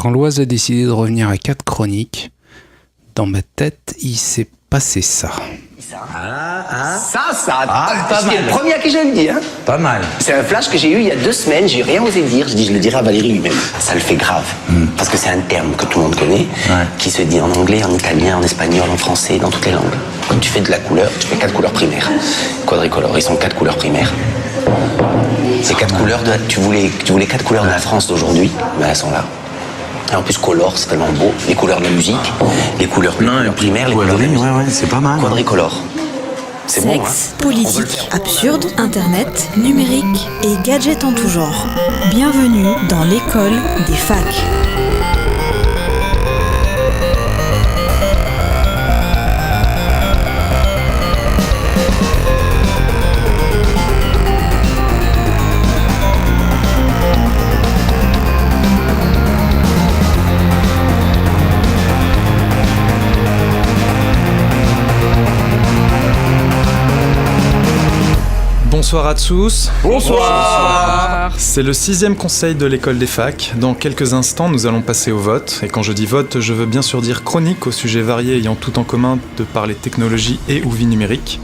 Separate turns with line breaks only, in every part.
quand Loise a décidé de revenir à 4 chroniques, dans ma tête, il s'est passé ça.
C'est le premier à qui je le dis. Hein.
Pas mal.
C'est un flash que j'ai eu il y a 2 semaines, j'ai rien osé dire, je le dirai à Valérie lui-même. Ça le fait grave, parce que c'est un terme que tout le monde connaît, qui se dit en anglais, en italien, en espagnol, en français, dans toutes les langues. Quand tu fais de la couleur, tu fais 4 couleurs primaires. Quadricolores, ils sont 4 couleurs primaires. Ces 4 couleurs, tu voulais 4 couleurs de la France d'aujourd'hui, mais elles sont là. Et en plus, color, c'est tellement beau. Les couleurs de la musique, les couleurs primaires, les couleurs de la musique.
Ouais, c'est pas mal.
Quadricolore. C'est
Sexe,
bon, hein.
politique, absurde, internet, numérique et gadgets en tout genre. Bienvenue dans l'école des facs.
Bonsoir à tous.
Bonsoir.
C'est le 6e conseil de l'école des facs. Dans quelques instants, nous allons passer au vote. Et quand je dis vote, je veux bien sûr dire chronique aux sujets variés ayant tout en commun de parler technologie et ou vie numérique.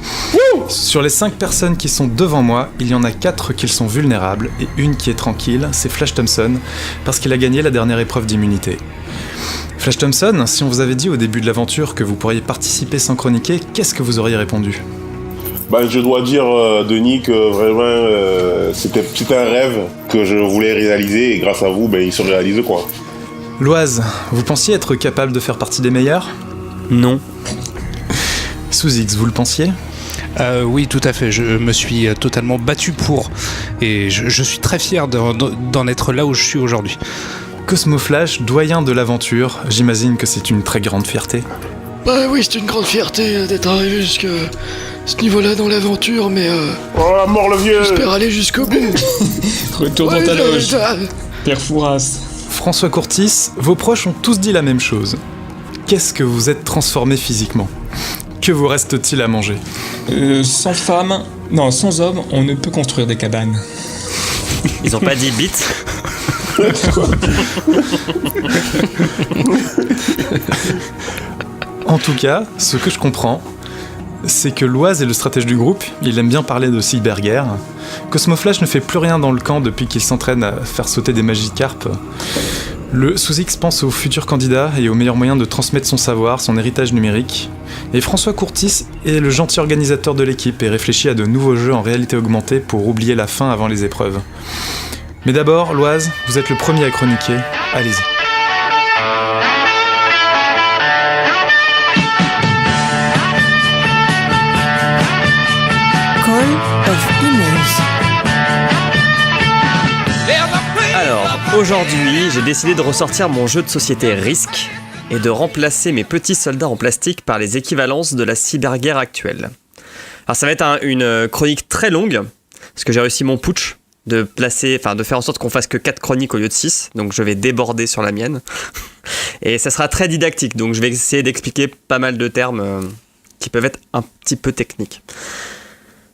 Sur les 5 personnes qui sont devant moi, il y en a 4 qui sont vulnérables et une qui est tranquille, c'est Flash Thompson, parce qu'il a gagné la dernière épreuve d'immunité. Flash Thompson, si on vous avait dit au début de l'aventure que vous pourriez participer sans chroniquer, qu'est-ce que vous auriez répondu ?
Je dois dire, Denis, que vraiment, c'était un rêve que je voulais réaliser et grâce à vous, il se réalise quoi.
Loise, vous pensiez être capable de faire partie des meilleurs ?
Non.
Sous-X, vous le pensiez ?
Oui, tout à fait. Je me suis totalement battu pour. Et je suis très fier d'en être là où je suis aujourd'hui.
Cosmo Flash, doyen de l'aventure, j'imagine que c'est une très grande fierté.
Oui, c'est une grande fierté d'être arrivé jusqu'à ce niveau-là dans l'aventure, mais
Oh la mort le vieux.
j'espère aller jusqu'au bout.
Retour dans ta loge, Père Fouras.
François Courtis, vos proches ont tous dit la même chose. Qu'est-ce que vous êtes transformé physiquement ? Que vous reste-t-il à manger ?
Sans homme, on ne peut construire des cabanes.
Ils ont pas dit bits.
En tout cas, ce que je comprends, c'est que Loise est le stratège du groupe, il aime bien parler de cyberguerre. Cosmo Flash ne fait plus rien dans le camp depuis qu'il s'entraîne à faire sauter des Magikarp. Le Sous-X pense aux futurs candidats et aux meilleurs moyens de transmettre son savoir, son héritage numérique. Et François Courtis est le gentil organisateur de l'équipe et réfléchit à de nouveaux jeux en réalité augmentée pour oublier la fin avant les épreuves. Mais d'abord, Loise, vous êtes le premier à chroniquer, allez-y.
Call of Emails.
Alors, aujourd'hui, j'ai décidé de ressortir mon jeu de société Risk et de remplacer mes petits soldats en plastique par les équivalences de la cyberguerre actuelle. Alors ça va être une chronique très longue, parce que j'ai réussi mon putsch de faire en sorte qu'on fasse que 4 chroniques au lieu de 6, donc je vais déborder sur la mienne. Et ça sera très didactique, donc je vais essayer d'expliquer pas mal de termes qui peuvent être un petit peu techniques.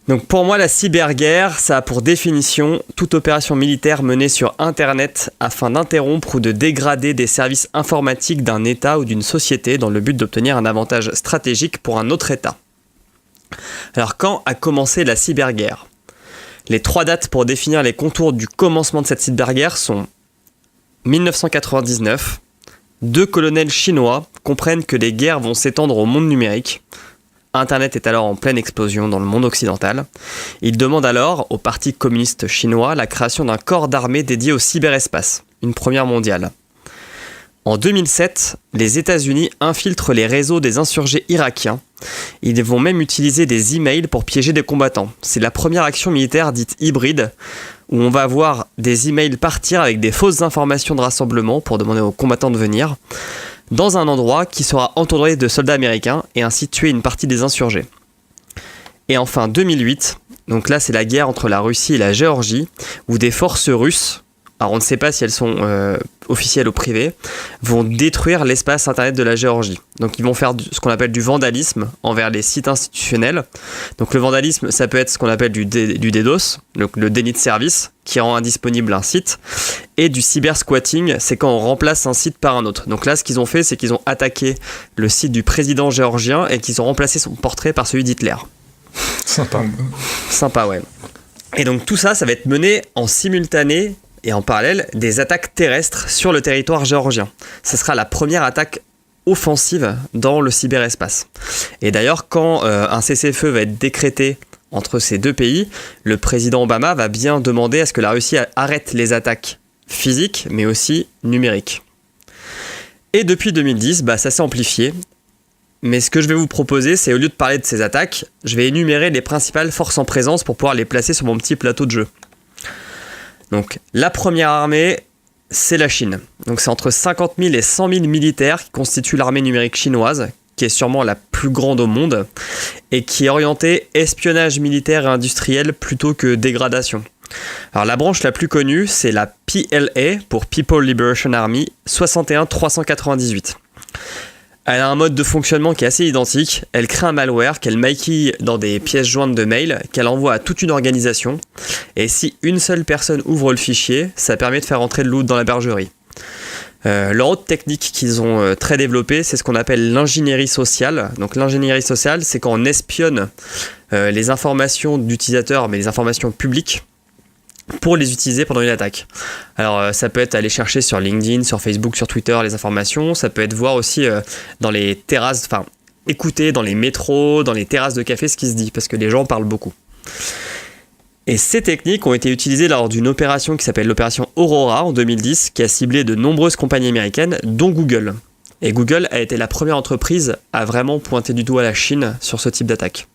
Donc pour moi, la cyberguerre, ça a pour définition toute opération militaire menée sur Internet afin d'interrompre ou de dégrader des services informatiques d'un État ou d'une société dans le but d'obtenir un avantage stratégique pour un autre État. Alors quand a commencé la cyberguerre ? Les 3 dates pour définir les contours du commencement de cette cyberguerre sont 1999, 2 colonels chinois comprennent que les guerres vont s'étendre au monde numérique. Internet est alors en pleine explosion dans le monde occidental. Il demande alors au Parti communiste chinois la création d'un corps d'armée dédié au cyberespace, une première mondiale. En 2007, les États-Unis infiltrent les réseaux des insurgés irakiens. Ils vont même utiliser des emails pour piéger des combattants. C'est la première action militaire dite hybride, où on va voir des emails partir avec des fausses informations de rassemblement pour demander aux combattants de venir, dans un endroit qui sera entouré de soldats américains et ainsi tuer une partie des insurgés. Et enfin 2008, donc là c'est la guerre entre la Russie et la Géorgie, où des forces russes alors on ne sait pas si elles sont officielles ou privées, vont détruire l'espace internet de la Géorgie. Donc ils vont faire ce qu'on appelle du vandalisme envers les sites institutionnels. Donc le vandalisme, ça peut être ce qu'on appelle du DDoS, donc le déni de service, qui rend indisponible un site, et du cybersquatting, c'est quand on remplace un site par un autre. Donc là, ce qu'ils ont fait, c'est qu'ils ont attaqué le site du président géorgien et qu'ils ont remplacé son portrait par celui d'Hitler. Sympa, ouais. Et donc tout ça, ça va être mené en simultané et en parallèle des attaques terrestres sur le territoire géorgien. Ce sera la première attaque offensive dans le cyberespace. Et d'ailleurs, quand un cessez-le-feu va être décrété entre ces deux pays, le président Obama va bien demander à ce que la Russie arrête les attaques physiques, mais aussi numériques. Et depuis 2010, ça s'est amplifié. Mais ce que je vais vous proposer, c'est au lieu de parler de ces attaques, je vais énumérer les principales forces en présence pour pouvoir les placer sur mon petit plateau de jeu. Donc, la première armée, c'est la Chine. Donc, c'est entre 50 000 et 100 000 militaires qui constituent l'armée numérique chinoise, qui est sûrement la plus grande au monde, et qui est orientée espionnage militaire et industriel plutôt que dégradation. Alors, la branche la plus connue, c'est la PLA, pour People Liberation Army 61398. Elle a un mode de fonctionnement qui est assez identique. Elle crée un malware qu'elle maquille dans des pièces jointes de mail qu'elle envoie à toute une organisation. Et si une seule personne ouvre le fichier, ça permet de faire entrer le loot dans la bergerie. Leur autre technique qu'ils ont très développée, c'est ce qu'on appelle l'ingénierie sociale. Donc l'ingénierie sociale, c'est quand on espionne les informations d'utilisateurs, mais les informations publiques, pour les utiliser pendant une attaque. Alors ça peut être aller chercher sur LinkedIn, sur Facebook, sur Twitter les informations, ça peut être voir aussi dans les terrasses, enfin écouter dans les métros, dans les terrasses de café ce qui se dit, parce que les gens parlent beaucoup. Et ces techniques ont été utilisées lors d'une opération qui s'appelle l'opération Aurora en 2010, qui a ciblé de nombreuses compagnies américaines, dont Google. Et Google a été la première entreprise à vraiment pointer du doigt la Chine sur ce type d'attaque.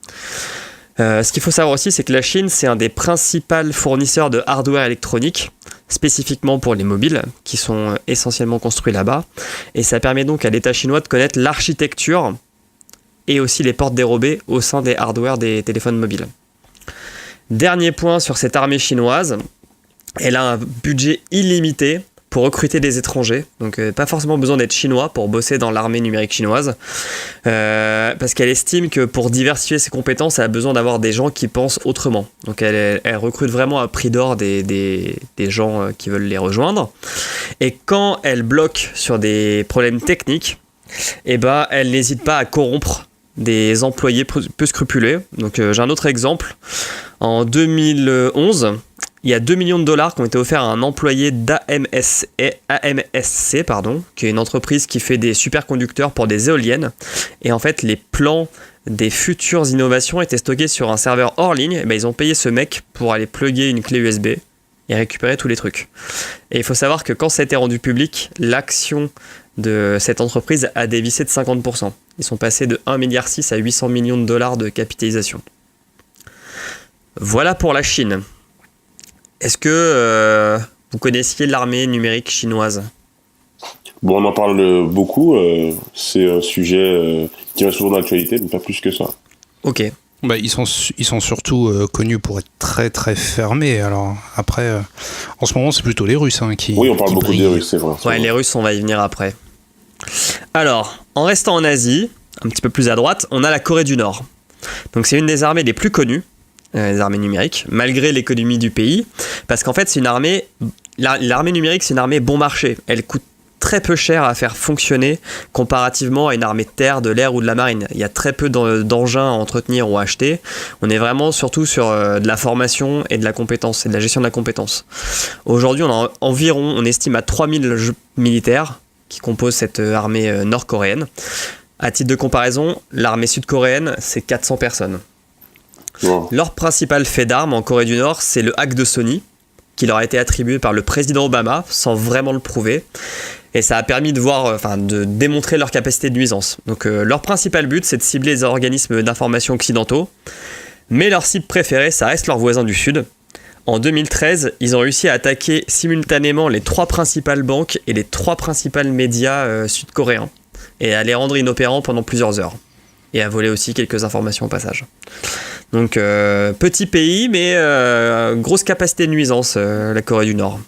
Ce qu'il faut savoir aussi, c'est que la Chine, c'est un des principaux fournisseurs de hardware électronique, spécifiquement pour les mobiles, qui sont essentiellement construits là-bas. Et ça permet donc à l'État chinois de connaître l'architecture et aussi les portes dérobées au sein des hardware des téléphones mobiles. Dernier point sur cette armée chinoise, elle a un budget illimité pour recruter des étrangers, donc pas forcément besoin d'être chinois pour bosser dans l'armée numérique chinoise, parce qu'elle estime que pour diversifier ses compétences, elle a besoin d'avoir des gens qui pensent autrement. Donc elle recrute vraiment à prix d'or des gens qui veulent les rejoindre. Et quand elle bloque sur des problèmes techniques, elle n'hésite pas à corrompre des employés peu scrupuleux. Donc j'ai un autre exemple. En 2011, il y a 2 millions de dollars qui ont été offerts à un employé d'AMSC, qui est une entreprise qui fait des superconducteurs pour des éoliennes. Et en fait, les plans des futures innovations étaient stockés sur un serveur hors ligne. Et ils ont payé ce mec pour aller plugger une clé USB et récupérer tous les trucs. Et il faut savoir que quand ça a été rendu public, l'action de cette entreprise a dévissé de 50%. Ils sont passés de 1,6 milliard à 800 millions de dollars de capitalisation. Voilà pour la Chine. Est-ce que vous connaissiez l'armée numérique chinoise ?
Bon, on en parle beaucoup. C'est un sujet qui reste souvent dans l'actualité, mais pas plus que ça.
Ok.
Ils sont surtout connus pour être très très fermés. Alors après, en ce moment, c'est plutôt les Russes qui.
Oui, on parle beaucoup
brillent.
des Russes, c'est vrai.
Ouais, les Russes, on va y venir après. Alors, en restant en Asie, un petit peu plus à droite, on a la Corée du Nord. Donc c'est une des armées les plus connues. Les armées numériques, malgré l'économie du pays, parce qu'en fait c'est une armée, l'armée numérique c'est une armée bon marché, elle coûte très peu cher à faire fonctionner comparativement à une armée de terre, de l'air ou de la marine. Il y a très peu d'engins à entretenir ou à acheter, on est vraiment surtout sur de la formation et de la compétence, et de la gestion de la compétence. Aujourd'hui on estime à 3000 militaires qui composent cette armée nord-coréenne. À titre de comparaison, l'armée sud-coréenne c'est 400 personnes.
Wow.
Leur principal fait d'armes en Corée du Nord, c'est le hack de Sony, qui leur a été attribué par le président Obama, sans vraiment le prouver. Et ça a permis de démontrer leur capacité de nuisance. Donc leur principal but, c'est de cibler les organismes d'information occidentaux. Mais leur cible préférée, ça reste leurs voisins du Sud. En 2013, ils ont réussi à attaquer simultanément les 3 principales banques et les 3 principales médias sud-coréens. Et à les rendre inopérants pendant plusieurs heures. Et à voler aussi quelques informations au passage. Donc petit pays, mais grosse capacité de nuisance, la Corée du Nord.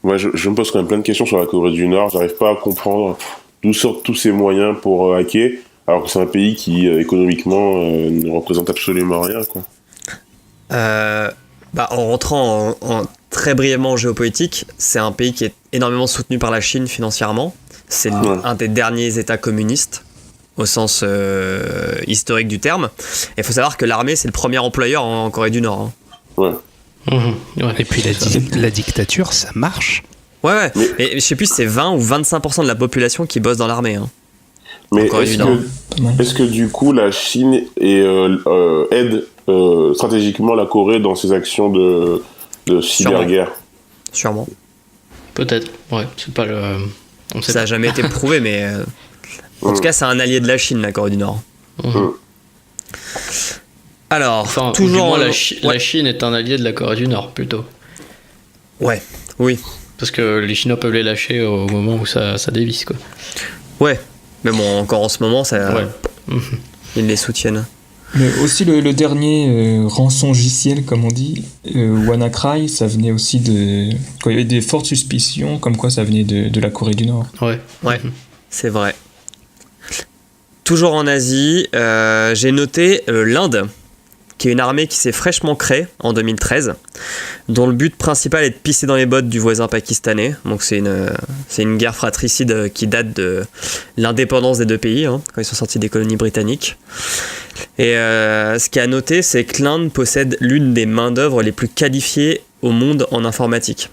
Moi, je me pose quand même plein de questions sur la Corée du Nord. J'arrive pas à comprendre d'où sortent tous ces moyens pour hacker, alors que c'est un pays qui, économiquement, ne représente absolument rien, quoi.
En rentrant très brièvement en géopolitique, c'est un pays qui est énormément soutenu par la Chine financièrement. C'est un des derniers États communistes, au sens historique du terme. Et il faut savoir que l'armée, c'est le premier employeur en Corée du Nord.
Ouais.
Et puis la dictature, ça marche.
Ouais. Mais je sais plus si c'est 20 ou 25% de la population qui bosse dans l'armée.
Mais est-ce que du coup la Chine aide stratégiquement la Corée dans ses actions de cyberguerre?
Sûrement.
Peut-être, ouais. C'est pas le...
Ça n'a jamais été prouvé, mais en tout cas, c'est un allié de la Chine, la Corée du Nord. Alors, toujours...
la Chine est un allié de la Corée du Nord, plutôt.
Ouais, oui.
Parce que les Chinois peuvent les lâcher au moment où ça dévisse, quoi.
Ouais, mais bon, encore en ce moment, ils les soutiennent.
Mais aussi le dernier rançongiciel, comme on dit, WannaCry, ça venait aussi de... Quand il y avait des fortes suspicions, comme quoi ça venait de la Corée du Nord.
Ouais,
c'est vrai. Toujours en Asie, j'ai noté l'Inde, qui est une armée qui s'est fraîchement créée en 2013, dont le but principal est de pisser dans les bottes du voisin pakistanais. Donc c'est une guerre fratricide qui date de l'indépendance des deux pays, quand ils sont sortis des colonies britanniques. Et ce qui est à noter, c'est que l'Inde possède l'une des main-d'œuvre les plus qualifiées au monde en informatique.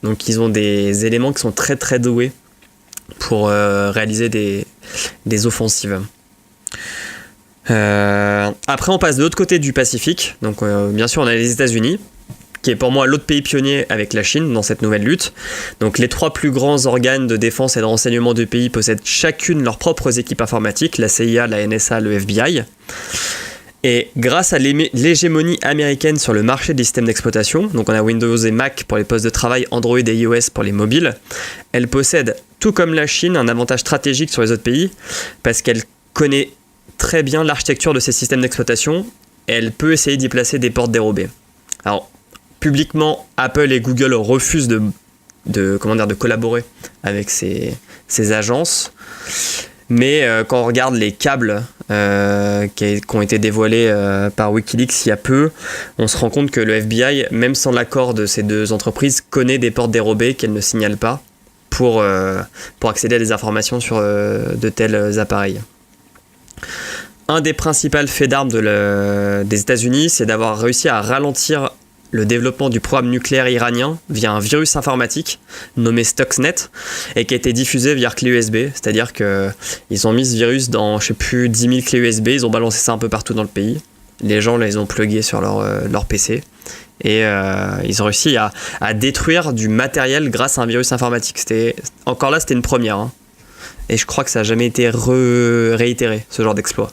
Donc ils ont des éléments qui sont très très doués pour réaliser des offensives. Après on passe de l'autre côté du Pacifique, donc bien sûr on a les États-Unis, qui est pour moi l'autre pays pionnier avec la Chine dans cette nouvelle lutte. Donc les 3 plus grands organes de défense et de renseignement du pays possèdent chacune leurs propres équipes informatiques, la CIA, la NSA, le FBI. Et grâce à l'hégémonie américaine sur le marché des systèmes d'exploitation, donc on a Windows et Mac pour les postes de travail, Android et iOS pour les mobiles, elle possède, tout comme la Chine, un avantage stratégique sur les autres pays, parce qu'elle connaît très bien l'architecture de ces systèmes d'exploitation, et elle peut essayer d'y placer des portes dérobées. Alors, publiquement, Apple et Google refusent de collaborer avec ces agences, mais quand on regarde les câbles qui ont été dévoilés par Wikileaks il y a peu, on se rend compte que le FBI, même sans l'accord de ces deux entreprises, connaît des portes dérobées qu'elles ne signalent pas pour accéder à des informations sur de tels appareils. Un des principaux faits d'armes des États-Unis, c'est d'avoir réussi à ralentir le développement du programme nucléaire iranien via un virus informatique nommé Stuxnet et qui a été diffusé via clé USB. C'est-à-dire qu'ils ont mis ce virus dans, 10 000 clés USB, ils ont balancé ça un peu partout dans le pays. Les gens les ont plugués sur leur PC et ils ont réussi à détruire du matériel grâce à un virus informatique. C'était une première. Et je crois que ça n'a jamais été réitéré, ce genre d'exploit.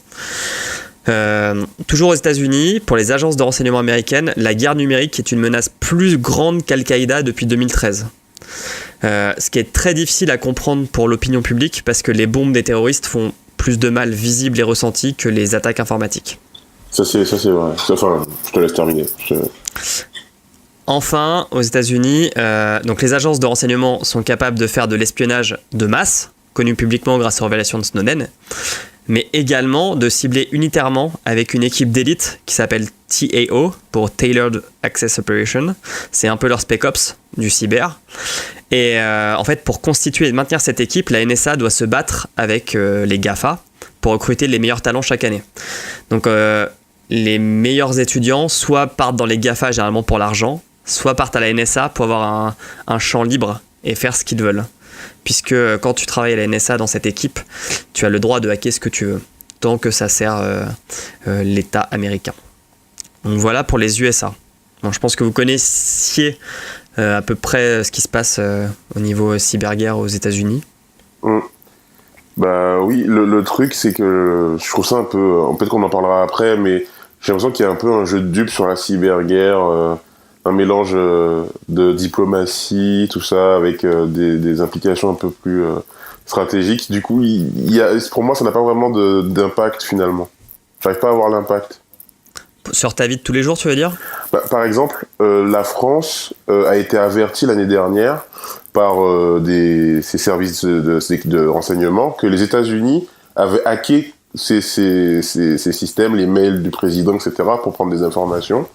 Toujours aux États-Unis, pour les agences de renseignement américaines, la guerre numérique est une menace plus grande qu'Al-Qaïda depuis 2013. Ce qui est très difficile à comprendre pour l'opinion publique parce que les bombes des terroristes font plus de mal visible et ressenti que les attaques informatiques.
Ça c'est vrai. Enfin, je te laisse terminer.
Enfin, aux États-Unis, donc les agences de renseignement sont capables de faire de l'espionnage de masse, connu publiquement grâce aux révélations de Snowden, mais également de cibler unitairement avec une équipe d'élite qui s'appelle TAO, pour Tailored Access Operation. C'est un peu leur Spec Ops du cyber. Et en fait, pour constituer et maintenir cette équipe, la NSA doit se battre avec les GAFA pour recruter les meilleurs talents chaque année. Donc les meilleurs étudiants soit partent dans les GAFA généralement pour l'argent, soit partent à la NSA pour avoir un champ libre et faire ce qu'ils veulent. Puisque quand tu travailles à la NSA dans cette équipe, tu as le droit de hacker ce que tu veux, tant que ça sert l'État américain. Donc voilà pour les USA. Bon, je pense que vous connaissiez à peu près ce qui se passe au niveau cyberguerre aux États-Unis.
Bah oui, le truc c'est que je trouve ça un peu, peut-être qu'on en parlera après, mais j'ai l'impression qu'il y a un peu un jeu de dupes sur la cyberguerre, un mélange de diplomatie, tout ça, avec des implications un peu plus stratégiques. Du coup, pour moi, ça n'a pas vraiment d'impact finalement. J'arrive pas à avoir l'impact.
Sur ta vie de tous les jours, tu veux dire ?
Par exemple, la France a été avertie l'année dernière par ses services de renseignement que les États-Unis avaient hacké ces systèmes, les mails du président, etc., pour prendre des informations.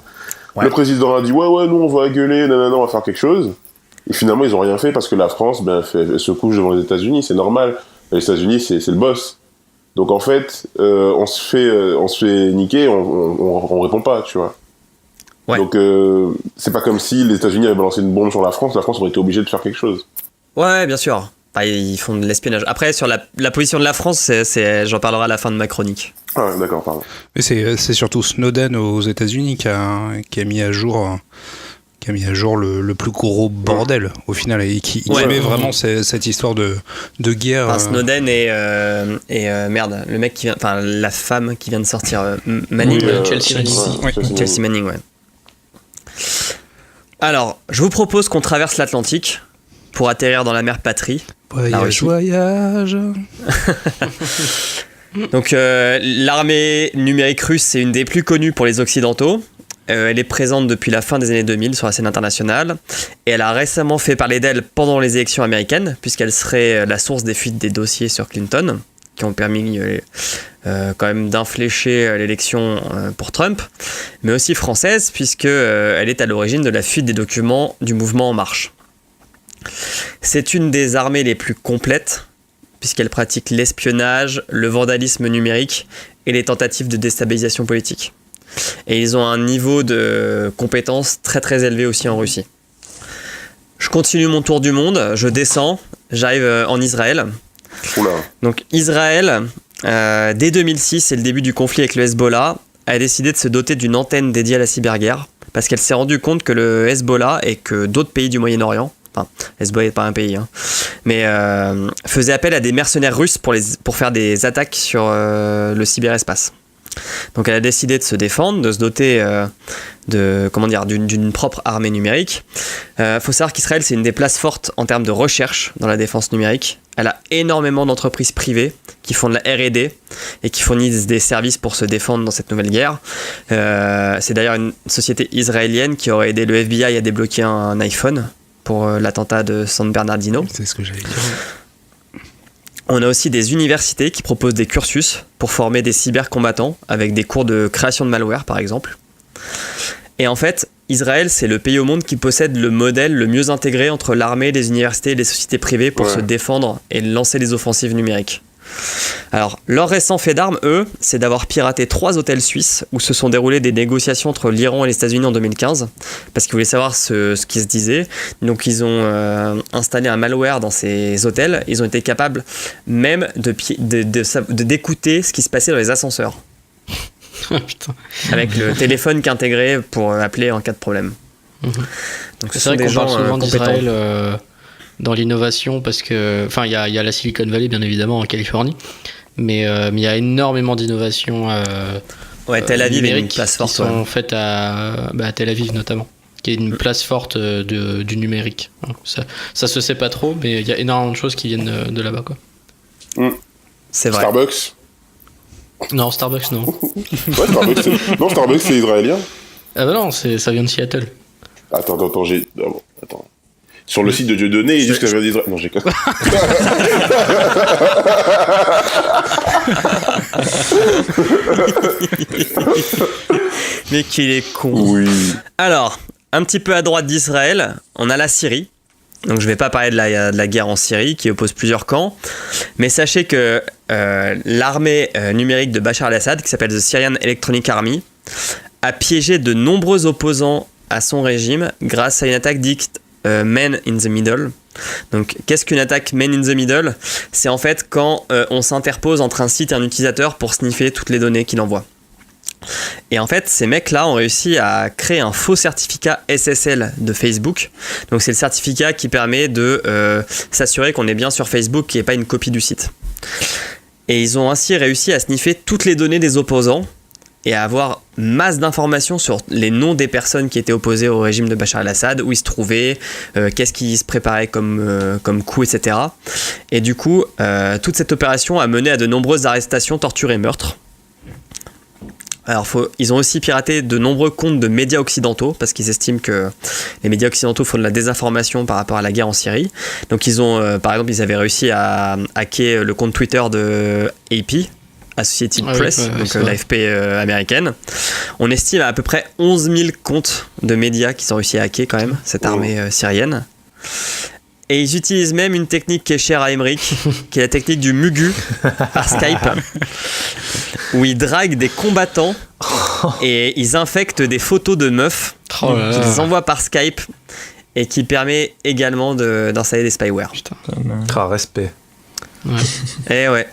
Ouais. Le président a dit ouais, nous on va gueuler, non, on va faire quelque chose. Et finalement, ils ont rien fait parce que la France se couche devant les États-Unis, c'est normal. Les États-Unis, c'est le boss. Donc en fait, on se fait niquer, on répond pas, tu vois. Ouais. Donc c'est pas comme si les États-Unis avaient balancé une bombe sur la France aurait été obligée de faire quelque chose.
Ouais, bien sûr. Ils font de l'espionnage. Après, sur la position de la France, j'en parlerai à la fin de ma chronique.
Ah, d'accord, pardon.
Mais c'est surtout Snowden aux États-Unis qui a mis à jour le plus gros bordel au final et qui met vraiment cette histoire de guerre.
Enfin, Snowden et merde, le mec la femme qui vient de sortir, Manning,
Chelsea Manning.
Chelsea Manning, ouais. Alors, je vous propose qu'on traverse l'Atlantique pour atterrir dans la mer patrie.
Voyage.
Donc, l'armée numérique russe, c'est une des plus connues pour les Occidentaux. Elle est présente depuis la fin des années 2000 sur la scène internationale et elle a récemment fait parler d'elle pendant les élections américaines puisqu'elle serait la source des fuites des dossiers sur Clinton qui ont permis quand même d'infléchir l'élection pour Trump, mais aussi française puisqu'elle est à l'origine de la fuite des documents du mouvement En Marche. C'est une des armées les plus complètes puisqu'elle pratique l'espionnage, le vandalisme numérique et les tentatives de déstabilisation politique. Et ils ont un niveau de compétence très très élevé aussi en Russie. Je continue mon tour du monde, je descends, j'arrive en Israël.
Oula.
Donc Israël, dès 2006, c'est le début du conflit avec le Hezbollah, a décidé de se doter d'une antenne dédiée à la cyberguerre parce qu'elle s'est rendue compte que le Hezbollah et que d'autres pays du Moyen-Orient, enfin Hezbollah n'est pas un pays, mais faisaient appel à des mercenaires russes pour faire des attaques sur le cyberespace. Donc elle a décidé de se défendre, de se doter d'une propre armée numérique. Faut savoir qu'Israël, c'est une des places fortes en termes de recherche dans la défense numérique. Elle a énormément d'entreprises privées qui font de la R&D et qui fournissent des services pour se défendre dans cette nouvelle guerre. C'est d'ailleurs une société israélienne qui aurait aidé le FBI à débloquer un iPhone pour l'attentat de San Bernardino.
C'est ce que j'allais dire.
On a aussi des universités qui proposent des cursus pour former des cybercombattants avec des cours de création de malware par exemple. Et en fait, Israël, c'est le pays au monde qui possède le modèle le mieux intégré entre l'armée, les universités et les sociétés privées pour se défendre et lancer des offensives numériques. Alors, leur récent fait d'armes, eux, c'est d'avoir piraté 3 hôtels suisses où se sont déroulées des négociations entre l'Iran et les États-Unis en 2015 parce qu'ils voulaient savoir ce qui se disait. Donc, ils ont installé un malware dans ces hôtels. Ils ont été capables même d'écouter ce qui se passait dans les ascenseurs.
Putain.
Avec le téléphone qui est intégré pour appeler en cas de problème. Donc,
c'est vrai qu'on parle souvent d'Israël dans l'innovation parce que, enfin, il y a la Silicon Valley bien évidemment en Californie, mais il y a énormément d'innovations.
Tel Aviv est une place forte.
Qui sont faites à Tel Aviv notamment, qui est une place forte du numérique. Ça se sait pas trop, mais il y a énormément de choses qui viennent de là-bas, quoi.
C'est vrai.
Starbucks.
Non, Starbucks non.
Ouais, Starbucks c'est israélien.
Ah bah non, ça vient de Seattle.
Attends, attends. Sur le site de Dieudonné, il dit que ça vient d'Israël. Non, j'ai quoi.
Mais qu'il est con.
Oui.
Alors, un petit peu à droite d'Israël, on a la Syrie. Donc je ne vais pas parler de la guerre en Syrie qui oppose plusieurs camps, mais sachez que l'armée numérique de Bachar al-Assad, qui s'appelle The Syrian Electronic Army, a piégé de nombreux opposants à son régime grâce à une attaque dite Man in the Middle. Donc qu'est-ce qu'une attaque Man in the Middle ? C'est en fait quand on s'interpose entre un site et un utilisateur pour sniffer toutes les données qu'il envoie. Et en fait, ces mecs-là ont réussi à créer un faux certificat SSL de Facebook. Donc c'est le certificat qui permet de s'assurer qu'on est bien sur Facebook, qu'il n'y ait pas une copie du site. Et ils ont ainsi réussi à sniffer toutes les données des opposants et à avoir masse d'informations sur les noms des personnes qui étaient opposées au régime de Bachar al-Assad, où ils se trouvaient, qu'est-ce qui se préparait comme coup, etc. Et du coup, toute cette opération a mené à de nombreuses arrestations, tortures et meurtres. Alors, ils ont aussi piraté de nombreux comptes de médias occidentaux parce qu'ils estiment que les médias occidentaux font de la désinformation par rapport à la guerre en Syrie. Donc, par exemple, ils avaient réussi à hacker le compte Twitter de AP, Associated Press, donc l'AFP américaine. On estime à peu près 11 000 comptes de médias qui sont réussi à hacker quand même, cette armée syrienne. Et ils utilisent même une technique qui est chère à Emmerich, qui est la technique du Mugu par Skype, où ils draguent des combattants et ils infectent des photos de meufs qu'ils les envoient par Skype et qui permet également d'installer des spyware.
Respect.
Ouais.
Et ouais.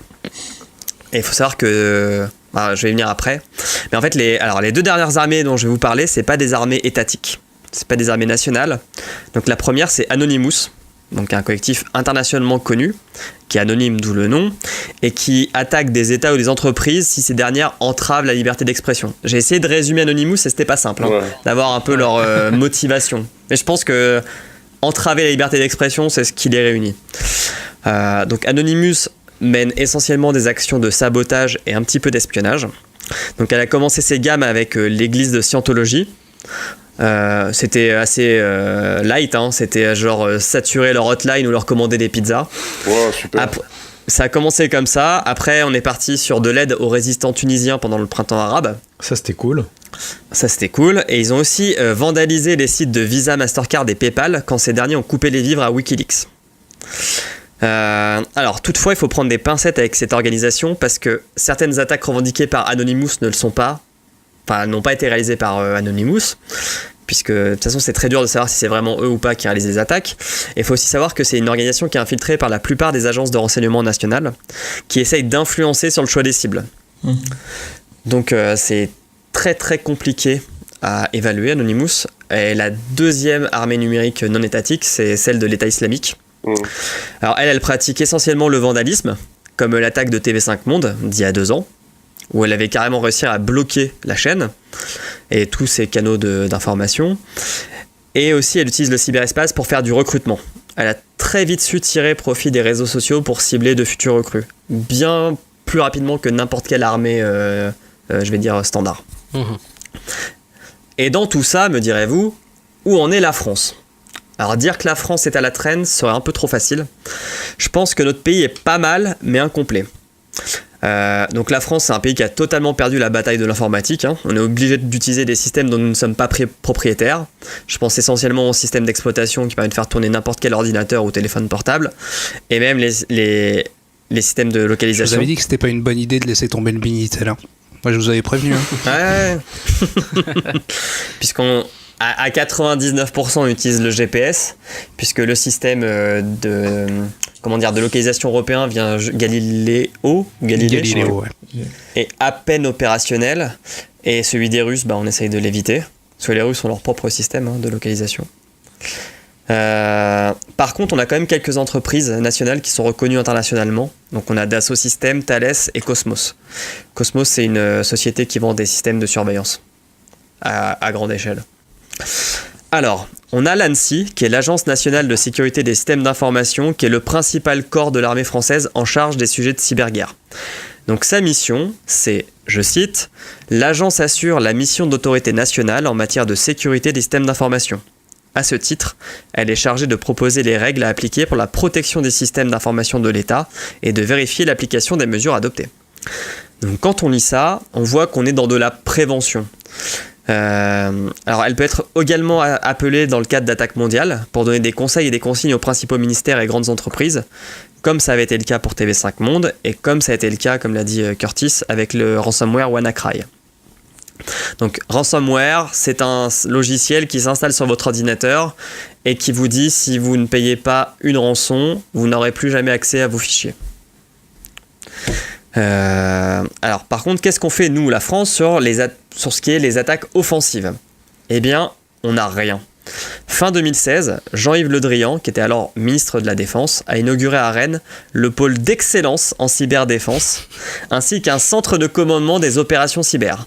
Et il faut savoir que... je vais y venir après. Mais en fait, les 2 dernières armées dont je vais vous parler, c'est pas des armées étatiques. C'est pas des armées nationales. Donc la première, c'est Anonymous. Donc un collectif internationalement connu, qui est anonyme, d'où le nom, et qui attaque des États ou des entreprises si ces dernières entravent la liberté d'expression. J'ai essayé de résumer Anonymous et c'était pas simple, d'avoir un peu leur motivation. Mais je pense que entraver la liberté d'expression, c'est ce qui les réunit. Donc Anonymous mène essentiellement des actions de sabotage et un petit peu d'espionnage. Donc elle a commencé ses gammes avec l'église de Scientologie. C'était assez light, c'était genre saturer leur hotline ou leur commander des pizzas.
Wow, super.
Ça a commencé comme ça. Après, on est parti sur de l'aide aux résistants tunisiens pendant le printemps arabe.
Ça, c'était cool.
Et ils ont aussi vandalisé les sites de Visa, Mastercard et PayPal quand ces derniers ont coupé les vivres à Wikileaks. Alors, toutefois, il faut prendre des pincettes avec cette organisation parce que certaines attaques revendiquées par Anonymous ne le sont pas. Enfin, elles n'ont pas été réalisées par Anonymous, puisque de toute façon c'est très dur de savoir si c'est vraiment eux ou pas qui réalisent les attaques. Et il faut aussi savoir que c'est une organisation qui est infiltrée par la plupart des agences de renseignement nationales, qui essayent d'influencer sur le choix des cibles. Donc c'est très très compliqué à évaluer Anonymous. Et la deuxième armée numérique non étatique, c'est celle de l'État islamique. Alors elle pratique essentiellement le vandalisme, comme l'attaque de TV5 Monde d'il y a 2 ans, où elle avait carrément réussi à bloquer la chaîne et tous ses canaux d'information. Et aussi, elle utilise le cyberespace pour faire du recrutement. Elle a très vite su tirer profit des réseaux sociaux pour cibler de futurs recrues. Bien plus rapidement que n'importe quelle armée, je vais dire, standard. Et dans tout ça, me direz-vous, où en est la France ? Alors dire que la France est à la traîne serait un peu trop facile. Je pense que notre pays est pas mal, mais incomplet. Donc la France, c'est un pays qui a totalement perdu la bataille de l'informatique. On est obligé d'utiliser des systèmes dont nous ne sommes pas propriétaires. Je pense essentiellement aux systèmes d'exploitation qui permettent de faire tourner n'importe quel ordinateur ou téléphone portable, et même les systèmes de localisation.
Je vous avais dit que c'était pas une bonne idée de laisser tomber le Minitel. Moi, je vous avais prévenu.
Ouais. Puisqu'on à 99% on utilise le GPS, puisque le système de localisation européen vient Galilée,
ouais.
est à peine opérationnel, et celui des Russes, on essaye de l'éviter, parce que les Russes ont leur propre système de localisation. Par contre, on a quand même quelques entreprises nationales qui sont reconnues internationalement. Donc on a Dassault Systèmes, Thales et Cosmos. Cosmos, c'est une société qui vend des systèmes de surveillance à grande échelle. Alors, on a l'ANSSI, qui est l'Agence nationale de sécurité des systèmes d'information, qui est le principal corps de l'armée française en charge des sujets de cyberguerre. Donc sa mission, c'est, je cite, « L'agence assure la mission d'autorité nationale en matière de sécurité des systèmes d'information. À ce titre, elle est chargée de proposer les règles à appliquer pour la protection des systèmes d'information de l'État et de vérifier l'application des mesures adoptées. » Donc quand on lit ça, on voit qu'on est dans de la prévention. Alors elle peut être également appelée dans le cadre d'attaques mondiales pour donner des conseils et des consignes aux principaux ministères et grandes entreprises, comme ça avait été le cas pour TV5 Monde et comme ça a été le cas, comme l'a dit Curtis, avec le ransomware WannaCry. Donc ransomware, c'est un logiciel qui s'installe sur votre ordinateur et qui vous dit si vous ne payez pas une rançon, vous n'aurez plus jamais accès à vos fichiers. Alors par contre, qu'est-ce qu'on fait nous, la France, sur ce qui est les attaques offensives ? Eh bien, on n'a rien. Fin 2016, Jean-Yves Le Drian, qui était alors ministre de la Défense, a inauguré à Rennes le pôle d'excellence en cyberdéfense, ainsi qu'un centre de commandement des opérations cyber,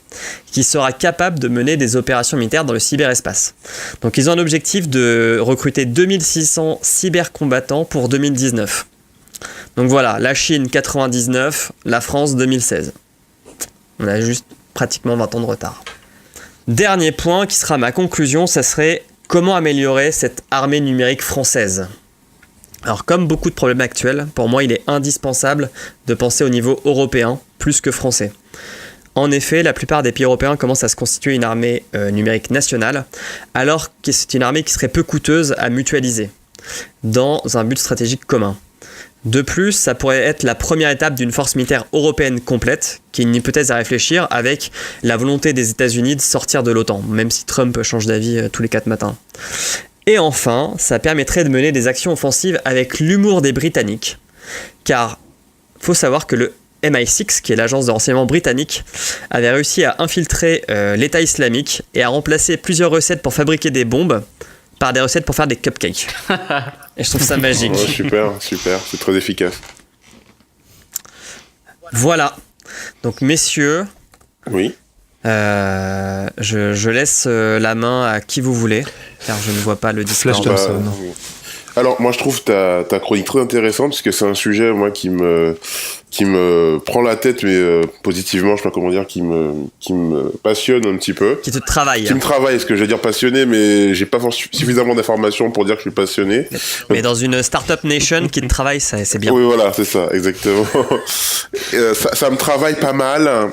qui sera capable de mener des opérations militaires dans le cyberespace. Donc ils ont un objectif de recruter 2600 cybercombattants pour 2019. Donc voilà, la Chine 99, la France 2016. On a juste pratiquement 20 ans de retard. Dernier point qui sera ma conclusion, ça serait comment améliorer cette armée numérique française. Alors comme beaucoup de problèmes actuels, pour moi il est indispensable de penser au niveau européen plus que français. En effet, la plupart des pays européens commencent à se constituer une armée numérique nationale, alors que c'est une armée qui serait peu coûteuse à mutualiser, dans un but stratégique commun. De plus, ça pourrait être la première étape d'une force militaire européenne complète, qui est une hypothèse à réfléchir avec la volonté des États-Unis de sortir de l'OTAN, même si Trump change d'avis tous les 4 matins. Et enfin, ça permettrait de mener des actions offensives avec l'humour des Britanniques, car faut savoir que le MI6, qui est l'agence de renseignement britannique, avait réussi à infiltrer l'État islamique et à remplacer plusieurs recettes pour fabriquer des bombes par des recettes pour faire des cupcakes. Et je trouve ça magique.
Ouais, super, c'est très efficace.
Voilà. Donc messieurs,
oui.
Je laisse la main à qui vous voulez, car je ne vois pas le Discord.
Flash Thompson.
Alors moi je trouve ta chronique très intéressante parce que c'est un sujet moi qui me prend la tête mais positivement, je sais pas comment dire, qui me passionne un petit peu.
Qui te travaille.
Qui me travaille, ce que je veux dire passionné, mais j'ai pas suffisamment d'informations pour dire que je suis passionné.
Mais dans une startup nation qui te travaille, c'est bien.
Oui voilà, c'est ça, exactement. Ça me travaille pas mal.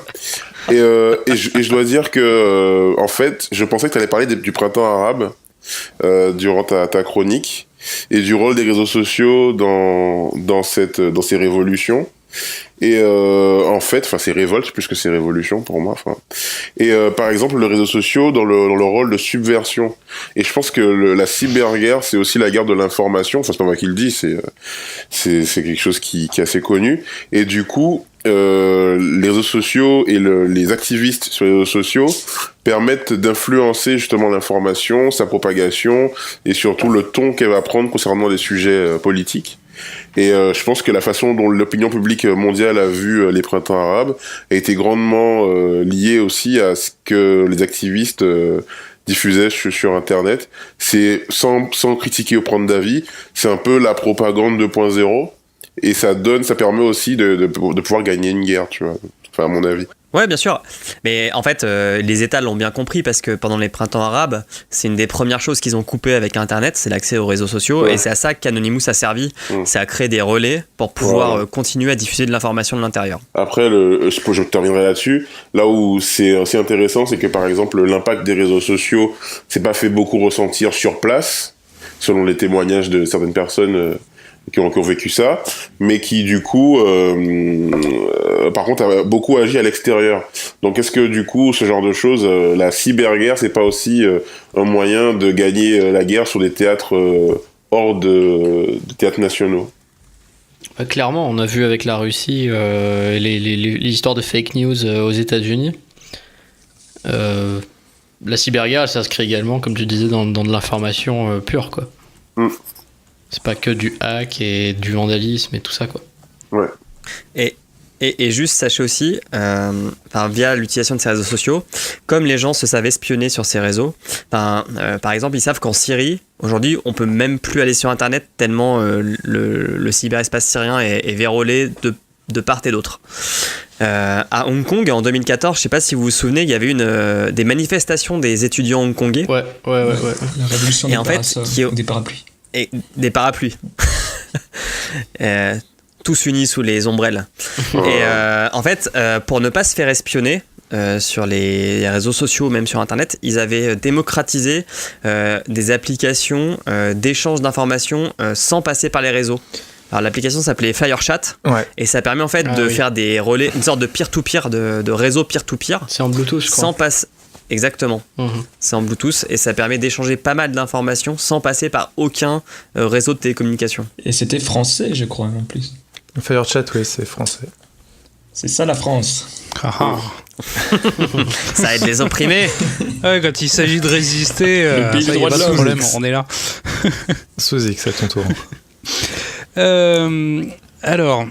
Et je dois dire que en fait, je pensais que tu allais parler du printemps arabe durant ta chronique. Et du rôle des réseaux sociaux dans ces révolutions. Et en fait, enfin ces révoltes plus que ces révolutions pour moi. Et par exemple, les réseaux sociaux dans le rôle de subversion. Et je pense que la cyberguerre, c'est aussi la guerre de l'information. Enfin, c'est pas moi qui le dis, c'est quelque chose qui est assez connu. Et du coup, les réseaux sociaux et les activistes sur les réseaux sociaux permettent d'influencer justement l'information, sa propagation et surtout le ton qu'elle va prendre concernant des sujets politiques. Et je pense que la façon dont l'opinion publique mondiale a vu les printemps arabes a été grandement liée aussi à ce que les activistes diffusaient sur Internet. C'est sans critiquer ou prendre d'avis, c'est un peu la propagande 2.0 et ça permet aussi de pouvoir gagner une guerre, tu vois. Enfin, à mon avis.
Ouais, bien sûr. Mais en fait, les États l'ont bien compris parce que pendant les printemps arabes, c'est une des premières choses qu'ils ont coupées avec Internet, c'est l'accès aux réseaux sociaux. Ouais. Et c'est à ça qu'Anonymous a servi. C'est à créer des relais pour pouvoir continuer à diffuser de l'information de l'intérieur.
Après, je terminerai là-dessus. Là où c'est aussi intéressant, c'est que par exemple, l'impact des réseaux sociaux s'est pas fait beaucoup ressentir sur place, selon les témoignages de certaines personnes qui ont vécu ça, mais qui du coup par contre a beaucoup agi à l'extérieur. Donc est-ce que du coup ce genre de choses, la cyberguerre, c'est pas aussi un moyen de gagner la guerre sur des théâtres hors de théâtres nationaux?
Clairement, on a vu avec la Russie l'histoire de fake news aux États-Unis. La cyberguerre, elle s'inscrit également, comme tu disais, dans de l'information pure, quoi. C'est pas que du hack et du vandalisme et tout ça, quoi.
Ouais.
Et juste, sachez aussi, via l'utilisation de ces réseaux sociaux, comme les gens se savent espionner sur ces réseaux, par exemple, ils savent qu'en Syrie, aujourd'hui, on peut même plus aller sur Internet tellement le cyberespace syrien est vérolé de part et d'autre. À Hong Kong, en 2014, je sais pas si vous vous souvenez, il y avait des manifestations des étudiants hongkongais.
Ouais.
La révolution des parapluies.
Et des parapluies. Tous unis sous les ombrelles. Et en fait, pour ne pas se faire espionner sur les réseaux sociaux, même sur Internet, ils avaient démocratisé des applications d'échange d'informations sans passer par les réseaux. Alors l'application s'appelait FireChat et ça permet en fait de faire des relais, une sorte de peer-to-peer, de réseau peer-to-peer.
C'est en Bluetooth, je crois.
Exactement. C'est en Bluetooth et ça permet d'échanger pas mal d'informations sans passer par aucun réseau de télécommunications.
Et c'était français, je crois, en plus.
FireChat, oui, c'est français.
C'est ça la France.
Ça aide les opprimés.
Ouais, quand il s'agit de résister,
pays
ça,
du
y a
droit
pas
de
de
l'homme.
problème, on est là.
Sous-X, à ton tour.
Alors,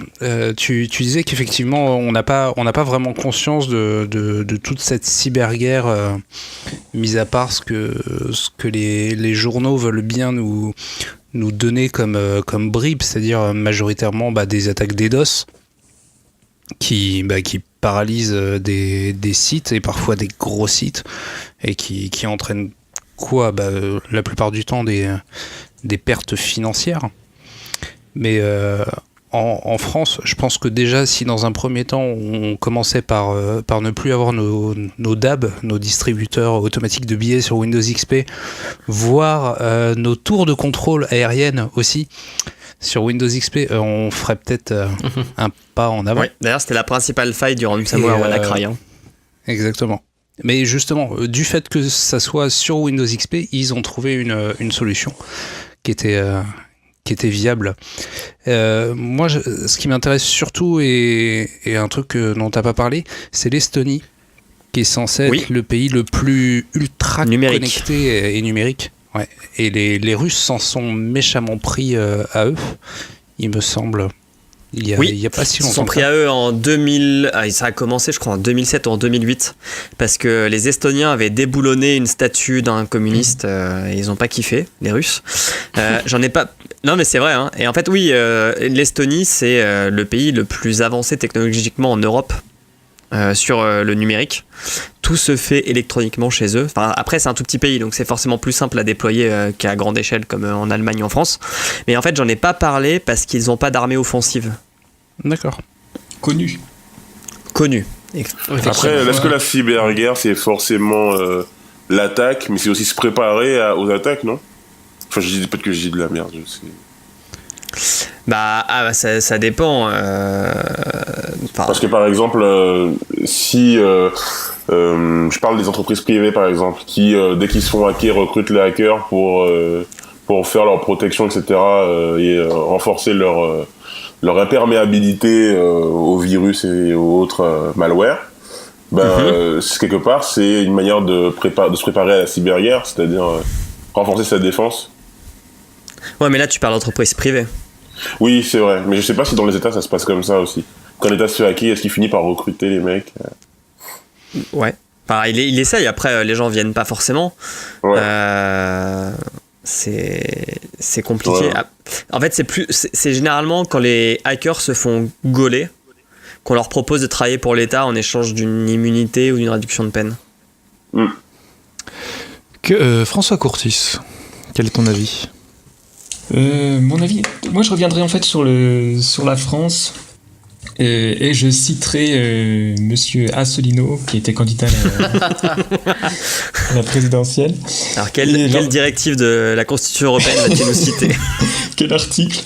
tu disais qu'effectivement, on n'a pas vraiment conscience de toute cette cyberguerre, mis à part ce que les journaux veulent bien nous donner comme bribes, c'est-à-dire majoritairement des attaques DDoS qui paralyse des sites, et parfois des gros sites, et qui entraîne quoi, la plupart du temps des pertes financières. Mais en France, je pense que déjà, si dans un premier temps on commençait par ne plus avoir nos DAB, nos distributeurs automatiques de billets sur Windows XP, voire nos tours de contrôle aériennes aussi sur Windows XP, on ferait peut-être un pas en avant.
Ouais, d'ailleurs, c'était la principale faille du ransomware WannaCry.
Exactement. Mais justement, du fait que ça soit sur Windows XP, ils ont trouvé une solution qui était viable. Moi, ce qui m'intéresse surtout, et un truc dont tu n'as pas parlé, c'est l'Estonie, qui est censé être le pays le plus ultra connecté et numérique. Ouais. Et les Russes s'en sont méchamment pris à eux, il me semble. Il y a pas si longtemps.
Ils sont pris à eux en 2000. Ça a commencé, je crois, en 2007 ou en 2008, parce que les Estoniens avaient déboulonné une statue d'un communiste et ils ont pas kiffé, les Russes. J'en ai pas. Non, mais c'est vrai. Hein. Et en fait, oui, l'Estonie, c'est le pays le plus avancé technologiquement en Europe. Sur le numérique, tout se fait électroniquement chez eux. Enfin, après, c'est un tout petit pays, donc c'est forcément plus simple à déployer qu'à grande échelle, comme en Allemagne ou en France. Mais en fait, j'en ai pas parlé parce qu'ils n'ont pas d'armée offensive.
D'accord.
Connu.
Après, est-ce que la cyberguerre, c'est forcément l'attaque, mais c'est aussi se préparer aux attaques, non? Enfin, je dis peut-être que je dis de la merde, je sais.
Ça dépend.
Parce que par exemple, si je parle des entreprises privées par exemple, qui dès qu'ils se font hacker recrutent les hackers pour faire leur protection, etc. Et renforcer leur imperméabilité aux virus et aux autres malwares. Quelque part, c'est une manière de se préparer à la cyberguerre, c'est-à-dire renforcer sa défense.
Ouais, mais là tu parles d'entreprise privée.
Oui, c'est vrai, mais je sais pas si dans les États ça se passe comme ça aussi. Quand l'État se fait hacker, est-ce qu'il finit par recruter les mecs?
Ouais. Enfin, il essaye, après les gens viennent pas forcément.
Ouais.
C'est compliqué.
Ouais.
En fait, c'est généralement quand les hackers se font gauler qu'on leur propose de travailler pour l'État en échange d'une immunité ou d'une réduction de peine.
François Courtis, quel est ton avis?
Mon avis, moi je reviendrai en fait sur la France et je citerai Monsieur Asselineau qui était candidat à la présidentielle.
Alors quelle directive de la Constitution européenne vas-tu nous citer?
Quel article?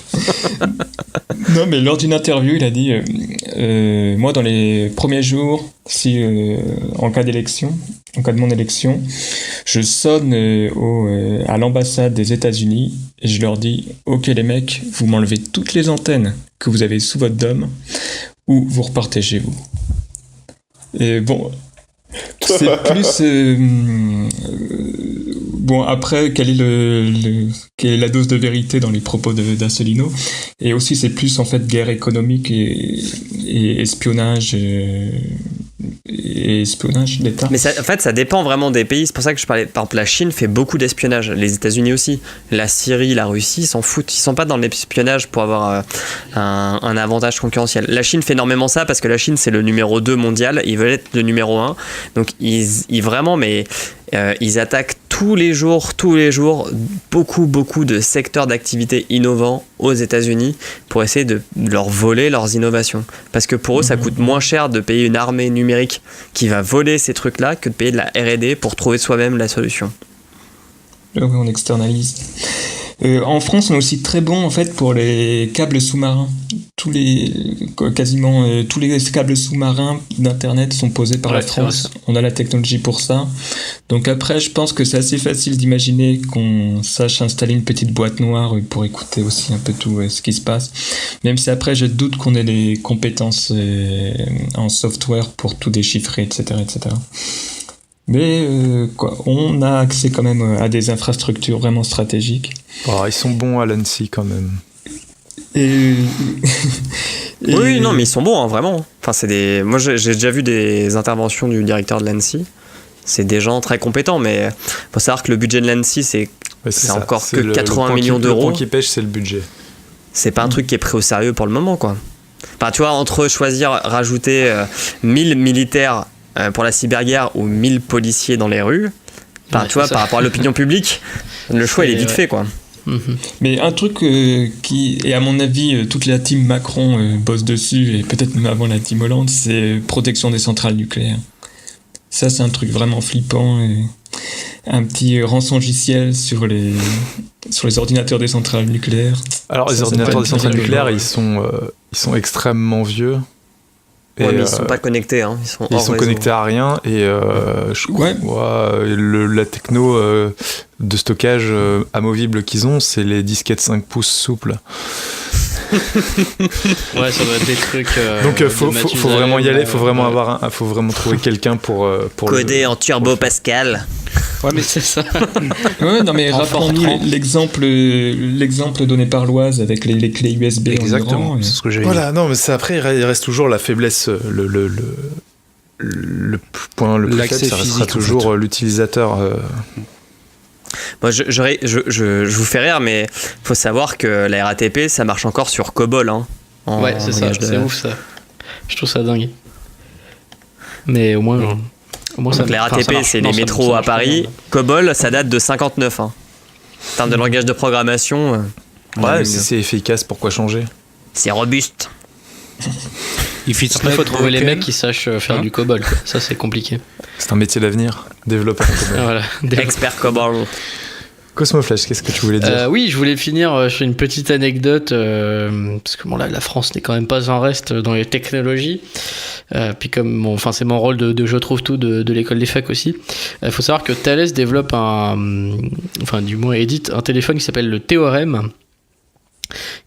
Non, mais lors d'une interview, il a dit moi dans les premiers jours, si en cas de mon élection, je sonne à l'ambassade des États-Unis et je leur dis ok les mecs, vous m'enlevez toutes les antennes que vous avez sous votre dôme ou vous repartez chez vous. Et bon, c'est plus bon, après quelle est la dose de vérité dans les propos d'Asselineau, et aussi c'est plus en fait guerre économique et espionnage d'État.
Mais en fait, ça dépend vraiment des pays. C'est pour ça que je parlais. Par exemple, la Chine fait beaucoup d'espionnage. Les États-Unis aussi. La Syrie, la Russie, ils s'en foutent. Ils sont pas dans l'espionnage pour avoir un avantage concurrentiel. La Chine fait énormément ça parce que la Chine, c'est le numéro 2 mondial. Ils veulent être le numéro 1. Donc, ils vraiment, mais ils attaquent tous les jours, beaucoup de secteurs d'activité innovants aux États-Unis pour essayer de leur voler leurs innovations. Parce que pour eux, ça coûte moins cher de payer une armée numérique qui va voler ces trucs-là que de payer de la R&D pour trouver soi-même la solution.
On externalise. En France, on est aussi très bon en fait pour les câbles sous-marins. Quasiment tous les câbles sous-marins d'internet sont posés par la France. On a la technologie pour ça. Donc après, je pense que c'est assez facile d'imaginer qu'on sache installer une petite boîte noire pour écouter aussi un peu tout ce qui se passe. Même si après, je doute qu'on ait les compétences en software pour tout déchiffrer, etc., etc. Mais on a accès quand même à des infrastructures vraiment stratégiques.
Ils sont bons à l'ANSSI quand même.
Oui, non, mais ils sont bons, hein, vraiment. Enfin, moi, j'ai déjà vu des interventions du directeur de l'ANSSI. C'est des gens très compétents, mais faut savoir que le budget de l'ANSSI, c'est encore que 80 millions d'euros.
Le point qui pêche, c'est le budget.
C'est pas un truc qui est pris au sérieux pour le moment, quoi. Enfin, tu vois, entre choisir, rajouter 1000 militaires pour la cyberguerre ou 1000 policiers dans les rues, enfin, tu vois, par rapport à l'opinion publique, le choix, il est vite fait, quoi.
Mais un truc qui, et à mon avis, toute la team Macron bosse dessus, et peut-être même avant la team Hollande, c'est protection des centrales nucléaires. Ça, c'est un truc vraiment flippant. Et un petit rançongiciel sur les ordinateurs des centrales nucléaires.
Alors, les ordinateurs des centrales nucléaires, ils sont extrêmement vieux.
Ouais, mais ils sont pas connectés, hein. Ils sont
connectés à rien, et je crois la techno de stockage amovible qu'ils ont, c'est les disquettes 5 pouces souples.
Ouais, ça doit être des trucs.
Donc faut vraiment y aller, faut vraiment trouver quelqu'un pour
coder en Turbo Pascal.
Ouais, mais c'est ça.
Ouais, non, mais rappelons-nous l'exemple donné par Loise avec les clés USB.
Exactement, c'est ce que j'ai dit.
Voilà, non, mais ça, après, il reste toujours la faiblesse, le point le plus faible, ça restera toujours l'utilisateur.
Moi, je vous fais rire, mais faut savoir que la RATP, ça marche encore sur COBOL. Hein,
ouais, c'est ça, c'est ouf ça. Je trouve ça dingue. Mais au moins
donc la RATP, c'est les métros à Paris. COBOL, ça date de 59. Hein. En termes de langage de programmation.
Ouais, si c'est efficace, pourquoi changer ?
C'est robuste.
Il faut trouver les mecs qui sachent faire du COBOL. Quoi. Ça, c'est compliqué.
C'est un métier d'avenir, développeur COBOL.
Voilà,
expert COBOL.
Cosmoflash, qu'est-ce que tu voulais dire ?
Oui, je voulais finir sur une petite anecdote, parce que bon, là, la France n'est quand même pas en reste dans les technologies. Puis comme c'est mon rôle de Je trouve tout de l'école des facs aussi. Il faut savoir que Thales développe du moins édite un téléphone qui s'appelle le Théorème,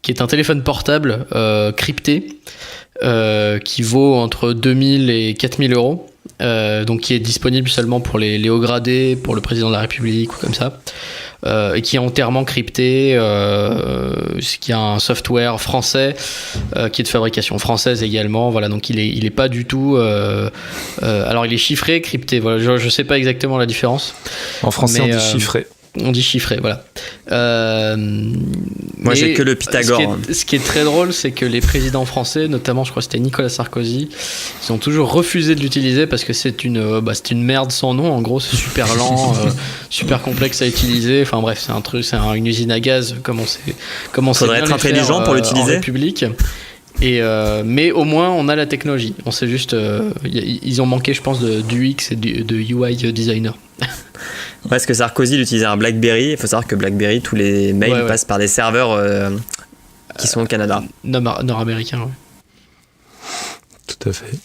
qui est un téléphone portable crypté, qui vaut entre 2000 et 4000 euros. Donc qui est disponible seulement pour les hauts gradés, pour le président de la République ou comme ça, et qui est entièrement crypté, qui a un software français qui est de fabrication française également. Voilà, donc il est pas du tout. Alors il est chiffré, crypté. Voilà, je sais pas exactement la différence.
En français, on dit chiffré.
On dit chiffré, voilà.
Moi, j'ai que le Pythagore.
Ce qui est très drôle, c'est que les présidents français, notamment, je crois que c'était Nicolas Sarkozy, ils ont toujours refusé de l'utiliser parce que c'est une merde sans nom. En gros, c'est super lent, super complexe à utiliser. Enfin bref, c'est un truc, une usine à gaz.
Faudrait être intelligent pour l'utiliser.
En République. Mais au moins, on a la technologie. On sait juste, ils ont manqué, je pense, du UX et de UI designer.
Ouais, parce que Sarkozy il utilisait un BlackBerry. Il faut savoir que BlackBerry, tous les mails passent par des serveurs qui sont au Canada.
Nord-américains, ouais.
Tout à fait.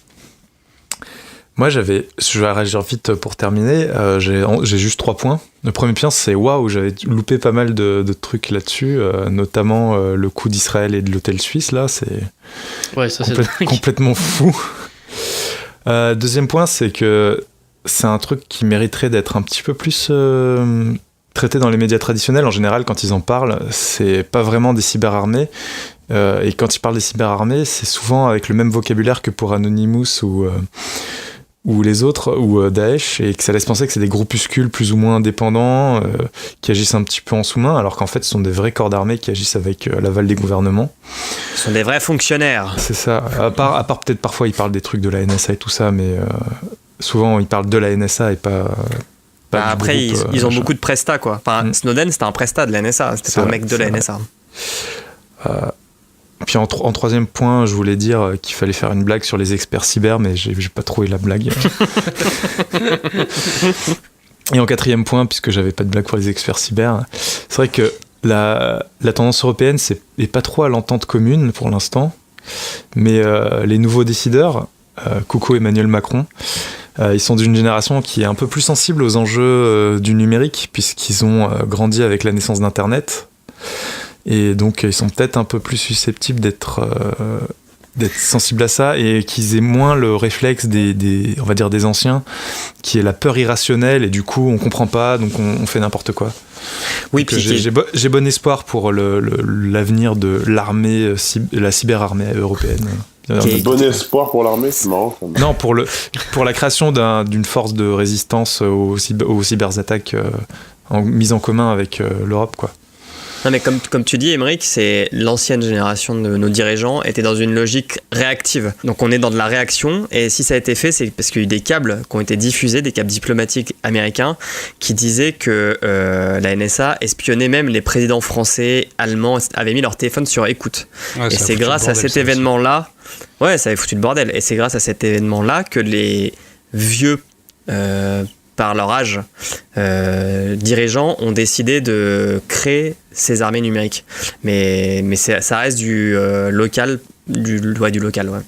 Moi, je vais réagir vite pour terminer. J'ai juste 3 points. Le premier point, c'est j'avais loupé pas mal de trucs là-dessus, notamment le coup d'Israël et de l'hôtel suisse, là. C'est complètement fou. Deuxième point, c'est que c'est un truc qui mériterait d'être un petit peu plus traité dans les médias traditionnels. En général, quand ils en parlent, c'est pas vraiment des cyberarmées. Et quand ils parlent des cyberarmées, c'est souvent avec le même vocabulaire que pour Anonymous ou les autres, ou Daesh, et que ça laisse penser que c'est des groupuscules plus ou moins indépendants qui agissent un petit peu en sous-main, alors qu'en fait, ce sont des vrais corps d'armée qui agissent avec l'aval des gouvernements.
Ce sont des vrais fonctionnaires.
C'est ça. À part peut-être parfois, ils parlent des trucs de la NSA et tout ça, mais... souvent, ils parlent de la NSA et pas
après,
groupe,
ils ont beaucoup de prestats, quoi. Enfin, Snowden, c'était un prestat de la NSA, c'était pas un mec de la NSA.
Puis en troisième point, je voulais dire qu'il fallait faire une blague sur les experts cyber, mais j'ai pas trouvé la blague. Et en quatrième point, puisque j'avais pas de blague pour les experts cyber, c'est vrai que la tendance européenne n'est pas trop à l'entente commune pour l'instant, mais les nouveaux décideurs, coucou Emmanuel Macron, ils sont d'une génération qui est un peu plus sensible aux enjeux du numérique, puisqu'ils ont grandi avec la naissance d'Internet, et donc ils sont peut-être un peu plus susceptibles d'être sensibles à ça, et qu'ils aient moins le réflexe on va dire des anciens, qui est la peur irrationnelle, et du coup on comprend pas, donc on fait n'importe quoi. Oui, puis j'ai bon espoir pour l'avenir de l'armée, la cyberarmée européenne.
Bon espoir pour l'armée, c'est marrant.
Non, pour la création d'une force de résistance aux cyberattaques mise en commun avec l'Europe, quoi.
Non, mais comme tu dis, Émeric, c'est l'ancienne génération de nos dirigeants était dans une logique réactive. Donc on est dans de la réaction, et si ça a été fait, c'est parce qu'il y a eu des câbles qui ont été diffusés, des câbles diplomatiques américains, qui disaient que la NSA espionnait même les présidents français, allemands, avaient mis leur téléphone sur écoute.
Ouais,
et c'est grâce à cet événement-là, ouais, ça avait foutu le bordel. Et c'est grâce à cet événement-là que les vieux, par leur âge, dirigeants ont décidé de créer ces armées numériques. Mais ça reste du local, du local, ouais.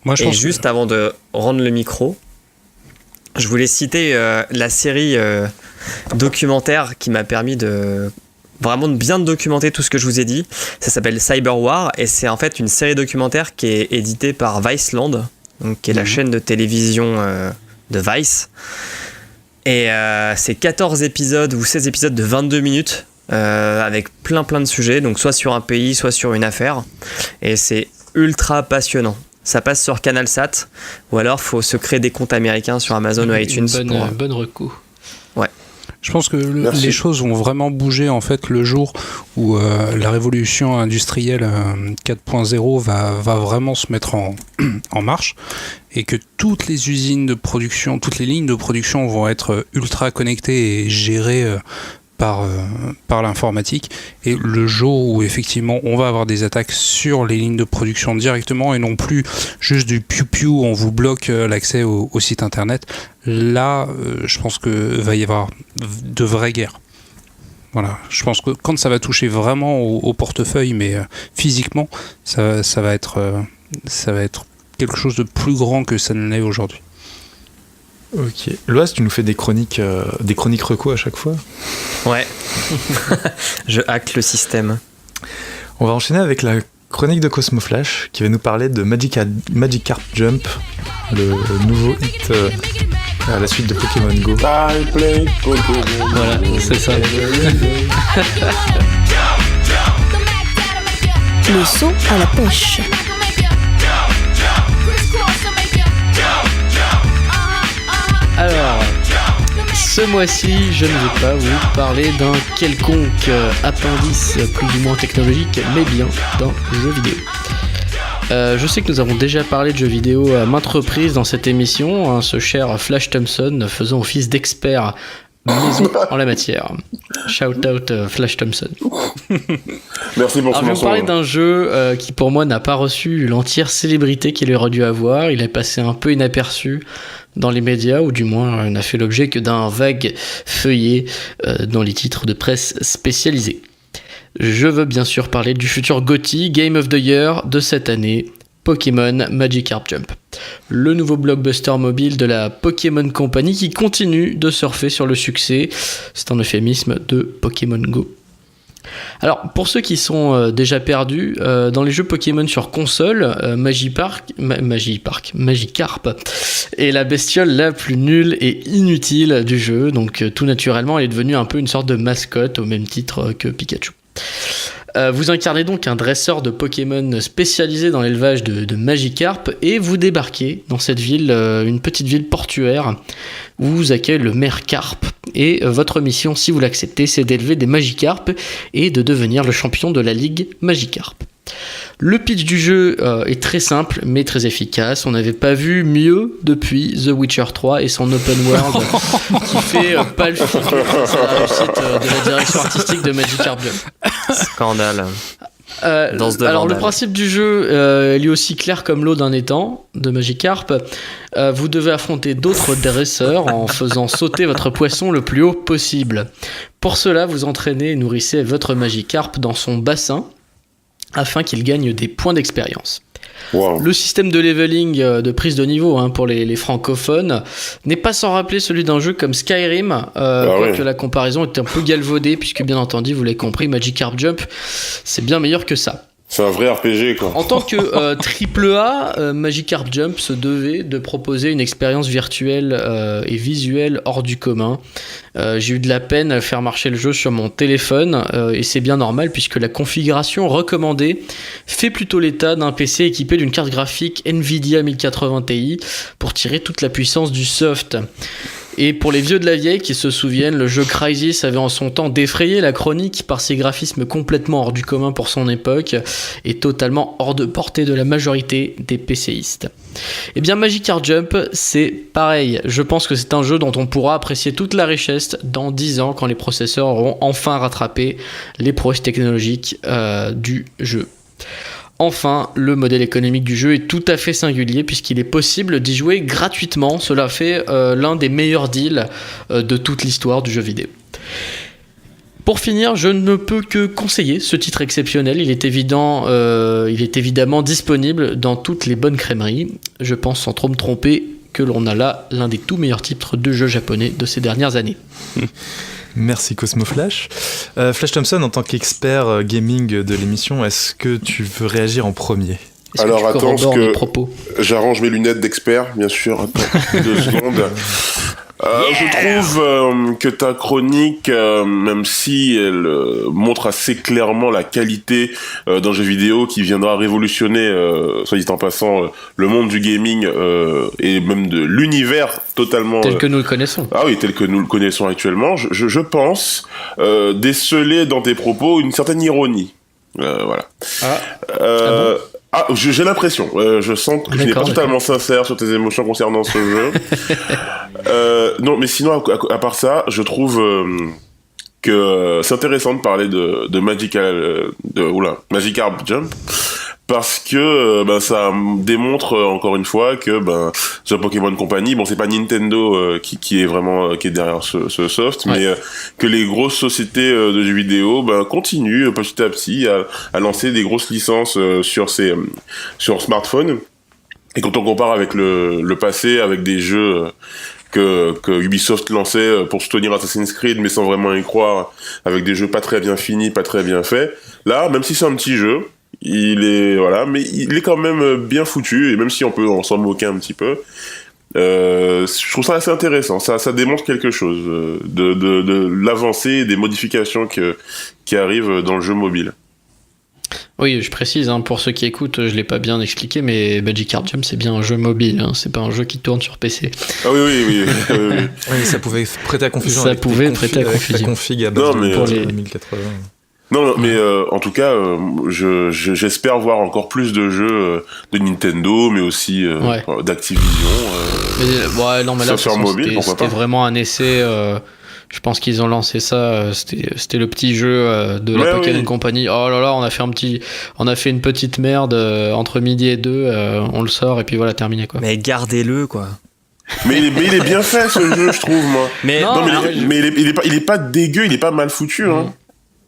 Moi, je
et
pense
juste avant de rendre le micro, je voulais citer la série documentaire qui m'a permis de vraiment bien documenter tout ce que je vous ai dit. Ça s'appelle Cyber War, et c'est en fait une série documentaire qui est éditée par Viceland, donc qui est la chaîne de télévision de Vice. Et c'est 14 épisodes ou 16 épisodes de 22 minutes avec plein de sujets, donc soit sur un pays, soit sur une affaire. Et c'est ultra passionnant. Ça passe sur CanalSat, ou alors faut se créer des comptes américains sur Amazon ou iTunes.
Bonne reco.
Ouais.
Je pense que les choses vont vraiment bouger en fait le jour où la révolution industrielle 4.0 va vraiment se mettre en marche, et que toutes les usines de production, toutes les lignes de production vont être ultra connectées et gérées par l'informatique, et le jour où effectivement on va avoir des attaques sur les lignes de production directement et non plus juste du piou-piou où on vous bloque l'accès au site internet, là je pense que va y avoir de vraies guerres. Voilà, je pense que quand ça va toucher vraiment au portefeuille, mais physiquement, ça va être quelque chose de plus grand que ça ne l'est aujourd'hui.
Ok. Loas, tu nous fais des chroniques reco à chaque fois.
Ouais. Je hack le système.
On va enchaîner avec la chronique de Cosmo Flash qui va nous parler de Magikarp Jump, le nouveau hit à la suite de Pokémon Go.
I play Pokémon.
Voilà, c'est ça.
Le saut à la pêche.
Alors, ce mois-ci, je ne vais pas vous parler d'un quelconque appendice plus ou moins technologique, mais bien d'un jeu vidéo. Je sais que nous avons déjà parlé de jeux vidéo à maintes reprises dans cette émission, hein, ce cher Flash Thompson faisant office d'expert maison en la matière. Shout out Flash Thompson.
Merci pour ce
Alors, je vais vous parler d'un jeu qui pour moi n'a pas reçu l'entière célébrité qu'il aurait dû avoir. Il est passé un peu inaperçu dans les médias, ou du moins n'a fait l'objet que d'un vague feuillet dans les titres de presse spécialisés. Je veux bien sûr parler du futur GOTY Game of the Year de cette année, Pokémon Magikarp Jump. Le nouveau blockbuster mobile de la Pokémon Company qui continue de surfer sur le succès, c'est un euphémisme, de Pokémon Go. Alors, pour ceux qui sont déjà perdus, dans les jeux Pokémon sur console, Magikarp est la bestiole la plus nulle et inutile du jeu, donc tout naturellement elle est devenue un peu une sorte de mascotte au même titre que Pikachu. Vous incarnez donc un dresseur de Pokémon spécialisé dans l'élevage de Magikarp, et vous débarquez dans cette ville, une petite ville portuaire où vous accueille le maire Carp, et votre mission, si vous l'acceptez, c'est d'élever des Magikarp et de devenir le champion de la ligue Magikarp. Le pitch du jeu est très simple mais très efficace. On n'avait pas vu mieux depuis The Witcher 3 et son open world qui fait pas le figure face à la réussite de la direction artistique de Magikarp Jump.
Scandale.
Alors le principe du jeu est lui aussi clair comme l'eau d'un étang de Magikarp. Vous devez affronter d'autres dresseurs en faisant sauter votre poisson le plus haut possible. Pour cela, vous entraînez et nourrissez votre Magikarp dans son bassin afin qu'il gagne des points d'expérience.
Wow.
Le système de leveling de prise de niveau pour les francophones n'est pas sans rappeler celui d'un jeu comme Skyrim, quoique la comparaison est un peu galvaudée puisque bien entendu, vous l'avez compris, Magikarp Jump c'est bien meilleur que ça.
C'est un vrai RPG quoi.
En tant que AAA, Magikarp Jump se devait de proposer une expérience virtuelle et visuelle hors du commun. J'ai eu de la peine à faire marcher le jeu sur mon téléphone et c'est bien normal puisque la configuration recommandée fait plutôt l'état d'un PC équipé d'une carte graphique Nvidia 1080 Ti pour tirer toute la puissance du soft. Et pour les vieux de la vieille qui se souviennent, le jeu Crysis avait en son temps défrayé la chronique par ses graphismes complètement hors du commun pour son époque et totalement hors de portée de la majorité des PCistes. Et bien Magikarp Jump, c'est pareil. Je pense que c'est un jeu dont on pourra apprécier toute la richesse dans 10 ans quand les processeurs auront enfin rattrapé les prouesses technologiques du jeu. Enfin, le modèle économique du jeu est tout à fait singulier puisqu'il est possible d'y jouer gratuitement. Cela fait l'un des meilleurs deals de toute l'histoire du jeu vidéo. Pour finir, je ne peux que conseiller ce titre exceptionnel. Il est évidemment disponible dans toutes les bonnes crèmeries. Je pense sans trop me tromper que l'on a là l'un des tout meilleurs titres de jeux japonais de ces dernières années.
Merci Cosmoflash. Flash Thompson, en tant qu'expert gaming de l'émission, est-ce que tu veux réagir en premier ?
Alors attends, que j'arrange mes lunettes d'expert, bien sûr. Attends 2 secondes. Je trouve que ta chronique, même si elle montre assez clairement la qualité d'un jeu vidéo qui viendra révolutionner, soit dit en passant, le monde du gaming et même de l'univers totalement...
Tel que nous le connaissons.
Ah oui, tel que nous le connaissons actuellement, je pense déceler dans tes propos une certaine ironie. Voilà. Bon j'ai l'impression, je sens que tu n'es pas totalement sincère sur tes émotions concernant ce jeu. Non, mais sinon, à part ça, je trouve que c'est intéressant de parler de Magikarp Jump, parce que ça démontre encore une fois que The Pokémon Company, bon c'est pas Nintendo qui est derrière ce soft, ouais. Mais que les grosses sociétés de jeux vidéo continuent petit à petit à lancer des grosses licences sur smartphone. Et quand on compare avec le passé, avec des jeux que Ubisoft lançait pour soutenir Assassin's Creed mais sans vraiment y croire, avec des jeux pas très bien finis, pas très bien faits, là même si c'est un petit jeu, mais il est quand même bien foutu, et même si on peut s'en moquer un petit peu, je trouve ça assez intéressant. Ça démontre quelque chose de l'avancée et des modifications qui arrivent dans le jeu mobile.
Oui, je précise, pour ceux qui écoutent, je l'ai pas bien expliqué, mais Magikarp Jump c'est bien un jeu mobile, c'est pas un jeu qui tourne sur PC.
Ah oui.
Oui, ça pouvait prêter à confusion.
Ça pouvait prêter à confusion.
Config à base pour les 2080.
Non, mais en tout cas, j'espère voir encore plus de jeux de Nintendo, mais aussi d'Activision.
Mais là,
sur mobile,
c'était vraiment un essai. Je pense qu'ils ont lancé ça. C'était le petit jeu de la Pokémon Company. Oh là là, on a fait une petite merde entre midi et 2. On le sort et puis voilà, terminé quoi.
Mais gardez-le quoi.
Mais il est bien fait ce jeu, je trouve moi. Mais il est pas dégueu, il est pas mal foutu.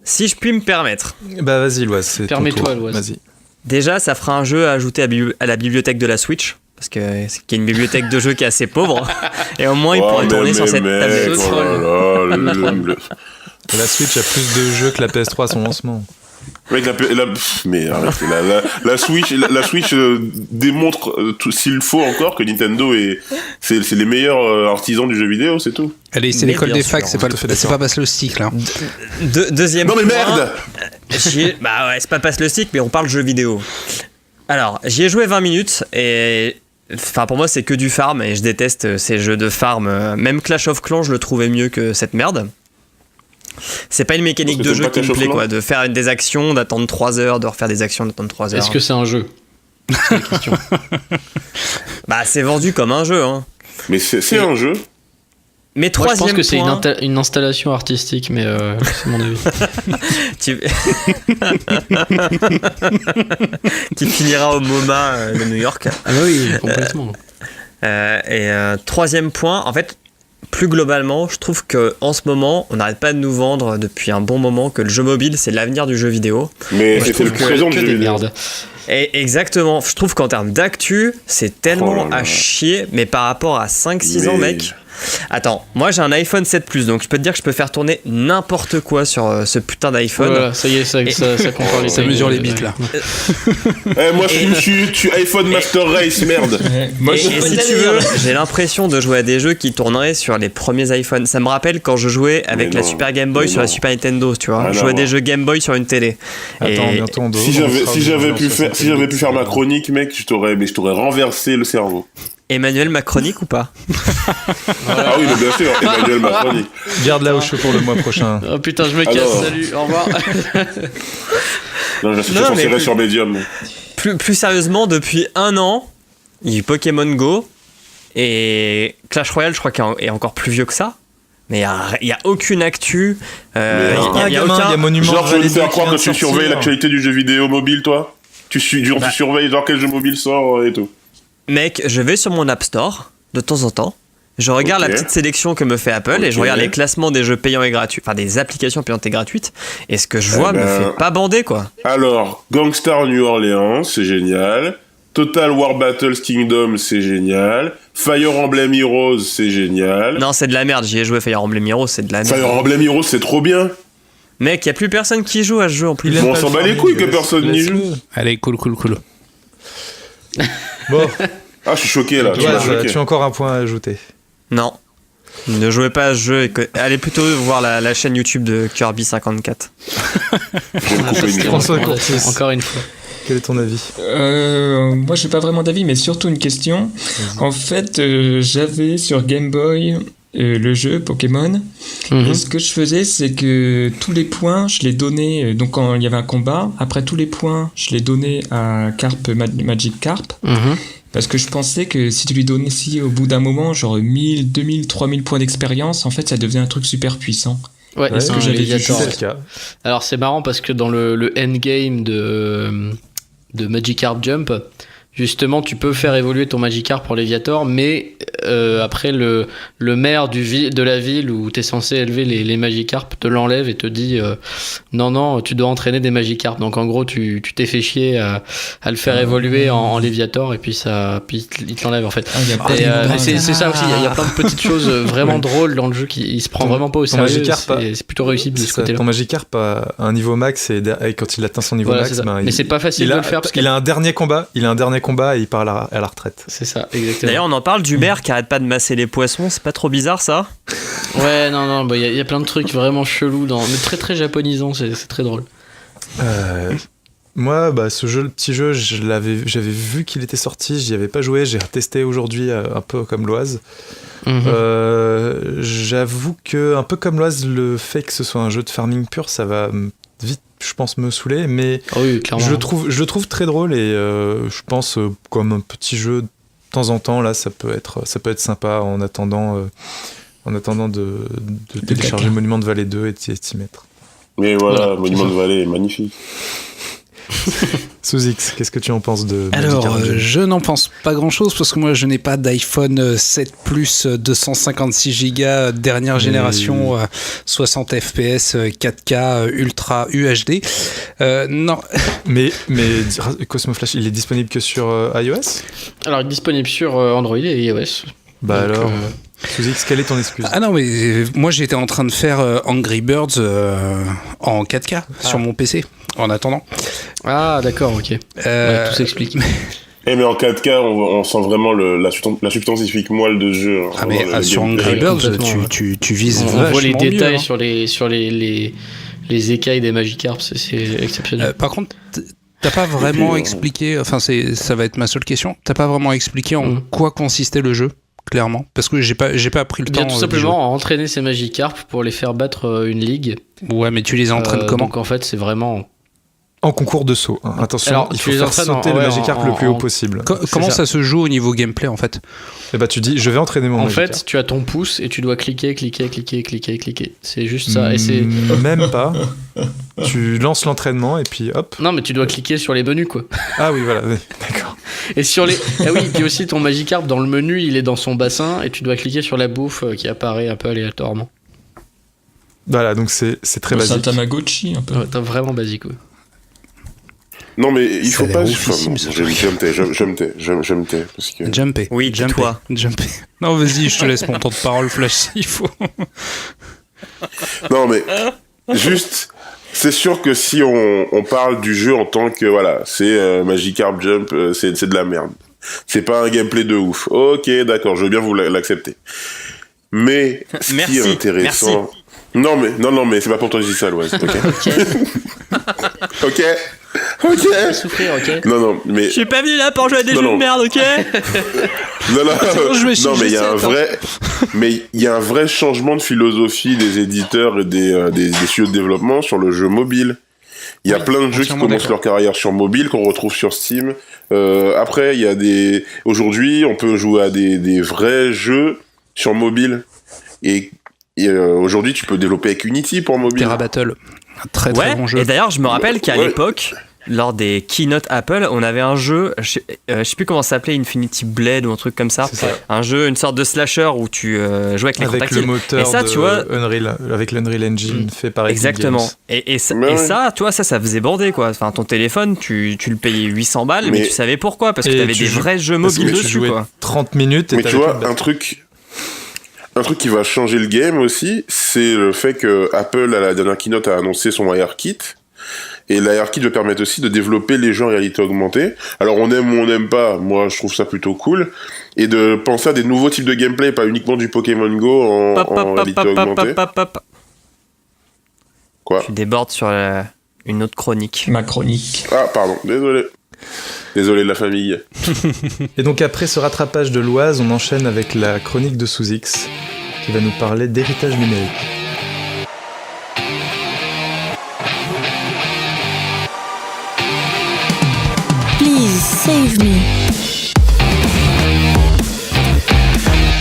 Si je puis me permettre.
Vas-y, Loise, c'est
Permets-toi, Loise.
Vas-y.
Déjà, ça fera un jeu à ajouter à la bibliothèque de la Switch, parce qu'il y a une bibliothèque de jeux qui est assez pauvre, et au moins il pourrait tourner sur cette tablette.
La Switch a plus de jeux que la PS3 à son lancement.
Avec la Switch démontre s'il faut encore que Nintendo c'est les meilleurs artisans du jeu vidéo, c'est tout.
Allez, c'est l'école des facs, c'est pas passe le stick là.
Deuxième
non mais
point,
merde.
C'est pas passe le stick, mais on parle jeu vidéo. Alors, j'y ai joué 20 minutes et pour moi c'est que du farm et je déteste ces jeux de farm. Même Clash of Clans, je le trouvais mieux que cette merde. C'est pas une mécanique de jeu qui me plaît quoi, de faire des actions, d'attendre 3 heures, de refaire des actions, d'attendre 3 heures.
Est-ce que c'est un jeu? C'est la question.
C'est vendu comme un jeu
Mais c'est un jeu.
Mais
moi, je pense que c'est une installation artistique, mais c'est mon avis.
Qui finira au MoMA de New York.
Ah bah oui, complètement.
Troisième point, en fait, plus globalement, je trouve qu'en ce moment, on n'arrête pas de nous vendre depuis un bon moment que le jeu mobile, c'est l'avenir du jeu vidéo.
Mais c'est le présent du jeu vidéo.
Et exactement, je trouve qu'en termes d'actu, c'est tellement à chier, mais par rapport à 5-6 ans, mec... Attends, moi j'ai un iPhone 7 Plus, donc je peux te dire que je peux faire tourner n'importe quoi sur ce putain d'iPhone.
Voilà, ça y est, ça compare les
ça mesure les bits là.
Moi je suis iPhone Master Race, merde.
Et si tu veux, j'ai l'impression de jouer à des jeux qui tourneraient sur les premiers iPhones. Ça me rappelle quand je jouais avec la Super Game Boy sur la Super Nintendo, tu vois. Je jouais à des jeux Game Boy sur une télé.
Attends, bientôt on
si j'avais pu faire ma chronique, mec, je t'aurais renversé le cerveau.
Emmanuel Macronique ou pas?
Ah oui, mais bien sûr, Emmanuel Macronique.
Garde-la au chaud pour le mois prochain.
Oh putain, je me casse,
Alors.
salut, au revoir.
Non, je suis censé sur Medium.
Plus sérieusement, depuis 1 an, il y a eu Pokémon Go et Clash Royale, je crois qu'il est encore plus vieux que ça. Mais il n'y a aucune actu. Il y a aucun...
Monument.
Genre, tu veux me faire
qui
croire
vient
que
de
tu surveilles
sortir.
l'actualité du jeu vidéo mobile, toi tu surveilles genre quel jeu mobile sort et tout.
Mec, je vais sur mon App Store de temps en temps. Je regarde
Ok.
la petite sélection que me fait Apple et je
Ok.
regarde les classements des jeux payants et gratuits, enfin des applications payantes et gratuites. Et ce que je vois
Eh
me
ben-
fait pas bander, quoi.
Alors, Gangstar New Orleans, c'est génial. Total War Battles Kingdom, c'est génial. Fire Emblem Heroes, c'est génial.
Non, c'est de la merde. J'y ai joué Fire Emblem Heroes, c'est de la merde.
Fire Emblem Heroes, c'est trop bien.
Mec, y a plus personne qui joue à ce jeu en plus.
Il aime
Bon, on
pas
s'en
le
bat les
farming,
couilles que
laisse-
personne n'y
laisse-le.
joue.
Allez, cool.
Bon,
Ah, je suis choqué là. Tu m'as choqué.
tu as encore un point à ajouter.
Non. Ne jouez pas à ce jeu. Allez plutôt voir la chaîne YouTube de Kirby54.
Je vais me couper une
François
jambe.
Courtis.
Encore une fois.
Quel est ton avis?
Moi, j'ai pas vraiment d'avis, mais surtout une question. En fait, j'avais sur Game Boy le jeu Pokémon.
Mhm.
Et ce que je faisais, c'est que tous les points, je les donnais. Donc, quand il y avait un combat, après tous les points, je les donnais à Magic Carp.
Mhm.
Parce que je pensais que si tu lui donnais au bout d'un moment, genre 1000, 2000, 3000 points d'expérience, en fait, ça devenait un truc super puissant.
Ouais,
Ouais,
c'est
que
un
j'avais
Léviator,
vu,
ouais.
C'est le cas.
Alors c'est marrant parce que dans le endgame de Magikarp Jump, justement tu peux faire évoluer ton Magikarp pour Léviator, mais après le maire de la ville où t'es censé élever les Magikarp te l'enlève et te dit non, tu dois entraîner des Magikarp. Donc en gros tu t'es fait chier à le faire évoluer en Léviator et puis il te l'enlève en fait.
Ah, il y a pas
Et,
de-
mais c'est ça aussi, il y a plein de petites choses vraiment drôles dans le jeu qui il se prend vraiment pas au
ton
sérieux.
Magikarp
C'est plutôt réussi de
C'est
ce
ça,
côté-là.
ton Magikarp a un niveau max et quand il atteint son niveau
Voilà,
max,
c'est ça.
ben,
Mais c'est pas facile de le faire parce
il a un dernier combat et il part à la retraite.
c'est ça, exactement.
D'ailleurs, on en parle d'Hubert qui arrête pas de masser les poissons. C'est pas trop bizarre, ça?
Ouais, non, bah, y a plein de trucs vraiment chelous, mais très très japonisants, c'est très drôle.
Moi, le petit jeu, j'avais vu qu'il était sorti, j'y avais pas joué, j'ai testé aujourd'hui un peu comme Loise. J'avoue que un peu comme Loise, le fait que ce soit un jeu de farming pur, ça va vite, je pense, me saouler, mais
Ah oui, clairement.
je le trouve très drôle et je pense comme un petit jeu de temps en temps là, ça peut être sympa en attendant de télécharger Monument de Vallée 2 et de s'y mettre.
Mais voilà,
Voilà,
Monument
c'est
de
ça.
Vallée est magnifique.
Sous X, qu'est-ce que tu en penses de
Alors,
Magikarp Jump
je n'en pense pas grand-chose parce que moi, je n'ai pas d'iPhone 7 Plus 256 Go dernière génération, 60 FPS, 4K, Ultra UHD. Non,
Mais Cosmo Flash, il est disponible que sur iOS?
Alors, il est disponible sur Android et iOS.
Bah
Donc,
alors, Sous X, quelle est ton excuse?
ah non, mais moi, j'étais en train de faire Angry Birds en 4K sur mon PC en attendant.
Ah, d'accord, ok. Ouais, tout s'explique.
Eh mais en 4K, on sent vraiment la substantifique moelle de jeu. Hein.
Ah mais
Vraiment, le
sur
gameplay.
Angry Birds,
complètement, ouais.
tu vises
On voit les
vachement
détails
mieux, hein.
sur les écailles des Magikarp, c'est exceptionnel.
Par contre, t'as pas vraiment expliqué, enfin ça va être ma seule question, t'as pas vraiment expliqué en quoi consistait le jeu, clairement, parce que j'ai pas pris le
Bien
temps.
tout simplement à entraîner ces Magikarp pour les faire battre une ligue.
Ouais, mais tu les entraînes comment?
Donc en fait, c'est vraiment.
En concours de saut, hein. Attention,
Alors,
il
tu
faut
les
faire
entraînes
sauter le Magikarp le plus haut possible.
Comment
ça.
ça se joue au niveau gameplay en fait?
Et bah tu dis, je vais entraîner mon
En
Magikarp.
fait, tu as ton pouce et tu dois cliquer. C'est juste ça. Et c'est.
Même pas. Tu lances l'entraînement et puis hop.
Non, mais tu dois cliquer sur les menus, quoi.
Ah oui, voilà, oui, d'accord.
Et sur les. Ah oui, puis aussi ton Magikarp dans le menu, il est dans son bassin et tu dois cliquer sur la bouffe qui apparaît un peu aléatoirement.
Voilà, donc c'est très
C'est un
basique.
Tamagotchi un peu.
Ouais, t'as vraiment basique, ouais.
Non mais il
Ça
faut
a
pas...
l'air oufissime, ça.
Je me tais, parce que...
Jumper.
Oui, tais-toi.
Jumper. Non, vas-y, je te laisse mon temps de parole, Flash, s'il faut.
Non mais, juste, c'est sûr que si on parle du jeu en tant que, voilà, c'est Magikarp Jump, c'est de la merde. C'est pas un gameplay de ouf. Ok, d'accord, je veux bien vous l'accepter. Mais, ce qui
Merci,
est intéressant... Non mais c'est pas pour toi que je dis ça, Loise, ok. Ok. Ok.
Souffrir, ok.
Non, mais.
Je suis pas venu là pour jouer à des jeux de merde, ok?
Non, mais il y a un vrai. Mais il y a un vrai changement de philosophie des éditeurs et des studios de développement sur le jeu mobile. Il y a plein de jeux qui commencent leur carrière sur mobile, qu'on retrouve sur Steam. Après, il y a aujourd'hui, on peut jouer à des vrais jeux sur mobile. Et aujourd'hui, tu peux développer avec Unity pour mobile.
Terra Battle, un très bon jeu.
Et d'ailleurs, je me rappelle qu'à l'époque, lors des keynote Apple, on avait un jeu, je sais plus comment ça s'appelait, Infinity Blade ou un truc comme ça. Un jeu, une sorte de slasher où tu jouais avec l'écran tactile.
Avec le moteur
et ça, tu vois,
Unreal, avec l'Unreal Engine fait par Epic
exactement.
Games.
Et ça, tu vois, ça faisait bander, quoi. Enfin, ton téléphone, tu le payais 800 balles, mais tu savais pourquoi, parce que t'avais des vrais jeux mobiles dessus, quoi.
30 minutes et
mais tu vois, un truc qui va changer le game aussi, c'est le fait que Apple, à la dernière keynote, a annoncé son ARKit. Et l'ARKit va permettre aussi de développer les jeux en réalité augmentée. Alors on aime ou on n'aime pas, moi je trouve ça plutôt cool. Et de penser à des nouveaux types de gameplay, pas uniquement du Pokémon Go en réalité augmentée. Quoi ?
Tu débordes sur une autre chronique.
Ma chronique.
Ah pardon, désolé de la famille.
Et donc après ce rattrapage de l'Oise, on enchaîne avec la chronique de Sous-X, qui va nous parler d'héritage numérique.
Please save me.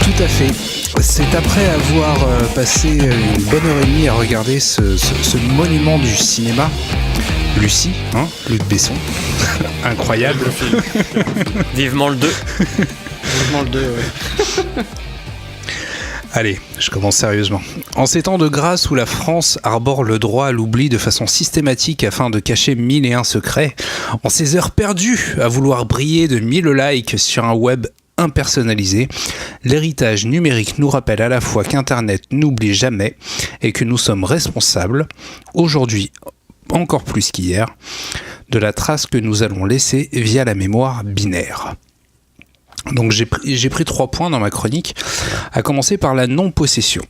Tout à fait. C'est après avoir passé une bonne heure et demie à regarder ce monument du cinéma, Lucie, hein, Luc Besson, incroyable.
Vivement le 2.
Vivement le 2, ouais.
Allez, je commence sérieusement. En ces temps de grâce où la France arbore le droit à l'oubli de façon systématique afin de cacher 1001 secrets, en ces heures perdues à vouloir briller de 1000 likes sur un web impersonnalisé, l'héritage numérique nous rappelle à la fois qu'Internet n'oublie jamais et que nous sommes responsables, aujourd'hui encore plus qu'hier, de la trace que nous allons laisser via la mémoire binaire. Donc j'ai pris 3 points dans ma chronique, à commencer par la non-possession.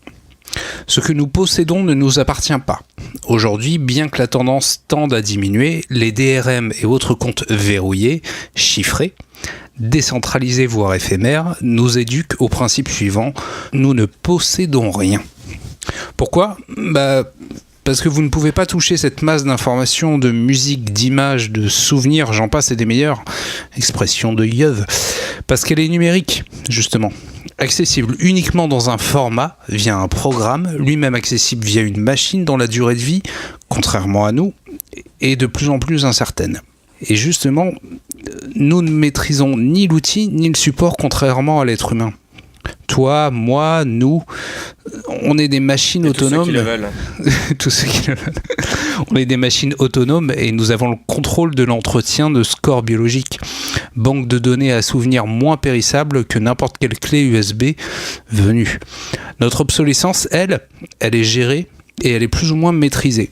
Ce que nous possédons ne nous appartient pas. Aujourd'hui, bien que la tendance tende à diminuer, les DRM et autres comptes verrouillés, chiffrés, décentralisés voire éphémères, nous éduquent au principe suivant, nous ne possédons rien. Pourquoi ? Parce que vous ne pouvez pas toucher cette masse d'informations, de musique, d'images, de souvenirs, j'en passe et des meilleurs. Expression de Yeuve. Parce qu'elle est numérique, justement. Accessible uniquement dans un format, via un programme, lui-même accessible via une machine dont la durée de vie, contrairement à nous, est de plus en plus incertaine. Et justement, nous ne maîtrisons ni l'outil ni le support, contrairement à l'être humain. Toi, moi, nous, on est des machines autonomes.
Tous ceux qui le veulent.
Tous ceux qui le veulent. On est des machines autonomes et nous avons le contrôle de l'entretien de scores biologiques. Banque de données à souvenirs moins périssables que n'importe quelle clé USB venue. Notre obsolescence, elle est gérée et elle est plus ou moins maîtrisée.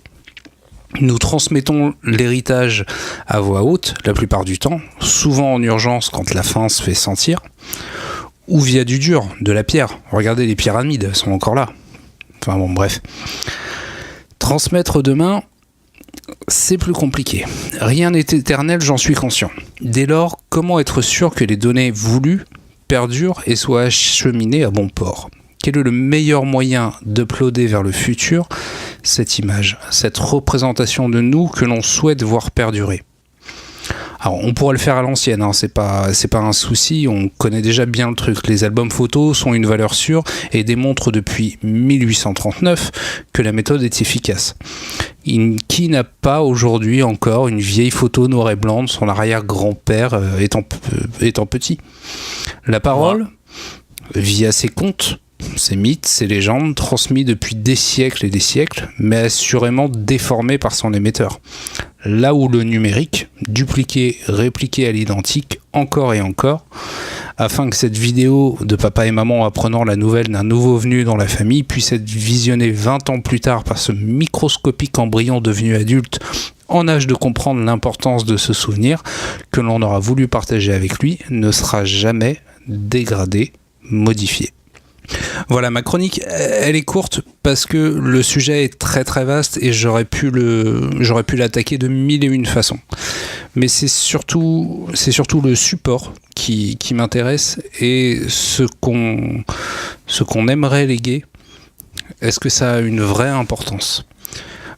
Nous transmettons l'héritage à voix haute, la plupart du temps, souvent en urgence quand la faim se fait sentir, ou via du dur, de la pierre. Regardez, les pyramides, elles sont encore là. Enfin bon, bref. Transmettre demain, c'est plus compliqué. Rien n'est éternel, j'en suis conscient. Dès lors, comment être sûr que les données voulues perdurent et soient acheminées à bon port ? Quel est le meilleur moyen d'uploader vers le futur cette image, cette représentation de nous que l'on souhaite voir perdurer ? Alors, on pourrait le faire à l'ancienne, hein, c'est pas un souci, on connaît déjà bien le truc. Les albums photos sont une valeur sûre et démontrent depuis 1839 que la méthode est efficace. Qui n'a pas aujourd'hui encore une vieille photo noir et blanc de son arrière-grand-père étant petit ? La parole, via ses contes, ces mythes, ces légendes, transmis depuis des siècles et des siècles, mais assurément déformés par son émetteur. Là où le numérique, dupliqué, répliqué à l'identique, encore et encore, afin que cette vidéo de papa et maman apprenant la nouvelle d'un nouveau venu dans la famille puisse être visionnée 20 ans plus tard par ce microscopique embryon devenu adulte, en âge de comprendre l'importance de ce souvenir que l'on aura voulu partager avec lui, ne sera jamais dégradé, modifié. Voilà, ma chronique, elle est courte parce que le sujet est très très vaste et j'aurais pu l'attaquer de mille et une façons. Mais c'est surtout le support qui m'intéresse et ce qu'on aimerait léguer. Est-ce que ça a une vraie importance ?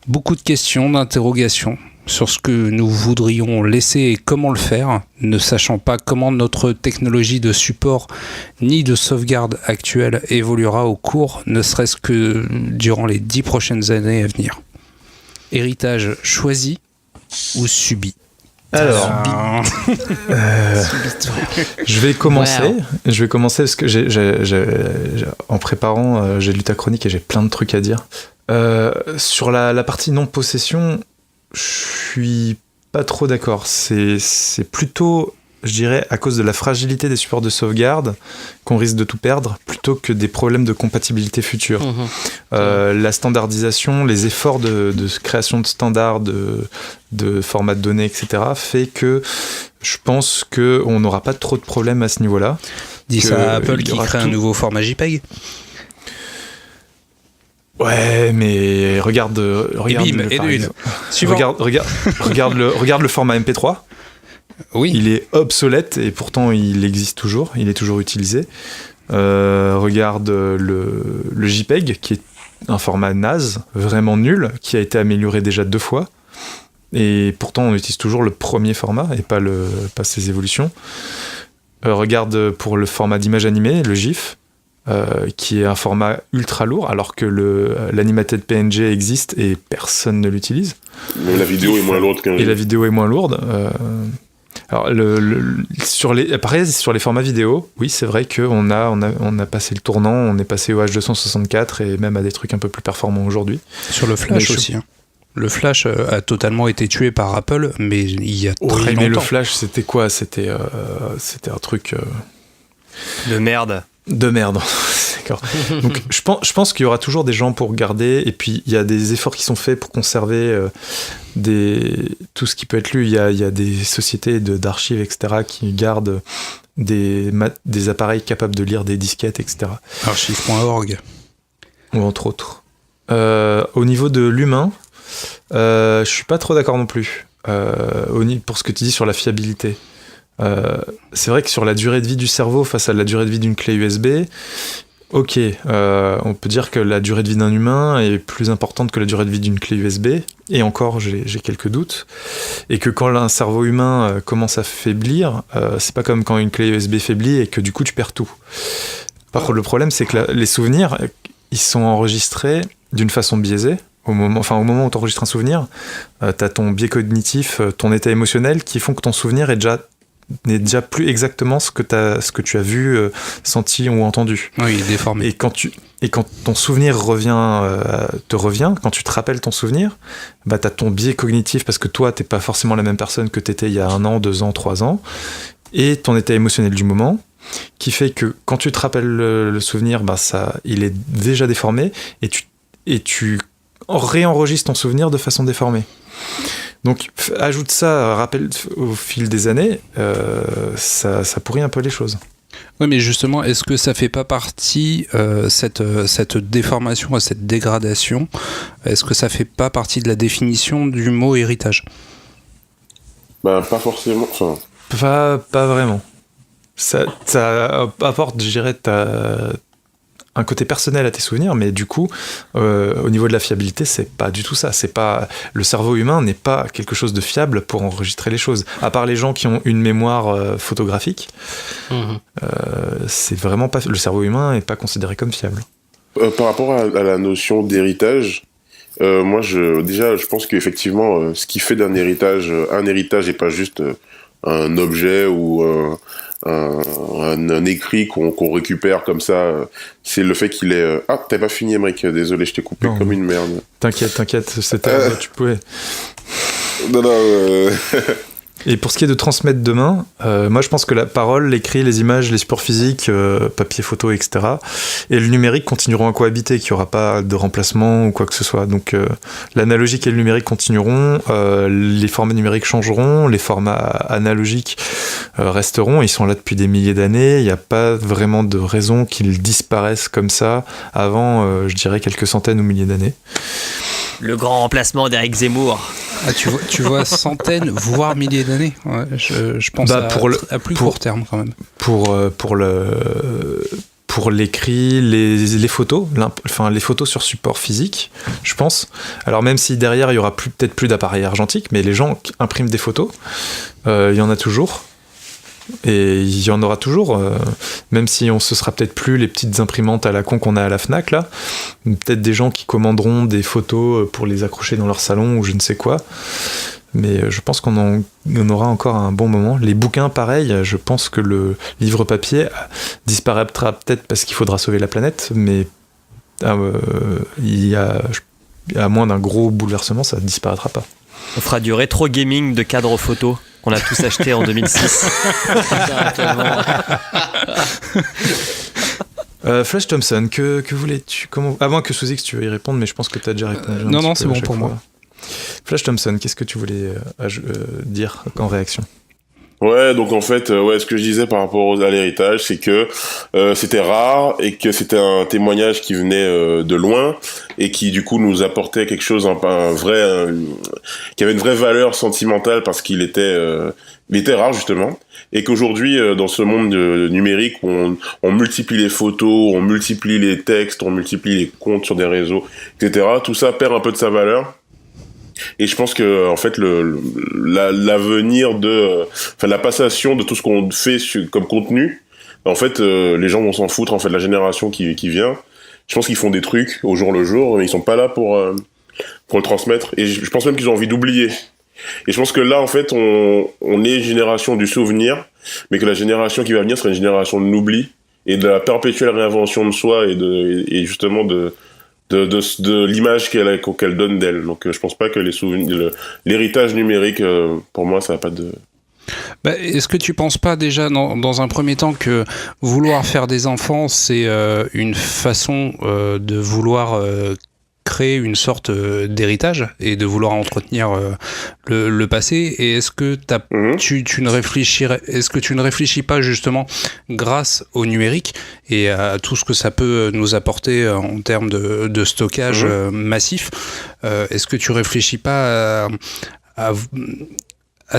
Beaucoup de questions, d'interrogations sur ce que nous voudrions laisser et comment le faire, ne sachant pas comment notre technologie de support ni de sauvegarde actuelle évoluera au cours, ne serait-ce que durant les 10 prochaines années à venir. Héritage choisi ou subi ?
Alors, je vais commencer.
Wow.
Je vais commencer parce que en préparant, j'ai lu ta chronique et j'ai plein de trucs à dire. Sur la partie non-possession, je suis pas trop d'accord. C'est plutôt, je dirais, à cause de la fragilité des supports de sauvegarde qu'on risque de tout perdre, plutôt que des problèmes de compatibilité future. La standardisation, les efforts de création de standards, de formats de données, etc., fait que je pense qu'on n'aura pas trop de problèmes à ce niveau-là.
Dis ça à Apple qui crée un nouveau format JPEG.
Ouais, mais regarde le format MP3.
Oui.
Il est obsolète et pourtant il existe toujours, il est toujours utilisé. Regarde le JPEG qui est un format naze, vraiment nul, qui a été amélioré déjà 2 fois. Et pourtant on utilise toujours le premier format et pas ses évolutions. Regarde pour le format d'image animée, le GIF. Qui est un format ultra lourd alors que l'animated PNG existe et personne ne l'utilise.
Mais la vidéo est moins lourde qu'un GIF.
Et la vidéo est moins lourde. Alors sur les formats vidéo, oui c'est vrai qu'on a passé le tournant, on est passé au H264 et même à des trucs un peu plus performants aujourd'hui.
Sur le Flash aussi. Le Flash a totalement été tué par Apple, mais il y a très longtemps.
Mais le Flash c'était quoi ? C'était un truc...
De merde.
D'accord. Donc je pense qu'il y aura toujours des gens pour garder, et puis il y a des efforts qui sont faits pour conserver tout ce qui peut être lu. Il y a des sociétés d'archives, etc., qui gardent des appareils capables de lire des disquettes, etc.
Archive.org.
Ou entre autres. Au niveau de l'humain, je suis pas trop d'accord non plus. Pour ce que tu dis sur la fiabilité. C'est vrai que sur la durée de vie du cerveau face à la durée de vie d'une clé USB, ok, on peut dire que la durée de vie d'un humain est plus importante que la durée de vie d'une clé USB, et encore j'ai quelques doutes, et que quand un cerveau humain commence à faiblir, c'est pas comme quand une clé USB faiblit et que du coup tu perds tout. Par contre le problème c'est que les souvenirs, ils sont enregistrés d'une façon biaisée. Au moment où tu enregistres un souvenir, t'as ton biais cognitif, ton état émotionnel qui font que ton souvenir n'est déjà plus exactement ce que tu as vu, senti ou entendu.
Oui, il est déformé.
Et quand ton souvenir te revient, quand tu te rappelles ton souvenir, bah t'as ton biais cognitif parce que toi t'es pas forcément la même personne que t'étais il y a 1 an, 2 ans, 3 ans, et ton état émotionnel du moment, qui fait que quand tu te rappelles le souvenir, bah il est déjà déformé et tu réenregistres ton souvenir de façon déformée. Donc, ajoute ça, rappelle au fil des années, ça pourrit un peu les choses.
Oui, mais justement, est-ce que ça fait pas partie, cette déformation, cette dégradation, est-ce que ça fait pas partie de la définition du mot héritage ?
Pas forcément. Enfin...
Pas vraiment. Ça apporte, je dirais, un côté personnel à tes souvenirs, mais du coup, au niveau de la fiabilité, c'est pas du tout ça. Le cerveau humain n'est pas quelque chose de fiable pour enregistrer les choses. À part les gens qui ont une mémoire photographique, c'est vraiment pas. Le cerveau humain n'est pas considéré comme fiable.
Par rapport à la notion d'héritage, moi, je pense qu'effectivement, ce qui fait un héritage et pas juste un objet ou un écrit qu'on récupère comme ça, c'est le fait qu'il est... Ah, t'as pas fini, Emmerich, désolé, je t'ai coupé comme une merde.
T'inquiète, c'était tu pouvais.
Non,
Et pour ce qui est de transmettre demain, moi je pense que la parole, l'écrit, les images, les supports physiques, papier, photo, etc. et le numérique continueront à cohabiter, qu'il n'y aura pas de remplacement ou quoi que ce soit. Donc l'analogique et le numérique continueront, les formats numériques changeront, les formats analogiques resteront, ils sont là depuis des milliers d'années, il n'y a pas vraiment de raison qu'ils disparaissent comme ça avant, je dirais, quelques centaines ou milliers d'années.
Le grand remplacement d'Éric Zemmour.
Ah, tu vois centaines, voire milliers d'années. Ouais, je pense à plus court terme quand même.
Pour l'écrit, les photos, les photos sur support physique, je pense. Alors même si derrière il y aura peut-être plus d'appareils argentiques, mais les gens impriment des photos, il y en a toujours. Et il y en aura toujours, même si ce sera peut-être plus les petites imprimantes à la con qu'on a à la Fnac là, peut-être des gens qui commanderont des photos pour les accrocher dans leur salon ou je ne sais quoi, mais je pense qu'on en aura encore un bon moment. Les bouquins pareil, je pense que le livre papier disparaîtra peut-être parce qu'il faudra sauver la planète, mais il y a, à moins d'un gros bouleversement, ça ne disparaîtra pas.
On fera du rétro gaming de cadres photos qu'on a tous acheté en 2006.
Flash Thompson, que voulais-tu à moins que Sous-X tu veux y répondre, mais je pense que tu as déjà répondu.
Non, c'est bon pour moi.
Flash Thompson, qu'est-ce que tu voulais dire en réaction ?
Ouais, donc en fait, ce que je disais par rapport à l'héritage, c'est que c'était rare et que c'était un témoignage qui venait de loin et qui du coup nous apportait quelque chose, qui avait une vraie valeur sentimentale parce qu'il était rare justement, et qu'aujourd'hui dans ce monde numérique où on multiplie les photos, on multiplie les textes, on multiplie les comptes sur des réseaux, etc., tout ça perd un peu de sa valeur. Et je pense que en fait l'avenir la passation de tout ce qu'on fait comme contenu, en fait les gens vont s'en foutre, en fait la génération qui vient, je pense qu'ils font des trucs au jour le jour, mais ils sont pas là pour le transmettre, et je pense même qu'ils ont envie d'oublier. Et je pense que là en fait on est génération du souvenir, mais que la génération qui va venir sera une génération de l'oubli et de la perpétuelle réinvention de soi et justement de l'image qu'elle donne d'elle. Donc je pense pas que l'héritage numérique, pour moi, ça n'a pas de...
Est-ce que tu penses pas déjà dans un premier temps que vouloir faire des enfants, c'est une façon de vouloir créer une sorte d'héritage et de vouloir entretenir le passé, et est-ce que tu ne réfléchis pas justement, grâce au numérique et à tout ce que ça peut nous apporter en termes de stockage massif, est-ce que tu réfléchis pas à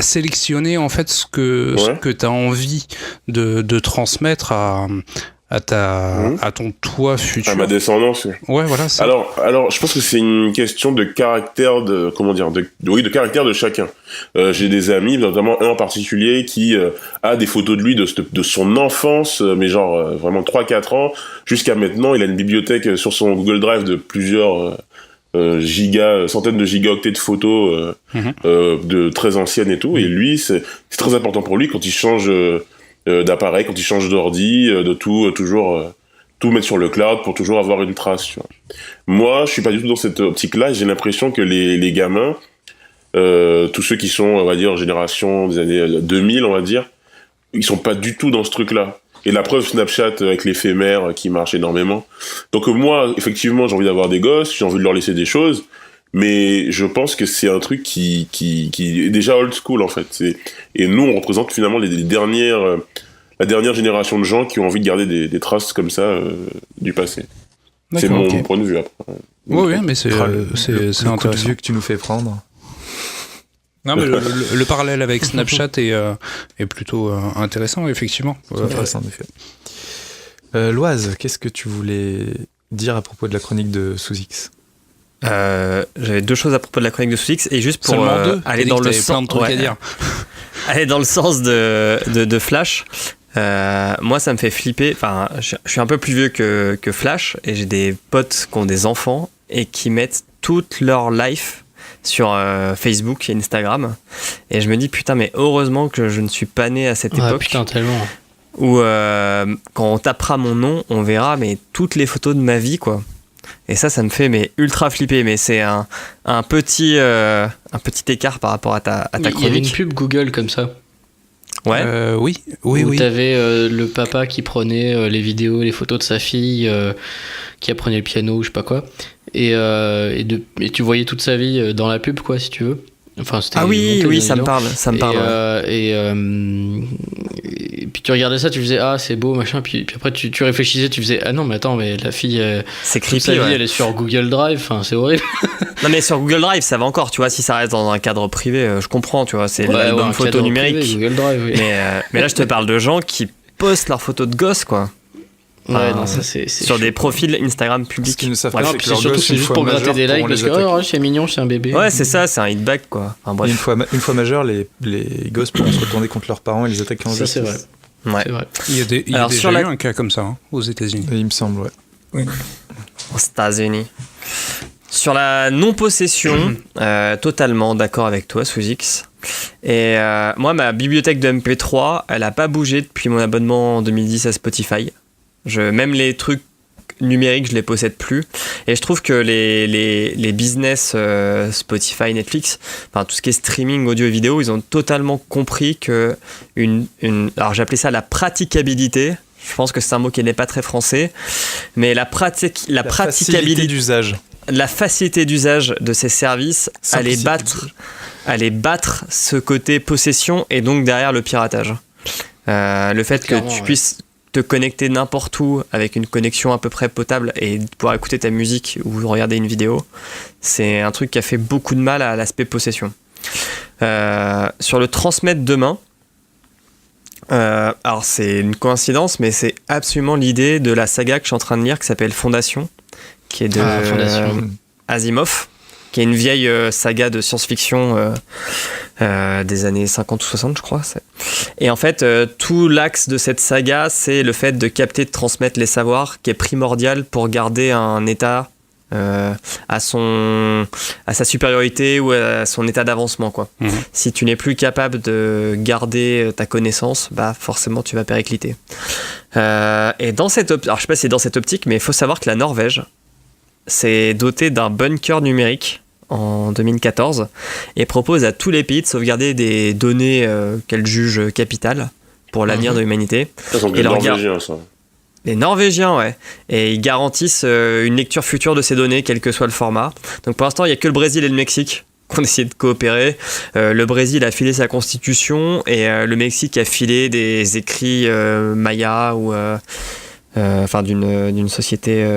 sélectionner en fait ce que tu as envie de transmettre à ton toi futur,
à ma descendance.
Ouais, voilà.
Alors, je pense que c'est une question de caractère de caractère de chacun. J'ai des amis, notamment un en particulier, qui a des photos de lui de son enfance, mais genre vraiment 3-4 ans jusqu'à maintenant. Il a une bibliothèque sur son Google Drive de plusieurs centaines de gigaoctets de photos de très anciennes et tout. Et lui, c'est très important pour lui quand il change d'appareil, quand il change d'ordi, de toujours tout mettre sur le cloud pour toujours avoir une trace. Tu vois. Moi, je suis pas du tout dans cette optique-là. J'ai l'impression que les gamins, tous ceux qui sont, on va dire, génération des années 2000, on va dire, ils sont pas du tout dans ce truc-là. Et la preuve, Snapchat avec l'éphémère qui marche énormément. Donc moi, effectivement, j'ai envie d'avoir des gosses, j'ai envie de leur laisser des choses, mais je pense que c'est un truc qui est déjà old school, en fait. Et nous, on représente finalement la dernière génération de gens qui ont envie de garder des traces comme ça du passé. C'est mon point de vue, après.
Oui, mais c'est intéressant.
Coup de vue que tu nous fais prendre.
Non, mais le parallèle avec Snapchat est plutôt intéressant, effectivement.
C'est intéressant, en effet. Loise, qu'est-ce que tu voulais dire à propos de la chronique de Sous-X ?
J'avais deux choses à propos de la chronique de Sous-X, et juste pour aller dans le sens, aller dans le sens de Flash. Moi, ça me fait flipper. Enfin, je suis un peu plus vieux que Flash, et j'ai des potes qui ont des enfants et qui mettent toute leur life sur Facebook et Instagram, et je me dis putain, mais heureusement que je ne suis pas né à cette époque.
Putain, tellement.
Où quand on tapera mon nom, on verra mais toutes les photos de ma vie, quoi. Et ça me fait ultra flipper. Mais c'est un petit écart par rapport à ta chronique.
Il y avait une pub Google comme ça.
Ouais.
Oui.
Où t'avais le papa qui prenait les vidéos, les photos de sa fille, qui apprenait le piano ou je sais pas quoi. Et tu voyais toute sa vie dans la pub, quoi, si tu veux. Enfin, c'était
oui, ça me parle.
Et puis tu regardais ça, tu faisais ah c'est beau machin, puis après tu réfléchissais, tu faisais ah non mais attends mais la fille
c'est
toute
creepy,
sa vie elle est sur Google Drive, enfin c'est horrible.
Non mais sur Google Drive ça va encore, tu vois, si ça reste dans un cadre privé, je comprends, tu vois, c'est l'album photo numérique.
Privé, Google Drive, oui.
Mais là je te parle de gens qui postent leurs photos de gosses, quoi.
Ouais, non, ça c'est
sur des profils Instagram publics.
Ce qu'ils ne savent
pas,
c'est que leur
surtout
gosse,
c'est juste pour gratter des likes parce que oh, c'est mignon, c'est un bébé.
Ouais, c'est ça, c'est un hitback, quoi. Enfin, bref.
Une fois majeurs, les gosses pourront se retourner contre leurs parents et les attaquer en justice.
Ça c'est vrai.
Ouais.
C'est vrai.
Il y a déjà eu un cas comme ça aux États-Unis.
Il me semble, ouais.
Oui.
Aux États-Unis. Sur la non-possession, totalement d'accord avec toi, Sous-X. Et moi, ma bibliothèque de MP3, elle a pas bougé depuis mon abonnement en 2010 à Spotify. Même les trucs numériques, je les possède plus. Et je trouve que les business Spotify, Netflix, enfin tout ce qui est streaming, audio et vidéo, ils ont totalement compris que alors j'appelais ça la praticabilité. Je pense que c'est un mot qui n'est pas très français, mais la praticabilité
d'usage.
La facilité d'usage de ces services allait battre ce côté possession et donc derrière le piratage. Le fait que tu puisses te connecter n'importe où avec une connexion à peu près potable et pouvoir écouter ta musique ou regarder une vidéo, c'est un truc qui a fait beaucoup de mal à l'aspect possession. Sur le transmettre demain, alors c'est une coïncidence, mais c'est absolument l'idée de la saga que je suis en train de lire qui s'appelle Fondation, qui est de Asimov, qui est une vieille saga de science-fiction des années 50 ou 60, je crois. Et en fait, tout l'axe de cette saga, c'est le fait de capter, de transmettre les savoirs, qui est primordial pour garder un état à sa supériorité ou à son état d'avancement, quoi. Si tu n'es plus capable de garder ta connaissance, bah forcément tu vas péricliter. Et dans cette alors je sais pas si c'est dans cette optique, mais il faut savoir que la Norvège s'est dotée d'un bunker numérique en 2014 et propose à tous les pays de sauvegarder des données qu'elle juge capitales pour l'avenir de l'humanité.
Ça sont les Norvégiens, ça.
Les Norvégiens, ouais. Et ils garantissent une lecture future de ces données, quel que soit le format. Donc pour l'instant, il n'y a que le Brésil et le Mexique qui ont essayé de coopérer. Le Brésil a filé sa constitution et le Mexique a filé des écrits mayas ou enfin d'une société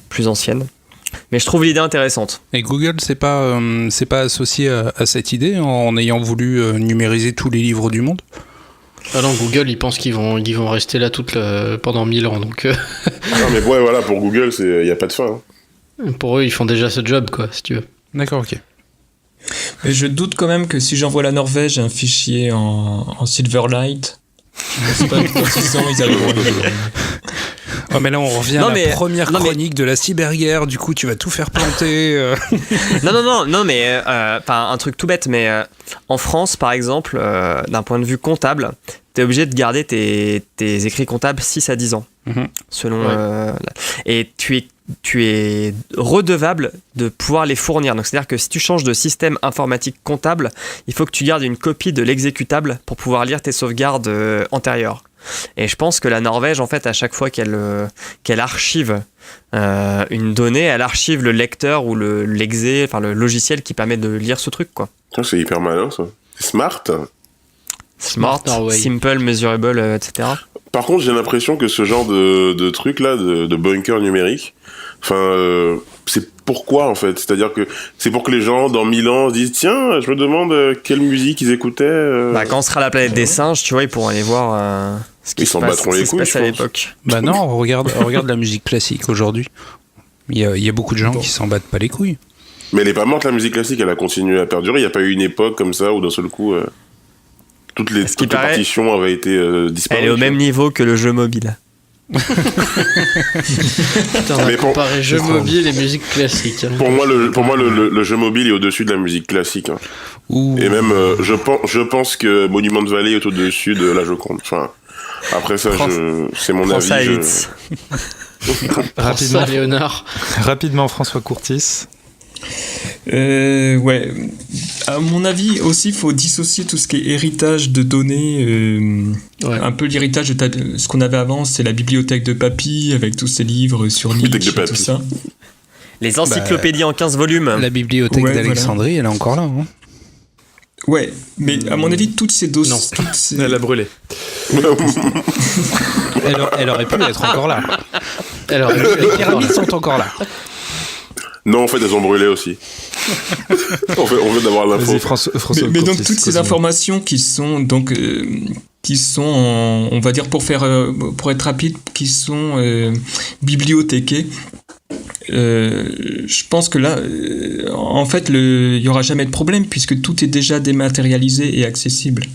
plus ancienne. Mais je trouve l'idée intéressante.
Et Google, c'est pas associé à cette idée en ayant voulu numériser tous les livres du monde ?
Ah non, Google, ils pensent qu'ils vont rester là pendant 1000 ans, donc...
Non, mais ouais, voilà, pour Google, il n'y a pas de fin. Hein.
Pour eux, ils font déjà ce job, quoi, si tu veux.
D'accord, ok.
Mais je doute quand même que si j'envoie à la Norvège un fichier en Silverlight, je ne sais pas que dans 6 ans, ils arriveront à le...
Oh, mais là, on revient à la première chronique de la cyberguerre, du coup, tu vas tout faire planter.
Non, mais un truc tout bête, mais en France, par exemple, d'un point de vue comptable, t'es obligé de garder tes écrits comptables 6 à 10 ans, selon... Ouais. Et tu es redevable de pouvoir les fournir. Donc, c'est-à-dire que si tu changes de système informatique comptable, il faut que tu gardes une copie de l'exécutable pour pouvoir lire tes sauvegardes antérieures. Et je pense que la Norvège, en fait, à chaque fois qu'elle archive une donnée, elle archive le lecteur ou l'exé, enfin le logiciel qui permet de lire ce truc, quoi.
C'est hyper malin, ça. C'est smart.
Simple, measurable, etc.
Par contre, j'ai l'impression que ce genre de truc là, de bunker numérique, enfin, c'est pourquoi en fait. C'est-à-dire que c'est pour que les gens dans 1000 ans se disent tiens, je me demande quelle musique ils écoutaient.
Quand on sera à la planète des singes, tu vois, ils pourront aller voir ce qui se passe à l'époque.
Bah non, regarde la musique classique aujourd'hui. Il y a beaucoup de gens qui s'en battent pas les couilles.
Mais elle est pas morte, la musique classique, elle a continué à perdurer. Il n'y a pas eu une époque comme ça où d'un seul coup toutes les partitions avaient été disparues.
Elle est au même niveau que le jeu mobile.
Putain, on va comparer jeu mobile et musique classique. Hein.
Pour moi, le jeu mobile est au-dessus de la musique classique. Hein. Et même, je pense que Monument Valley est au-dessus de la Joconde. Enfin, Après ça, c'est mon
Prends ça,
avis.
Hitz.
Rapidement, Léonard.
Rapidement, François Courtis.
Ouais. À mon avis, aussi, il faut dissocier tout ce qui est héritage de données. Un peu l'héritage de ce qu'on avait avant, c'est la bibliothèque de Papy, avec tous ces livres sur Nietzsche et tout ça.
Les encyclopédies en 15 volumes.
La bibliothèque d'Alexandrie, elle est encore là. Hein.
Ouais, mais à mon avis, toutes ces dossiers...
Elle a brûlé.
Elle aurait pu être encore là. Les pyramides sont encore là.
Non, en fait, elles ont brûlé aussi. on veut d'avoir l'info.
Vas-y, François
mais donc,
Courtis,
toutes ces informations qui sont, on va dire, pour être rapide, qui sont bibliothéquées, je pense que là, en fait, il n'y aura jamais de problème puisque tout est déjà dématérialisé et accessible.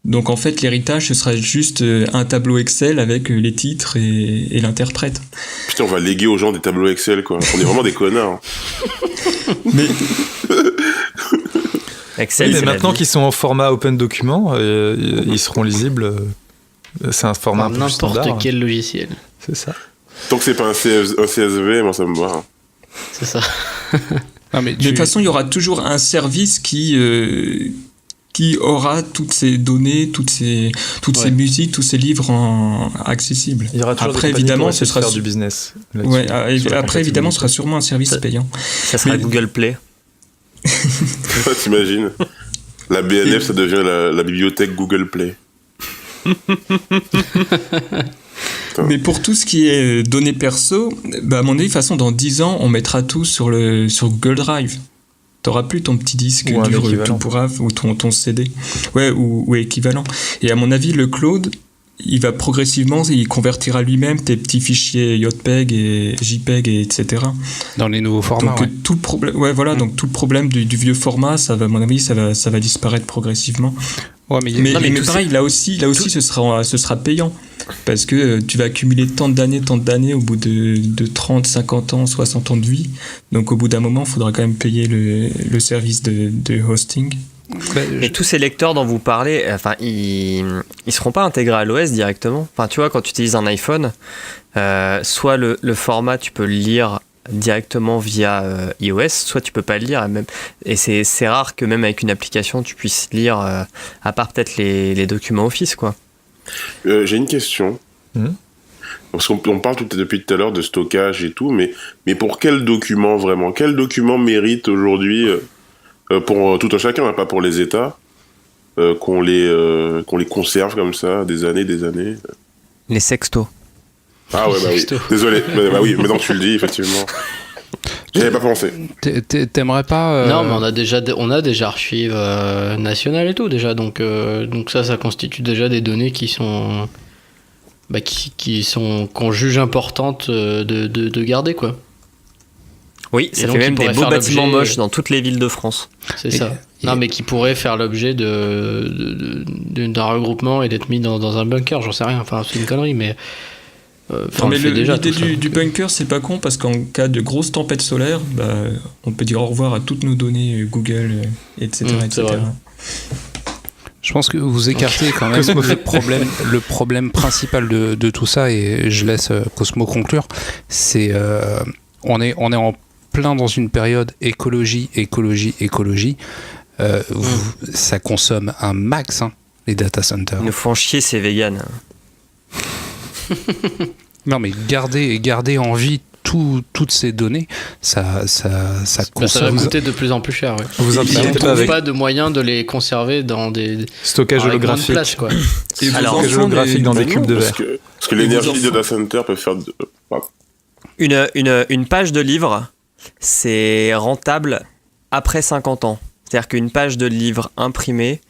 Donc en fait, l'héritage, ce sera juste un tableau Excel avec les titres et l'interprète.
Putain, on va léguer aux gens des tableaux Excel, quoi. On est vraiment des connards.
Mais
Excel,
mais maintenant qu'ils sont en format open document, ils seront lisibles. C'est un format un peu standard.
N'importe quel logiciel.
C'est ça.
Tant que c'est pas un CSV, moi ça me va.
C'est ça.
Mais de toute façon, il y aura toujours un service qui aura toutes ces données, toutes ces musiques, tous ces livres accessibles.
Il y aura toujours
après,
des
évidemment, ce sera
faire du business.
Ouais, après, évidemment, ce sera sûrement un service payant.
Ça sera Google Play.
T'imagines ? La BNF, ça devient la bibliothèque Google Play.
Mais pour tout ce qui est données perso, à mon avis, de toute façon, dans 10 ans, on mettra tout sur Google Drive. T'auras plus ton petit disque dur tout pourrave ou ton CD. Ouais, ou équivalent. Et à mon avis, le cloud, il va progressivement, il convertira lui-même tes petits fichiers JPEG et JPEG, etc.
Dans les nouveaux formats.
Donc, tout le problème, donc tout le problème du vieux format, ça va, à mon avis, ça va disparaître progressivement.
Ouais, mais
pareil, là aussi, ce sera payant. Parce que tu vas accumuler tant d'années au bout de 30, 50 ans, 60 ans de vie. Donc au bout d'un moment, il faudra quand même payer le service de hosting.
Mais tous ces lecteurs dont vous parlez, enfin, ils seront pas intégrés à l'OS directement. Enfin, tu vois, quand tu utilises un iPhone, soit le format, tu peux le lire directement via iOS, soit tu peux pas le lire. Et c'est rare que même avec une application, tu puisses lire, à part peut-être les documents Office, quoi.
J'ai une question. Parce qu'on parle depuis tout à l'heure de stockage et tout, mais pour quel document vraiment ? Quel document mérite aujourd'hui, pour tout un chacun, pas pour les États, qu'on les conserve comme ça des années ?
Les sextos.
Ah ouais, bah oui. Désolé. Bah oui, maintenant que tu le dis, effectivement. J'y avais pas pensé.
T'aimerais pas
Non, mais on a déjà archives nationales et tout déjà, donc ça constitue déjà des données qui sont qu'on juge importantes de garder, quoi.
Oui, ça fait même des beaux bâtiments moches dans toutes les villes de France.
C'est ça. Non, mais qui pourraient faire l'objet d'un regroupement et d'être mis dans un bunker, j'en sais rien. Enfin, c'est une connerie, mais.
Mais l'idée du bunker, c'est pas con parce qu'en cas de grosse tempête solaire, on peut dire au revoir à toutes nos données Google, etc. etc.
Je pense que vous écartez quand même le problème principal de tout ça, et je laisse Cosmo conclure. C'est on est en plein dans une période écologie. Ça consomme un max, les data centers.
Ils nous font chier ces véganes.
Non, mais garder en vie toutes ces données, ça consomme.
Ça va coûter de plus en plus cher. Ouais.
Vous
inquiétez pas, pas de moyen de les conserver dans des
stockages holographiques.
Places, quoi.
Stockage holographique dans des cubes de verre.
Parce que l'énergie du data center peut faire
une page de livre, c'est rentable après 50 ans. C'est-à-dire qu'une page de livre imprimée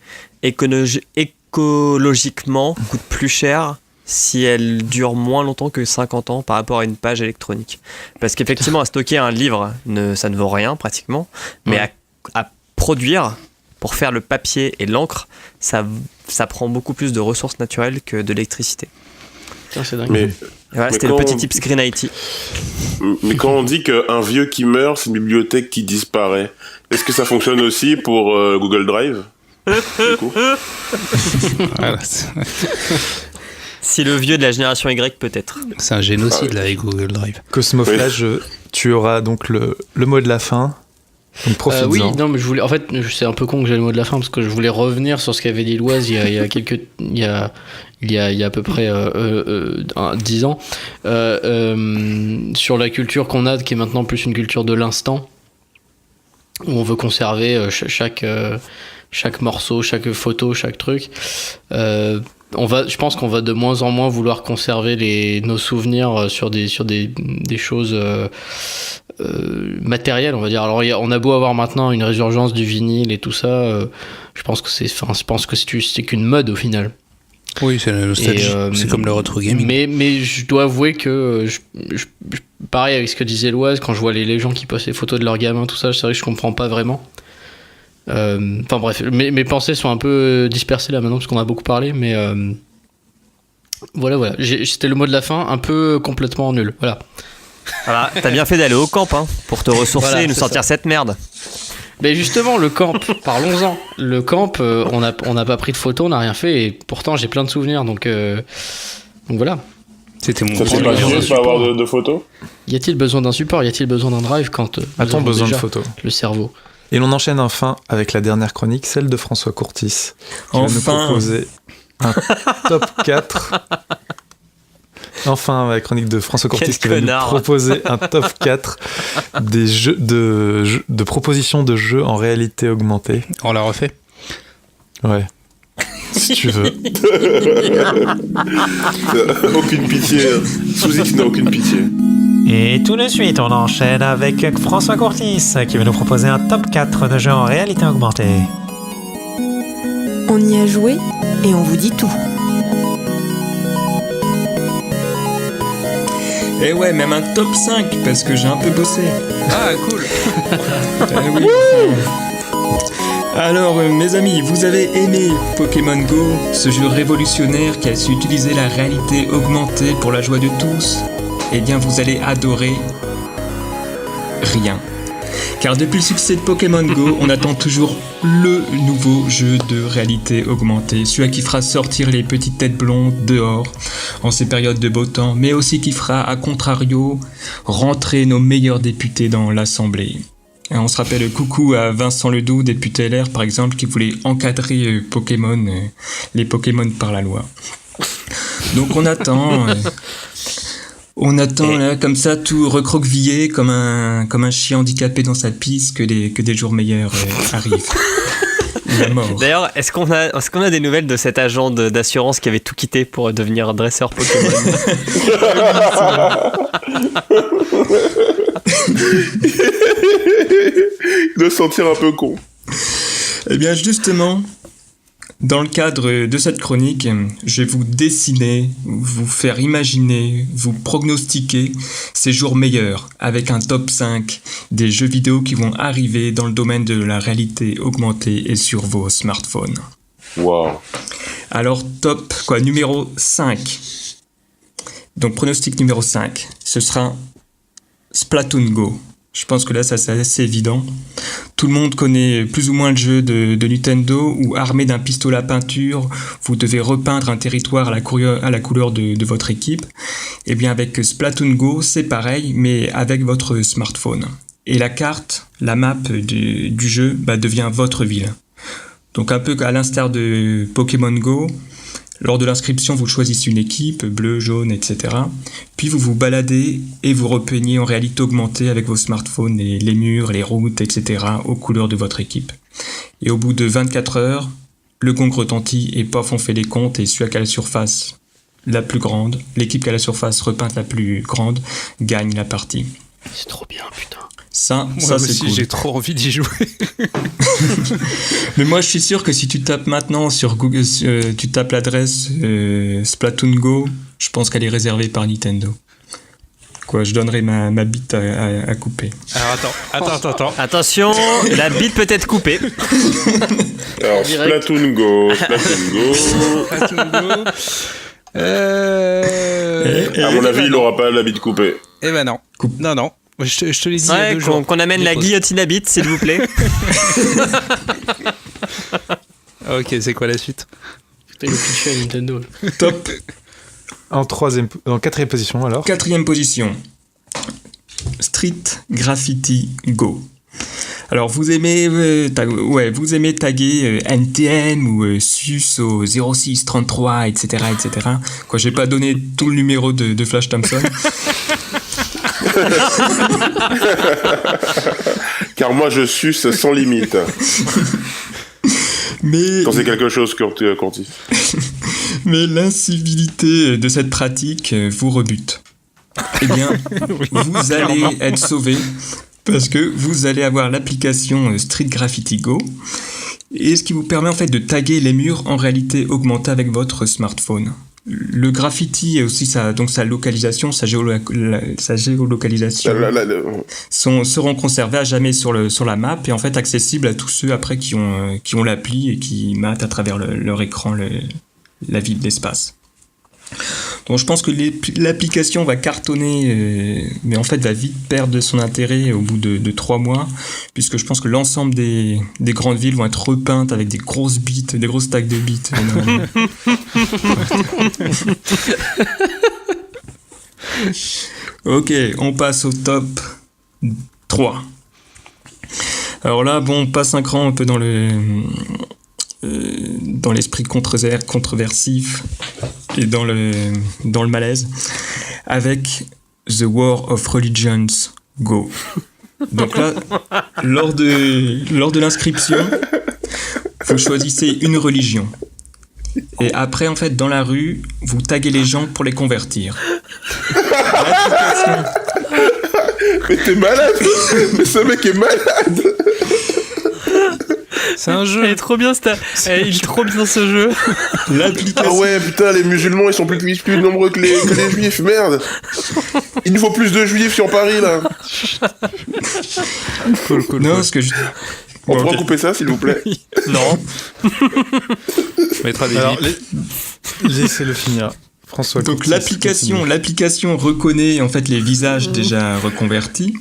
écologiquement coûte plus cher si elle dure moins longtemps que 50 ans par rapport à une page électronique. Parce qu'effectivement, à stocker un livre, ça ne vaut rien pratiquement, mais à produire, pour faire le papier et l'encre, ça prend beaucoup plus de ressources naturelles que de l'électricité.
C'est dingue.
Voilà, c'était le petit tips Green IT.
Mais quand on dit qu'un vieux qui meurt, c'est une bibliothèque qui disparaît, est-ce que ça fonctionne aussi pour Google Drive, du coup?
Voilà.
Si le vieux de la génération Y peut-être.
C'est un génocide là avec Google Drive.
Cosmoflash, tu auras donc le mot de la fin. Donc profites-en.
Oui, non, mais je voulais. En fait, c'est un peu con que j'ai le mot de la fin parce que je voulais revenir sur ce qu'avait dit Loise il y a à peu près 10 ans sur la culture qu'on a, qui est maintenant plus une culture de l'instant, où on veut conserver chaque morceau, chaque photo, chaque truc. Je pense qu'on va de moins en moins vouloir conserver nos souvenirs sur des choses matérielles, on va dire. Alors on a beau avoir maintenant une résurgence du vinyle et tout ça, je pense que c'est qu'une mode au final.
Oui, c'est la nostalgie. C'est comme le retro gaming.
Mais je dois avouer que pareil avec ce que disait Loise, quand je vois les gens qui postent les photos de leurs gamins, tout ça, c'est vrai que je comprends pas vraiment. Enfin bref, mes pensées sont un peu dispersées là maintenant parce qu'on a beaucoup parlé, mais voilà. C'était le mot de la fin, un peu complètement nul. Voilà,
t'as bien fait d'aller au camp pour te ressourcer et nous sortir cette merde.
Mais justement, le camp, parlons-en. Le camp, on n'a pas pris de photos, on n'a rien fait, et pourtant j'ai plein de souvenirs, donc voilà.
C'était mon.
Ça s'est pas chier de pas avoir de photos.
Y a-t-il besoin d'un support? Y a-t-il besoin d'un drive quand
a-t-on besoin de photos?
Le cerveau.
Et l'on enchaîne enfin avec la dernière chronique, celle de François Courtis, qui va nous proposer un top 4. Enfin, la chronique de François Courtis qui va nous proposer un top 4 des jeux de propositions de jeux en réalité augmentée.
On l'a refait?
Ouais. Si tu veux.
Aucune pitié. Sous-X n'a aucune pitié.
Et tout de suite, on enchaîne avec François Courtis qui va nous proposer un top 4 de jeux en réalité augmentée.
On y a joué et on vous dit tout.
Et ouais, même un top 5 parce que j'ai un peu bossé.
Ah, cool.
Oui. Alors, mes amis, vous avez aimé Pokémon Go, ce jeu révolutionnaire qui a su utiliser la réalité augmentée pour la joie de tous? Eh bien, vous allez adorer rien. Car depuis le succès de Pokémon Go, on attend toujours le nouveau jeu de réalité augmentée, celui qui fera sortir les petites têtes blondes dehors en ces périodes de beau temps, mais aussi qui fera, à contrario, rentrer nos meilleurs députés dans l'Assemblée. Et on se rappelle coucou à Vincent Ledoux, député LR par exemple, qui voulait encadrer Pokémon, les Pokémon par la loi. Donc on attend... On attend là, comme ça, tout recroquevillé, comme un chien handicapé dans sa piste, que des jours meilleurs arrivent. La mort.
D'ailleurs, est-ce qu'on a des nouvelles de cet agent d'assurance qui avait tout quitté pour devenir dresseur Pokémon?
Il doit se sentir un peu con.
Eh bien, justement... Dans le cadre de cette chronique, je vais vous dessiner, vous faire imaginer, vous prognostiquer ces jours meilleurs avec un top 5 des jeux vidéo qui vont arriver dans le domaine de la réalité augmentée et sur vos smartphones.
Wow.
Alors numéro 5. Donc pronostic numéro 5, ce sera Splatoon Go. Je pense que là, ça c'est assez évident. Tout le monde connaît plus ou moins le jeu de Nintendo où, armé d'un pistolet à peinture, vous devez repeindre un territoire à la couleur de votre équipe. Et bien avec Splatoon Go, c'est pareil, mais avec votre smartphone. Et la carte, la map du jeu, devient votre ville. Donc un peu à l'instar de Pokémon Go, lors de l'inscription, vous choisissez une équipe, bleu, jaune, etc. Puis vous vous baladez et vous repeignez en réalité augmentée avec vos smartphones les murs, les routes, etc. aux couleurs de votre équipe. Et au bout de 24 heures, le gong retentit et pof, on fait les comptes et celui qui a la surface la plus grande, l'équipe qui a la surface repeinte la plus grande, gagne la partie.
C'est trop bien, putain.
Ça
c'est
aussi,
cool. J'ai trop envie d'y jouer.
Mais moi, je suis sûr que si tu tapes maintenant sur Google, tu tapes l'adresse Splatoon Go, je pense qu'elle est réservée par Nintendo. Quoi, je donnerai ma bite à couper.
Alors attends.
Attention, la bite peut être coupée.
Alors, Splatoon Go. À mon avis, il n'aura pas la bite coupée.
Eh ben non. Non. Je te l'ai dit il y a 2 jours.
Qu'on amène la guillotine à bite, s'il vous plaît.
Ok, c'est quoi la suite?
Putain, il est cliché à Nintendo.
En quatrième position, alors.
Quatrième position. Street Graffiti Go. Alors, vous aimez taguer NTM ou SUS au 06 33, etc., etc. Quoi, j'ai pas donné tout le numéro de Flash Thompson.
Car moi, je suce sans limite.
Mais
quand c'est quelque chose, Corti.
Mais l'incivilité de cette pratique vous rebute. Eh bien, vous allez être sauvé parce que vous allez avoir l'application Street Graffiti Go, et ce qui vous permet en fait de taguer les murs en réalité augmentée avec votre smartphone. Le graffiti et aussi sa localisation, sa géolocalisation seront conservés à jamais sur la map et en fait accessibles à tous ceux après qui ont l'appli et qui matent à travers leur écran la vie de l'espace. Donc je pense que l'application va cartonner, mais en fait va vite perdre son intérêt au bout de 3 mois, puisque je pense que l'ensemble des grandes villes vont être repeintes avec des grosses stacks de bits. Ok, on passe au top 3. Alors là, bon, on passe un cran un peu dans l'esprit controversif et dans le malaise avec The War of Religions Go. Donc là, lors de l'inscription, vous choisissez une religion. Et après, en fait, dans la rue, vous taguez les gens pour les convertir.
Mais t'es malade. Mais ce mec est malade.
C'est un jeu. Il est trop bien, il est trop bien ce jeu.
Ah ouais, putain, les musulmans, ils sont plus nombreux que les juifs, merde. Il nous faut plus de juifs sur Paris, là.
Cool.
Non, parce que
on pourra couper ça, s'il vous plaît.
Non.
On mettra des
laissez-le finir. François.
Donc l'application reconnaît en fait les visages déjà reconvertis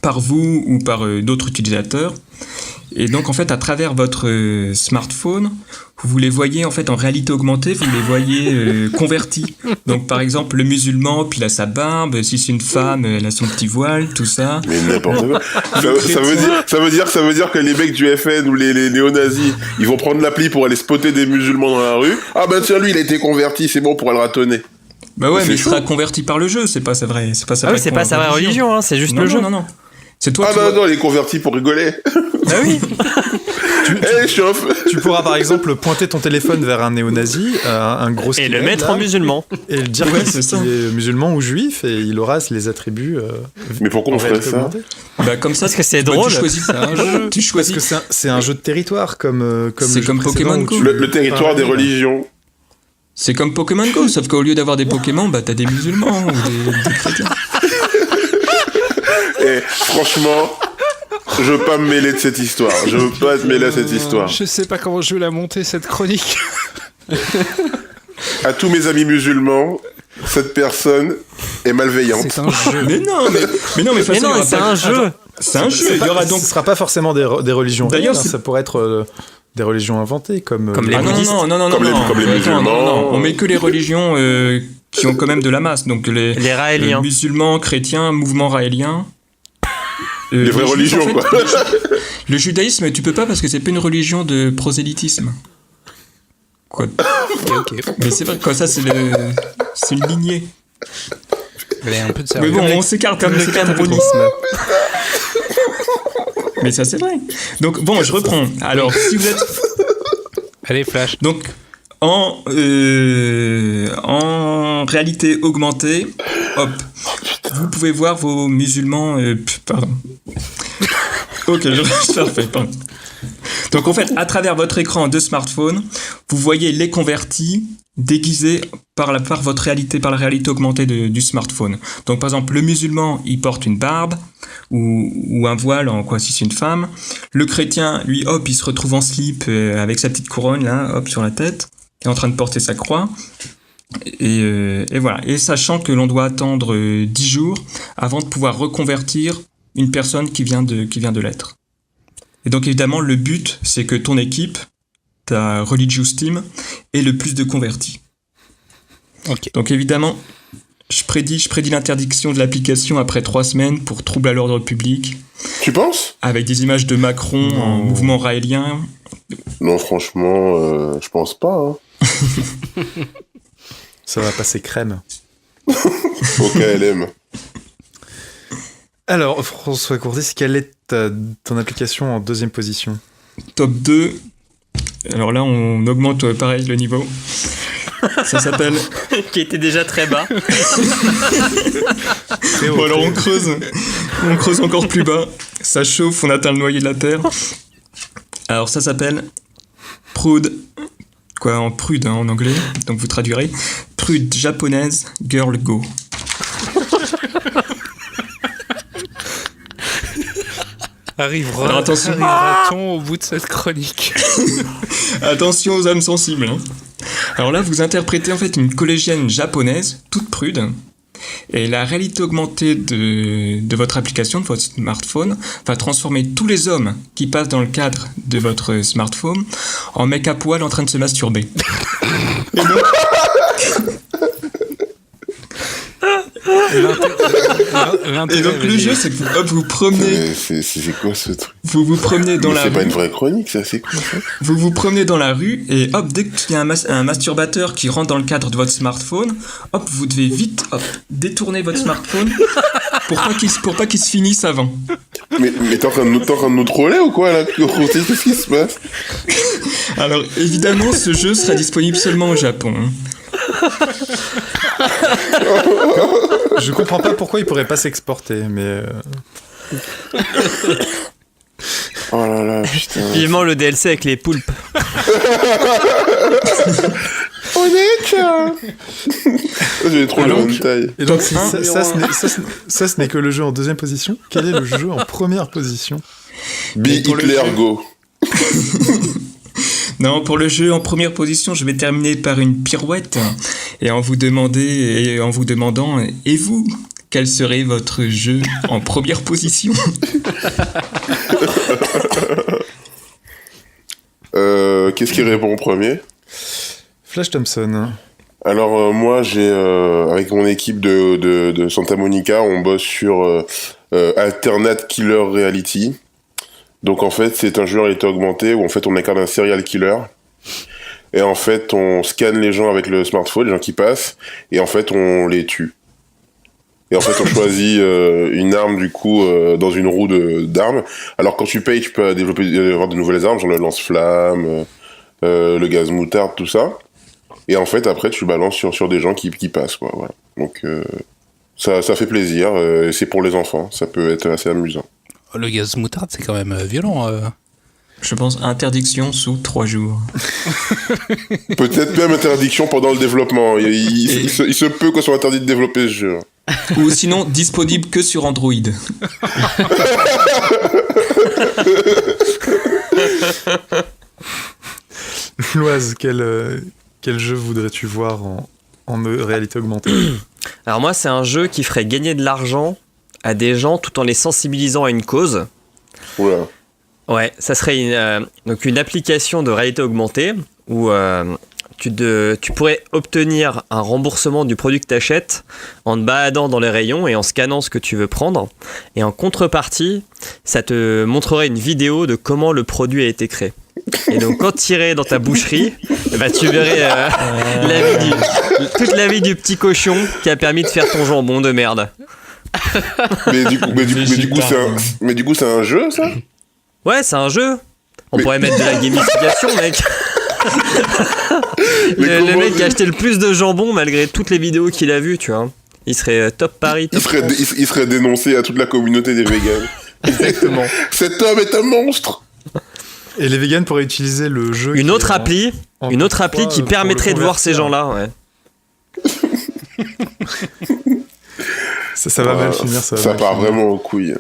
par vous ou par d'autres utilisateurs. Et donc en fait à travers votre smartphone, vous les voyez en fait en réalité augmentée, vous les voyez convertis. Donc par exemple le musulman, puis il a sa barbe, si c'est une femme, elle a son petit voile, tout ça.
Mais n'importe quoi. Ça veut dire que les mecs du FN ou les néo-nazis, ils vont prendre l'appli pour aller spotter des musulmans dans la rue. Ah ben tiens, lui il a été converti, c'est bon, on pourra le ratonner.
Bah ouais, mais il sera converti par le jeu, c'est pas sa vraie
religion, hein, c'est juste le jeu.
Non. C'est toi
non, il est converti pour rigoler.
Ah oui.
Tu pourras par exemple pointer ton téléphone vers un néo-nazi, un gros
et le mettre en musulman.
Et le dire qu'il est musulman ou juif et il aura les attributs.
Mais pourquoi on ferait ça?
Bah comme ça,
parce que c'est drôle.
Tu choisis. Parce que c'est un jeu de territoire comme
c'est comme Pokémon Go.
Le territoire des religions.
C'est comme Pokémon Go, sauf qu'au lieu d'avoir des Pokémon, bah t'as des musulmans ou des chrétiens.
Et franchement, je veux pas me mêler de cette histoire.
Je sais pas comment je vais la monter, cette chronique.
À tous mes amis musulmans, cette personne est malveillante.
C'est un jeu.
Mais non, c'est un jeu. C'est un jeu. Il y aura donc.
Ce sera pas forcément des religions. D'ailleurs, ça pourrait être des religions inventées comme
les bouddhistes.
Non,
comme les musulmans.
Non. On met que les religions qui ont quand même de la masse. Donc les
raéliens,
musulmans, chrétiens, mouvement raélien.
Les vraies religions,
en fait,
quoi.
Le judaïsme, tu peux pas parce que c'est pas une religion de prosélytisme. Quoi.
Ok.
Mais c'est vrai, quoi, ça c'est une lignée.
Un peu de
mais bon, on s'écarte comme le camerounisme. Mais ça c'est vrai. Donc bon, je reprends. Alors, si vous êtes...
Allez, Flash.
Donc, en réalité augmentée, hop, vous pouvez voir vos musulmans... pardon. Ok, je refais, pardon. Donc en fait, à travers votre écran de smartphone, vous voyez les convertis déguisés par votre réalité, par la réalité augmentée du smartphone. Donc par exemple, le musulman, il porte une barbe ou un voile, en quoi si c'est une femme. Le chrétien, lui, hop, il se retrouve en slip avec sa petite couronne là, hop, sur la tête, et en train de porter sa croix. Et voilà. Et sachant que l'on doit attendre 10 jours avant de pouvoir reconvertir une personne qui vient de l'être. Et donc évidemment, le but, c'est que ton équipe, ta Religious Team, ait le plus de convertis.
Ok.
Donc évidemment, je prédis l'interdiction de l'application après 3 semaines pour trouble à l'ordre public.
Tu penses ?
Avec des images de Macron en mouvement raélien.
Non, franchement, je pense pas. Hein.
Ça va passer crème.
Au KLM.
Alors, François Courtis, quelle est ton application en deuxième position ?
Top 2. Alors là, on augmente pareil le niveau. Ça s'appelle...
Qui était déjà très bas.
Bon, alors on creuse encore plus bas. Ça chauffe, on atteint le noyé de la Terre. Alors ça s'appelle Prude. Quoi, en prude hein, en anglais, donc vous traduirez. Prude japonaise, girl go.
Arrivera-t-on au bout de cette chronique?
Attention aux âmes sensibles. Hein. Alors là, vous interprétez en fait une collégienne japonaise, toute prude, et la réalité augmentée de votre application, de votre smartphone, va transformer tous les hommes qui passent dans le cadre de votre smartphone en mec à poil en train de se masturber. Et donc... Et donc le jeu, c'est que vous promenez...
C'est quoi ce truc?
Vous vous promenez dans la rue.
C'est pas une vraie chronique, ça, c'est quoi ça?
Vous vous promenez dans la rue et hop, dès qu'il y a un masturbateur qui rentre dans le cadre de votre smartphone, hop, vous devez vite détourner votre smartphone pour pas qu'il se finisse avant.
Mais t'es en train de nous troller ou quoi là? Qu'est-ce qui se passe?
Alors évidemment, ce jeu sera disponible seulement au Japon. Hein.
Je comprends pas pourquoi il pourrait pas s'exporter, mais...
Oh là là, putain.
Vivement le DLC avec les poulpes.
J'ai trop la bonne taille.
Et donc, ça, ce n'est que le jeu en deuxième position. Quel est le jeu en première position?
Hitler Go.
Non, pour le jeu en première position, je vais terminer par une pirouette et en vous demandant, et vous, quel serait votre jeu en première position?
Qu'est-ce qui répond en premier?
Flash Thompson.
Alors moi, j'ai avec mon équipe de Santa Monica, on bosse sur Alternate Killer Reality. Donc en fait, c'est un jeu en réalité augmentée où en fait on incarne un serial killer. Et en fait, on scanne les gens avec le smartphone, les gens qui passent, et en fait on les tue. Et en fait, on choisit une arme du coup dans une roue d'armes. Alors quand tu payes, tu peux avoir de nouvelles armes, genre le lance-flamme, le gaz moutarde, tout ça. Et en fait, après, tu balances sur des gens qui passent, quoi. Voilà. Donc ça fait plaisir. C'est pour les enfants. Ça peut être assez amusant.
Le gaz moutarde, c'est quand même violent.
Je pense interdiction sous 3 jours.
Peut-être même interdiction pendant le développement. Il se peut qu'on soit interdit de développer ce jeu.
Ou sinon, disponible que sur Android.
Loise, quel jeu voudrais-tu voir en réalité augmentée?
Alors moi, c'est un jeu qui ferait gagner de l'argent à des gens tout en les sensibilisant à une cause.
Oula.
Ouais, ça serait donc une application de réalité augmentée où tu pourrais obtenir un remboursement du produit que tu achètes en te baladant dans les rayons et en scannant ce que tu veux prendre. Et en contrepartie, ça te montrerait une vidéo de comment le produit a été créé. Et donc quand tu irais dans ta boucherie, bah, tu verrais toute la vie du petit cochon qui a permis de faire ton jambon de merde.
Mais du coup, c'est un jeu, ça?
Ouais, c'est un jeu. On pourrait mettre de la gamification, mec. Le mec qui a acheté le plus de jambon malgré toutes les vidéos qu'il a vues, tu vois. Il serait top Paris.
Il serait dénoncé à toute la communauté des végans.
Exactement.
Cet homme est un monstre.
Et les végans pourraient utiliser le jeu.
Une autre appli qui permettrait de voir ces gens-là, ouais.
Ça va mal finir,
ça part vraiment aux couilles.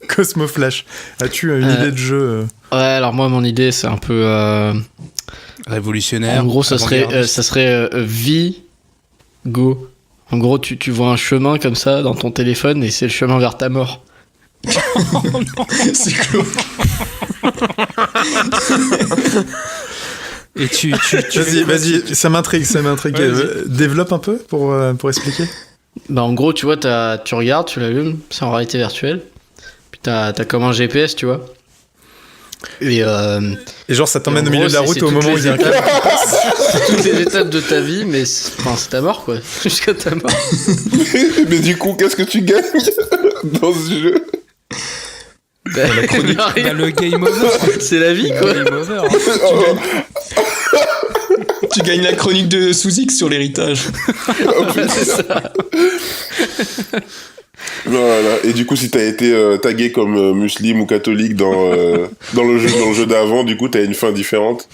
Cosmo Flash, as-tu une idée de jeu?
Ouais, alors moi, mon idée, c'est un peu...
révolutionnaire.
En gros, ça serait Vigo. En gros, tu vois un chemin comme ça dans ton téléphone et c'est le chemin vers ta mort.
Oh non, c'est cool.
Et tu
Vas-y, ça m'intrigue. Développe un peu pour expliquer.
Bah en gros, tu vois, tu regardes, tu l'allumes, c'est en réalité virtuelle. Puis t'as comme un GPS, tu vois. Et
genre ça t'emmène
en
au milieu
gros,
de la route au moment où il y a un câble.
C'est toutes les étapes de ta vie, mais c'est ta mort, quoi. Jusqu'à ta mort.
Mais du coup, qu'est-ce que tu gagnes dans ce jeu?
la chronique, le game over.
C'est la vie, quoi.
Game over. Hein.
Tu gagnes la chronique de Sous-X sur l'héritage.
C'est ça.
Voilà. Et du coup, si t'as été tagué comme musulman ou catholique dans le jeu d'avant, du coup, t'as une fin différente.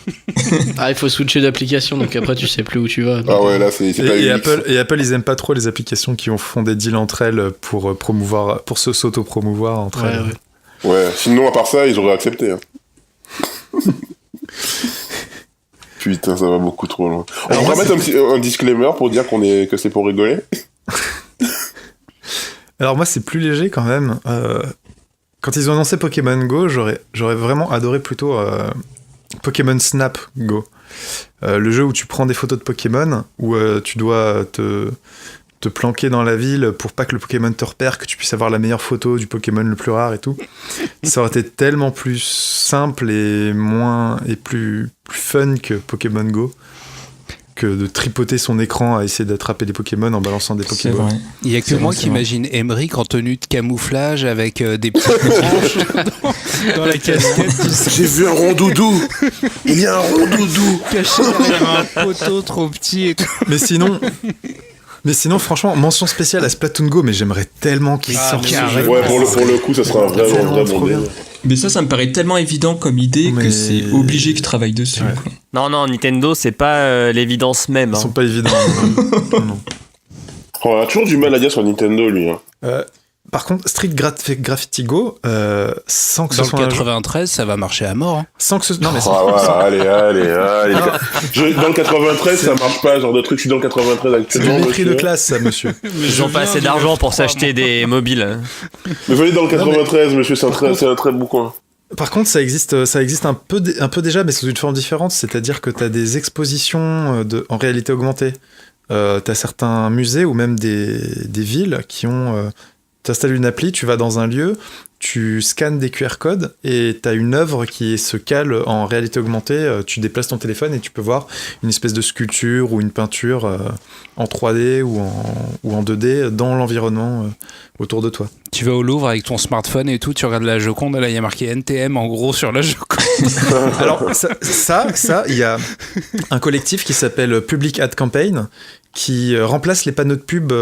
Ah, il faut switcher d'application, donc après tu sais plus où tu vas.
Ah ouais, là c'est pas
et Apple, ils aiment pas trop les applications qui font des deals entre elles pour s'auto-promouvoir entre elles.
Ouais, sinon à part ça, ils auraient accepté. Hein. Putain, ça va beaucoup trop loin. On va mettre un disclaimer pour dire que c'est pour rigoler.
Alors moi, c'est plus léger quand même. Quand ils ont annoncé Pokémon Go, j'aurais vraiment adoré plutôt Pokémon Snap Go. Le jeu où tu prends des photos de Pokémon, où tu dois te planquer dans la ville pour pas que le Pokémon te repère, que tu puisses avoir la meilleure photo du Pokémon le plus rare et tout. Ça aurait été tellement plus simple et plus fun que Pokémon Go, que de tripoter son écran à essayer d'attraper des Pokémon en balançant des Pokémon.
Il y a que moi qui imagine Emmerich en tenue de camouflage avec des petites branches dans la casquette.
J'ai vu un rondoudou. Il y a un rondoudou
caché derrière un poteau trop petit et tout.
Mais sinon, franchement, mention spéciale à Splatoon Go, mais j'aimerais tellement qu'il sorte.
Ouais, pour le coup, ça sera un vrai bon délire.
Mais ça me paraît tellement évident comme idée que c'est obligé qu'ils travaillent dessus.
Ouais.
Quoi.
Non, Nintendo, c'est pas l'évidence même.
Ils sont pas évidents. Non.
Oh, on a toujours du mal à dire sur Nintendo, lui. Hein.
Par contre, Street Graffiti Go, sans que
dans
ce soit
le 93, ça va marcher à mort. Hein.
Sans que ce... Non, mais
allez. Dans le 93, ça marche pas, genre de truc. Je suis dans le 93 actuellement.
C'est du mépris de classe, ça, monsieur.
Ils ont pas assez d'argent pour s'acheter des mobiles.
Mais venez dans le 93, monsieur, c'est un très bon coin.
Par contre, ça existe un peu déjà, mais sous une forme différente. C'est-à-dire que t'as des expositions en réalité augmentée. T'as certains musées ou même des villes qui ont... T'installes une appli, tu vas dans un lieu, tu scannes des QR codes et t'as une œuvre qui se cale en réalité augmentée. Tu déplaces ton téléphone et tu peux voir une espèce de sculpture ou une peinture en 3D ou en 2D dans l'environnement autour de toi.
Tu vas au Louvre avec ton smartphone et tout, tu regardes la Joconde, là il y a marqué NTM en gros sur la Joconde.
Alors ça, il y a un collectif qui s'appelle Public Ad Campaign qui remplace les panneaux de pub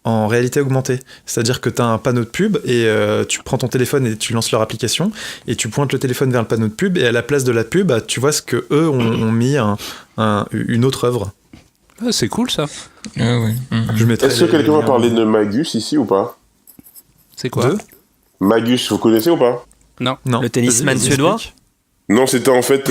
en réalité augmentée. C'est-à-dire que tu as un panneau de pub et tu prends ton téléphone et tu lances leur application et tu pointes le téléphone vers le panneau de pub et à la place de la pub, tu vois ce que eux ont mis une autre œuvre.
Ah, c'est cool ça.
Ah ouais.
Est-ce que quelqu'un va parler de Magus ici ou pas?
C'est quoi?
Magus, vous connaissez ou pas?
Non.
Le tennisman suédois?
Non, c'était en fait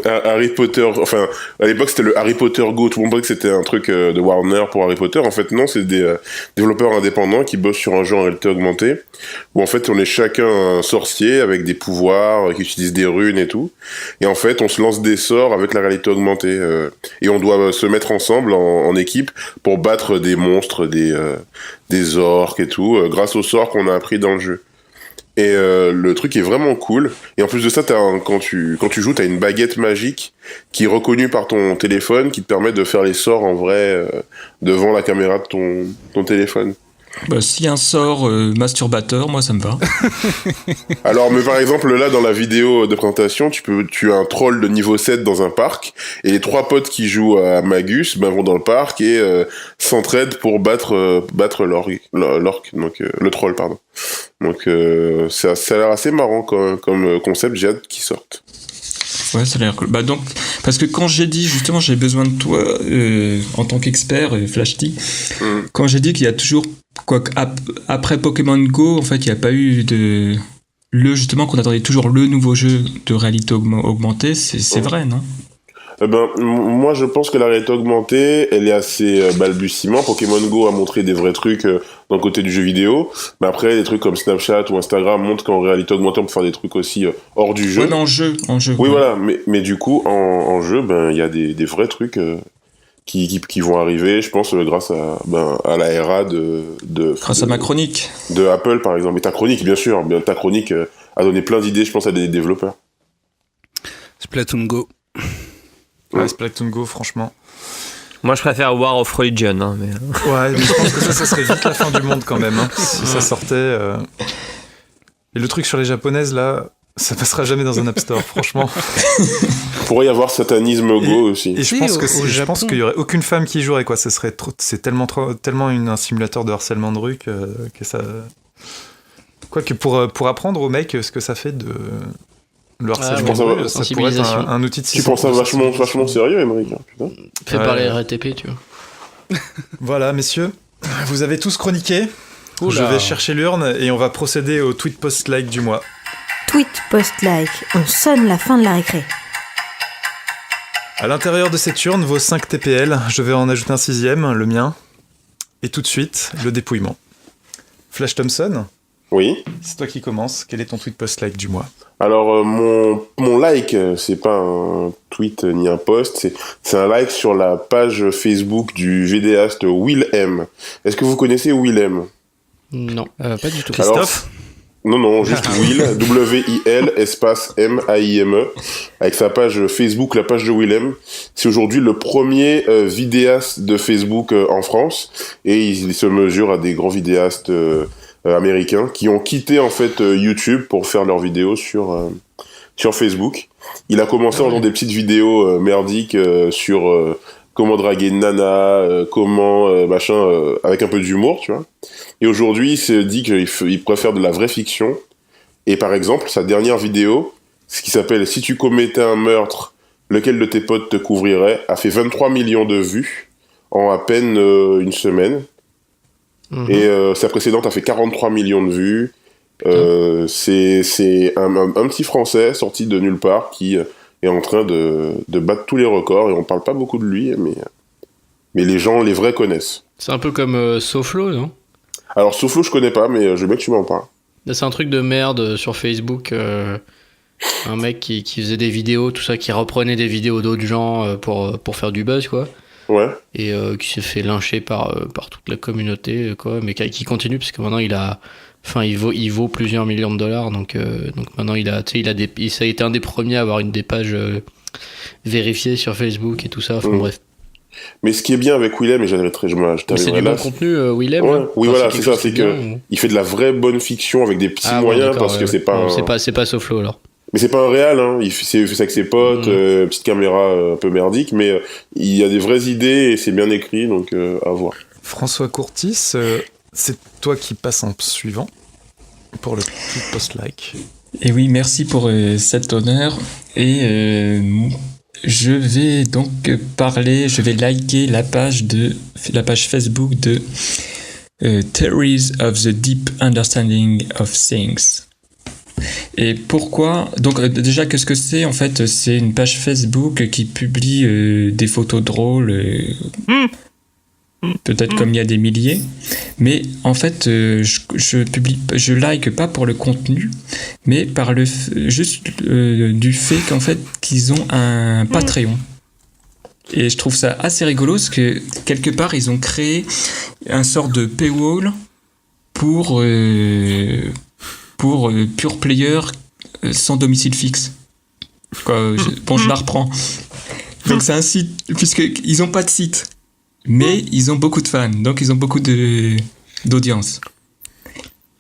Harry Potter, enfin à l'époque c'était le Harry Potter Go, tout le monde pensait que c'était un truc de Warner pour Harry Potter. En fait non, c'est des développeurs indépendants qui bossent sur un jeu en réalité augmentée où en fait on est chacun un sorcier avec des pouvoirs qui utilisent des runes et tout, et en fait on se lance des sorts avec la réalité augmentée et on doit se mettre ensemble en équipe pour battre des monstres, des orques et tout grâce aux sorts qu'on a appris dans le jeu. Et le truc est vraiment cool. Et en plus de ça, quand tu joues, t'as une baguette magique qui est reconnue par ton téléphone, qui te permet de faire les sorts en vrai devant la caméra de ton téléphone.
Bah, si un sort masturbateur, moi ça me va.
Alors, mais par exemple, là, dans la vidéo de présentation, tu as un troll de niveau 7 dans un parc, et les 3 potes qui jouent à Magus vont dans le parc et s'entraident pour battre l'orque, donc le troll, pardon. Donc, ça a l'air assez marrant comme concept, j'ai hâte qu'il sorte.
Ouais, ça a l'air cool. Bah donc, parce que quand j'ai dit justement j'ai besoin de toi en tant qu'expert Flashty, quand j'ai dit qu'il y a toujours après Pokémon Go, en fait, il n'y a pas eu justement qu'on attendait toujours le nouveau jeu de réalité augmentée, c'est vrai, non?
Moi, je pense que la réalité augmentée, elle est assez balbutiement. Pokémon Go a montré des vrais trucs dans le côté du jeu vidéo. Mais après, des trucs comme Snapchat ou Instagram montrent qu'en réalité augmentée, on peut faire des trucs aussi hors du jeu.
Ouais, mais en jeu.
Oui, voilà. Mais du coup, en jeu, il y a des vrais trucs qui vont arriver, je pense, grâce à la RA
grâce à ma chronique.
De Apple, par exemple. Et ta chronique, bien sûr. Ta chronique a donné plein d'idées, je pense, à des développeurs.
Splatoon Go.
Ouais, Splatoon Go, franchement.
Moi, je préfère War of Religion. Hein, mais...
Ouais, mais je pense que ça serait vite la fin du monde quand même. Hein, si ça sortait. Et le truc sur les japonaises, là, ça passera jamais dans un App Store, franchement.
Il pourrait y avoir satanisme Go aussi.
Et je pense qu'il y aurait aucune femme qui y jouerait, quoi. C'est tellement un simulateur de harcèlement de rue que ça. Quoique pour apprendre aux mecs ce que ça fait de. Le harcèlement de rue, ça pourrait être un outil de.
Tu penses ça vachement sérieux, Émeric, hein, putain.
Fait par les RATP, tu vois.
Voilà, messieurs, vous avez tous chroniqué. Oula. Je vais chercher l'urne et on va procéder au tweet post-like du mois.
Tweet post-like, on sonne la fin de la récré.
À l'intérieur de cette urne, vos 5 TPL, je vais en ajouter un 6e, le mien. Et tout de suite, le dépouillement. Flash Thompson ?
Oui.
C'est toi qui commences. Quel est ton tweet post-like du mois ?
Alors, mon like, c'est pas un tweet ni un post, c'est un like sur la page Facebook du vidéaste Will M. Est-ce que vous connaissez Will M ?
Non, pas du tout.
Christophe ?
Non, juste Will, W-I-L, espace M-A-I-M-E, avec sa page Facebook, la page de Willem. C'est aujourd'hui le premier vidéaste de Facebook en France, et il se mesure à des grands vidéastes américains qui ont quitté en fait YouTube pour faire leurs vidéos sur Facebook. Il a commencé en faisant des petites vidéos merdiques sur comment draguer une nana, comment avec un peu d'humour, tu vois. Et aujourd'hui, il se dit qu'il préfère de la vraie fiction. Et par exemple, sa dernière vidéo, ce qui s'appelle « Si tu commettais un meurtre, lequel de tes potes te couvrirait ?» a fait 23 millions de vues en à peine une semaine. Mmh. Et sa précédente a fait 43 millions de vues. C'est un petit Français sorti de nulle part qui est en train de battre tous les records. Et on parle pas beaucoup de lui, mais les gens, les vrais, connaissent.
C'est un peu comme Soflo, non ?
Alors, Soflo, je connais pas, mais je veux bien que tu m'en parles.
C'est un truc de merde sur Facebook. Un mec qui faisait des vidéos, tout ça, qui reprenait des vidéos d'autres gens pour faire du buzz, quoi.
Ouais.
Et qui s'est fait lyncher par toute la communauté, quoi. Mais qui continue, parce que maintenant, il vaut plusieurs millions de dollars. Donc maintenant, ça a été un des premiers à avoir des pages vérifiées sur Facebook et tout ça. Enfin, bref.
Mais ce qui est bien avec Willem, et je
c'est du bon contenu, Willem.
Ouais. Oui, voilà, c'est ça, c'est que il fait de la vraie bonne fiction avec des petits moyens, parce que c'est pas.
C'est pas Soflo alors.
Mais c'est pas un réal, hein. Il fait ça avec ses potes, petite caméra un peu merdique, mais il y a des vraies idées et c'est bien écrit, donc à voir.
François Courtis, c'est toi qui passes en suivant pour le tweet post-like.
Et oui, merci pour cet honneur. Et je vais donc liker la page Facebook de Theories of the Deep Understanding of Things. Et pourquoi ? Donc déjà, qu'est-ce que c'est ? En fait, c'est une page Facebook qui publie des photos drôles, peut-être comme il y a des milliers. Mais en fait, je like pas pour le contenu, mais par juste du fait qu'en fait qu'ils ont un Patreon. Et je trouve ça assez rigolo parce que quelque part ils ont créé un sort de paywall pour pure player sans domicile fixe. Je la reprends. Donc c'est un site, puisqu'ils n'ont pas de site, mais ils ont beaucoup de fans, donc ils ont beaucoup d'audience.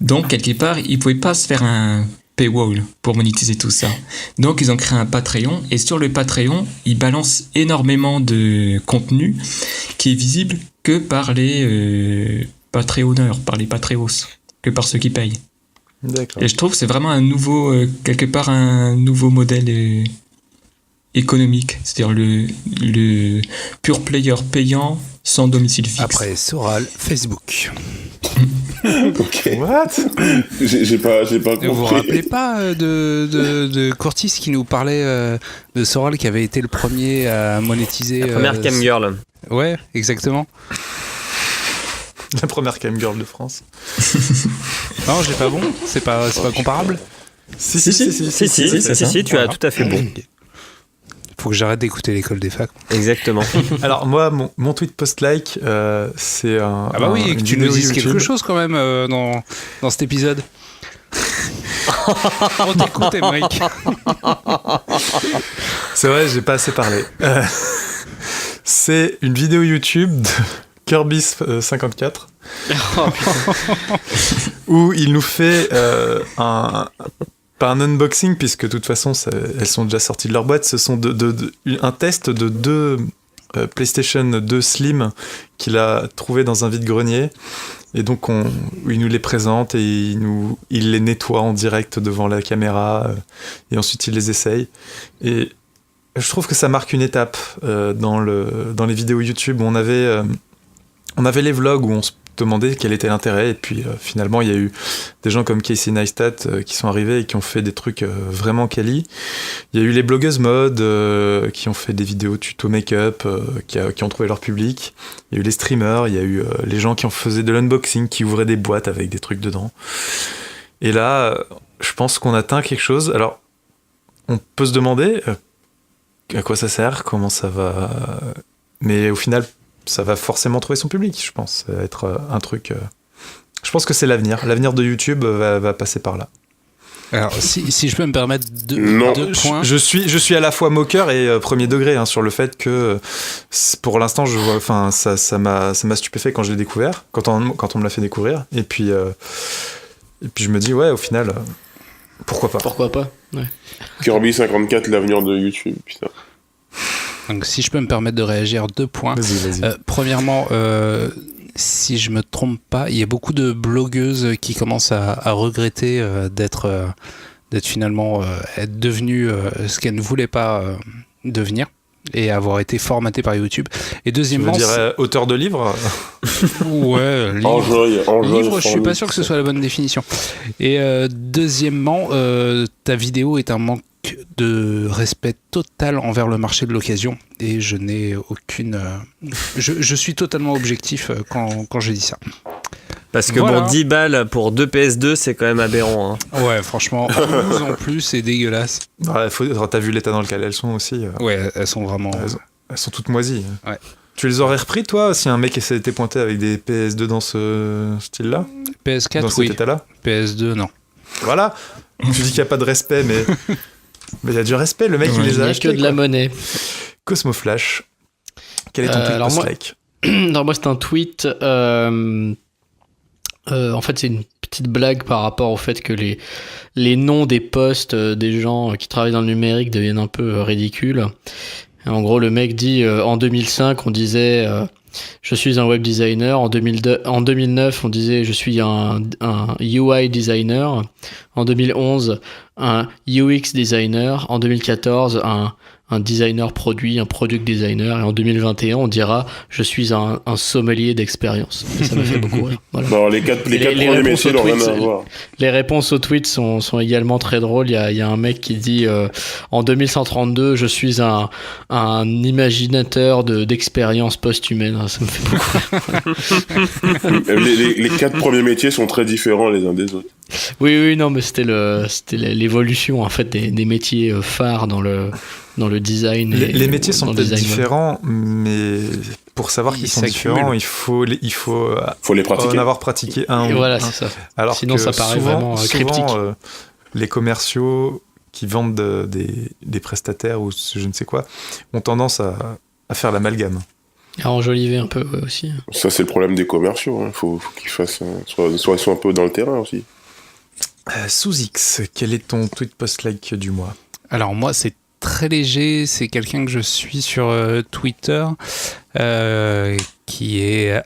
Donc quelque part, ils ne pouvaient pas se faire un paywall pour monétiser tout ça. Donc ils ont créé un Patreon, et sur le Patreon, ils balancent énormément de contenu qui est visible que par les Patreonneurs, par les Patreos, que par ceux qui payent.
D'accord.
Et je trouve que c'est vraiment un nouveau, quelque part un nouveau modèle économique, c'est-à-dire le pure player payant sans domicile fixe.
Après Soral, Facebook.
Ok.
What?
J'ai pas compris.
Vous vous rappelez pas de Curtis qui nous parlait de Soral qui avait été le premier à monétiser
La première cam girl.
Ouais, exactement.
La première cam girl de France.
Non, j'ai pas bon. C'est pas comparable.
Si,
Tu as tout à fait bon.
Faut que j'arrête d'écouter l'école des facs.
Exactement.
Alors moi, mon tweet post-like, c'est un...
Ah bah oui, et que tu nous dises
YouTube.
quelque chose quand même dans cet épisode. On t'écoute, Emmerich.
C'est vrai, j'ai pas assez parlé. C'est une vidéo YouTube de Kirby54 où il nous fait pas un unboxing, puisque de toute façon elles sont déjà sorties de leur boîte. Ce sont un test de 2 PlayStation 2 Slim qu'il a trouvé dans un vide-grenier, et donc il nous les présente et il les nettoie en direct devant la caméra, et ensuite il les essaye. Et je trouve que ça marque une étape dans les vidéos YouTube. On avait les vlogs où on se demandait quel était l'intérêt, et puis finalement il y a eu des gens comme Casey Neistat qui sont arrivés et qui ont fait des trucs vraiment quali. Il y a eu les blogueuses mode qui ont fait des vidéos tuto make-up qui ont trouvé leur public. Il y a eu les streamers, il y a eu les gens qui faisaient de l'unboxing, qui ouvraient des boîtes avec des trucs dedans. Et là, je pense qu'on atteint quelque chose. Alors, on peut se demander à quoi ça sert, comment ça va... Mais au final, ça va forcément trouver son public, je pense. Ça va être un truc... Je pense que c'est l'avenir. L'avenir de YouTube va passer par là.
Alors, si je peux me permettre deux points...
Je suis à la fois moqueur et premier degré sur le fait que, pour l'instant, je vois... Enfin, ça m'a stupéfait quand je l'ai découvert, quand on me l'a fait découvrir. Et puis je me dis, ouais, au final... Pourquoi pas?
Pourquoi pas, ouais.
Kirby54, l'avenir de YouTube, putain.
Donc, si je peux me permettre de réagir, 2 points.
Vas-y.
Premièrement, si je me trompe pas, il y a beaucoup de blogueuses qui commencent à regretter d'être finalement être devenues ce qu'elles ne voulaient pas devenir et avoir été formatées par YouTube. Et deuxièmement,
tu veux dire auteur de livres?
Ouais, livre, je suis pas sûr que ce soit la bonne définition. Et deuxièmement, ta vidéo est un manque de respect total envers le marché de l'occasion, et je n'ai aucune... Je suis totalement objectif quand je dis ça.
Parce que
voilà.
bon, 10 balles pour 2 PS2, c'est quand même aberrant.
Ouais, franchement, 12 en plus, c'est dégueulasse.
Ouais, t'as vu l'état dans lequel elles sont aussi.
Ouais, elles sont vraiment...
Elles sont toutes moisies.
Ouais.
Tu les aurais repris, toi, si un mec s'était pointé avec des PS2 dans ce style-là?
PS4,
dans cet état-là?
PS2, non.
Voilà. Tu dis qu'il n'y a pas de respect, mais il y a du respect. Le mec, il les a achetés.
Il n'y a que de la monnaie.
Cosmo Flash, quel est ton tweet post-like?
Moi, c'est un tweet... en fait, c'est une petite blague par rapport au fait que les noms des posts des gens qui travaillent dans le numérique deviennent un peu ridicules. Et en gros, le mec dit en 2005, on disait je suis un web designer. En 2009, on disait je suis un UI designer. En 2011, un UX designer. En 2014, un designer produit, un product designer, et en 2021 on dira je suis un sommelier d'expérience. Et ça m'a fait beaucoup rire. Voilà.
Non, les quatre premiers métiers n'ont rien à voir.
Les réponses aux tweets sont également très drôles. Il y a un mec qui dit en 2132 je suis un imaginateur d'expérience post-humaine. Ça me fait beaucoup rire.
les 4 premiers métiers sont très différents les uns des autres.
Oui, non, mais c'était l'évolution en fait des métiers phares dans le design.
Les métiers sont peut-être différents, mais pour savoir qu'ils sont différents, il faut les pratiquer. En avoir pratiqué un.
Et voilà, c'est ça.
Alors
sinon, ça paraît vraiment cryptique.
Les commerciaux qui vendent des prestataires ou je ne sais quoi ont tendance à faire l'amalgame.
À enjoliver un peu aussi.
Ça, c'est le problème des commerciaux. Faut qu'ils fassent soit ils sont un peu dans le terrain aussi.
Sous X, quel est ton tweet post-like du mois?
Alors moi, c'est très léger. C'est quelqu'un que je suis sur Twitter qui est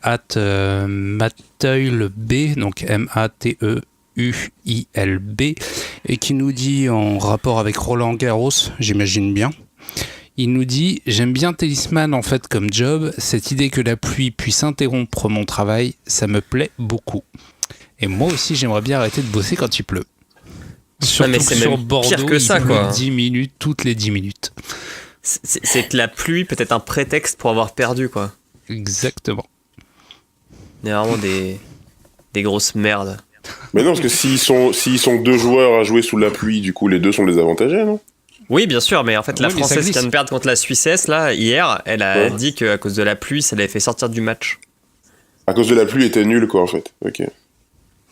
@mateulb, donc MATEUUILB, et qui nous dit en rapport avec Roland Garros, j'imagine bien. Il nous dit « J'aime bien Talisman en fait comme job. Cette idée que la pluie puisse interrompre mon travail, ça me plaît beaucoup. » Et moi aussi, j'aimerais bien arrêter de bosser quand il pleut. Surtout
mais c'est
sur
même
Bordeaux,
pire que ça,
il pleut
quoi.
10 minutes, toutes les 10 minutes.
C'est que la pluie peut être un prétexte pour avoir perdu, quoi.
Exactement.
Il y a vraiment des grosses merdes.
Mais non, parce que s'ils sont 2 joueurs à jouer sous la pluie, du coup, les 2 sont désavantagés, non?
Oui, bien sûr, mais en fait, la
Oui, mais ça
Française
glisse.
qui vient de perdre contre la Suissesse, là, hier, elle a
Ouais.
dit qu'à cause de la pluie, ça l'avait fait sortir du match.
À cause de la pluie, était nul, quoi, en fait. Ok.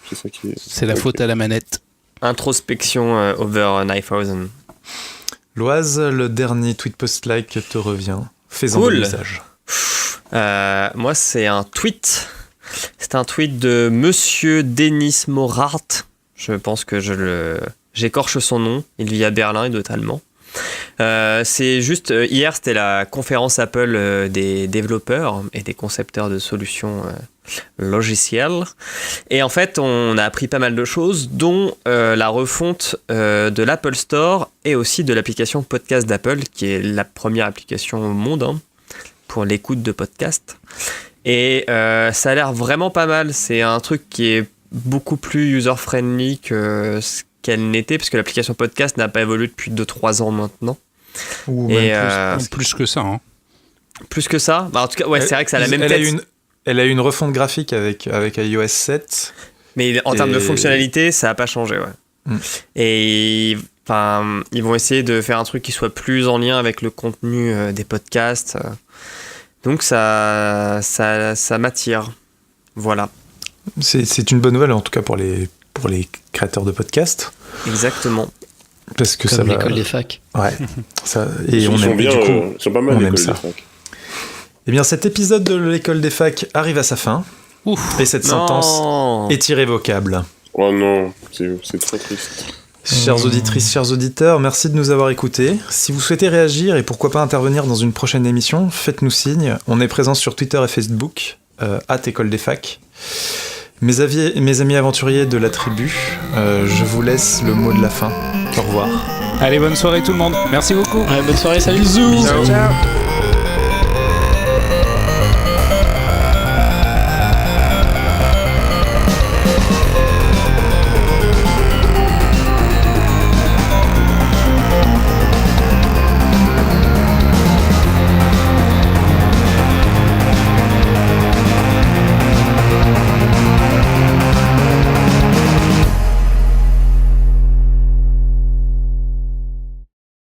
C'est ça qui est...
C'est la faute à la manette.
Introspection over 9000.
Loise, le dernier tweet post-like te revient. Fais-en
Cool.
bon usage.
Moi, c'est un tweet. C'est un tweet de Monsieur Denis Morart. Je pense que j'écorche son nom. Il vit à Berlin, il doit être allemand. C'est juste, hier, c'était la conférence Apple des développeurs et des concepteurs de solutions logicielles. Et en fait, on a appris pas mal de choses, dont la refonte de l'Apple Store et aussi de l'application podcast d'Apple, qui est la première application au monde pour l'écoute de podcasts. Et ça a l'air vraiment pas mal. C'est un truc qui est beaucoup plus user-friendly que ce qu'elle n'était, parce que l'application podcast n'a pas évolué depuis 2-3 ans maintenant.
Ou
Et
même
Plus que ça. Hein.
plus que ça, bah, en tout cas, ouais, c'est vrai que ça a la même tête.
Elle a eu une refonte graphique avec iOS 7.
Mais en termes de fonctionnalité, ça n'a pas changé, ouais. Et enfin, ils vont essayer de faire un truc qui soit plus en lien avec le contenu des podcasts. Donc ça m'attire. Voilà.
C'est une bonne nouvelle, en tout cas pour les créateurs de podcasts.
Exactement.
Parce que
Comme
ça va...
l'école des facs.
Ouais. Et
Ils
on
sont
aime
bien,
du coup,
ils sont pas mal,
on
l'école
aime
des
ça.
facs.
Eh bien, cet épisode de l'école des facs arrive à sa fin. Et cette sentence est irrévocable.
Oh non, c'est trop triste.
Chères auditrices, chers auditeurs, merci de nous avoir écoutés. Si vous souhaitez réagir et pourquoi pas intervenir dans une prochaine émission, faites-nous signe. On est présent sur Twitter et Facebook, @école des facs. Mes amis aventuriers de la tribu, je vous laisse le mot de la fin. Au revoir.
Allez, bonne soirée tout le monde. Merci beaucoup.
Ouais, bonne soirée, salut.
Bisous.
Ciao.
Ciao.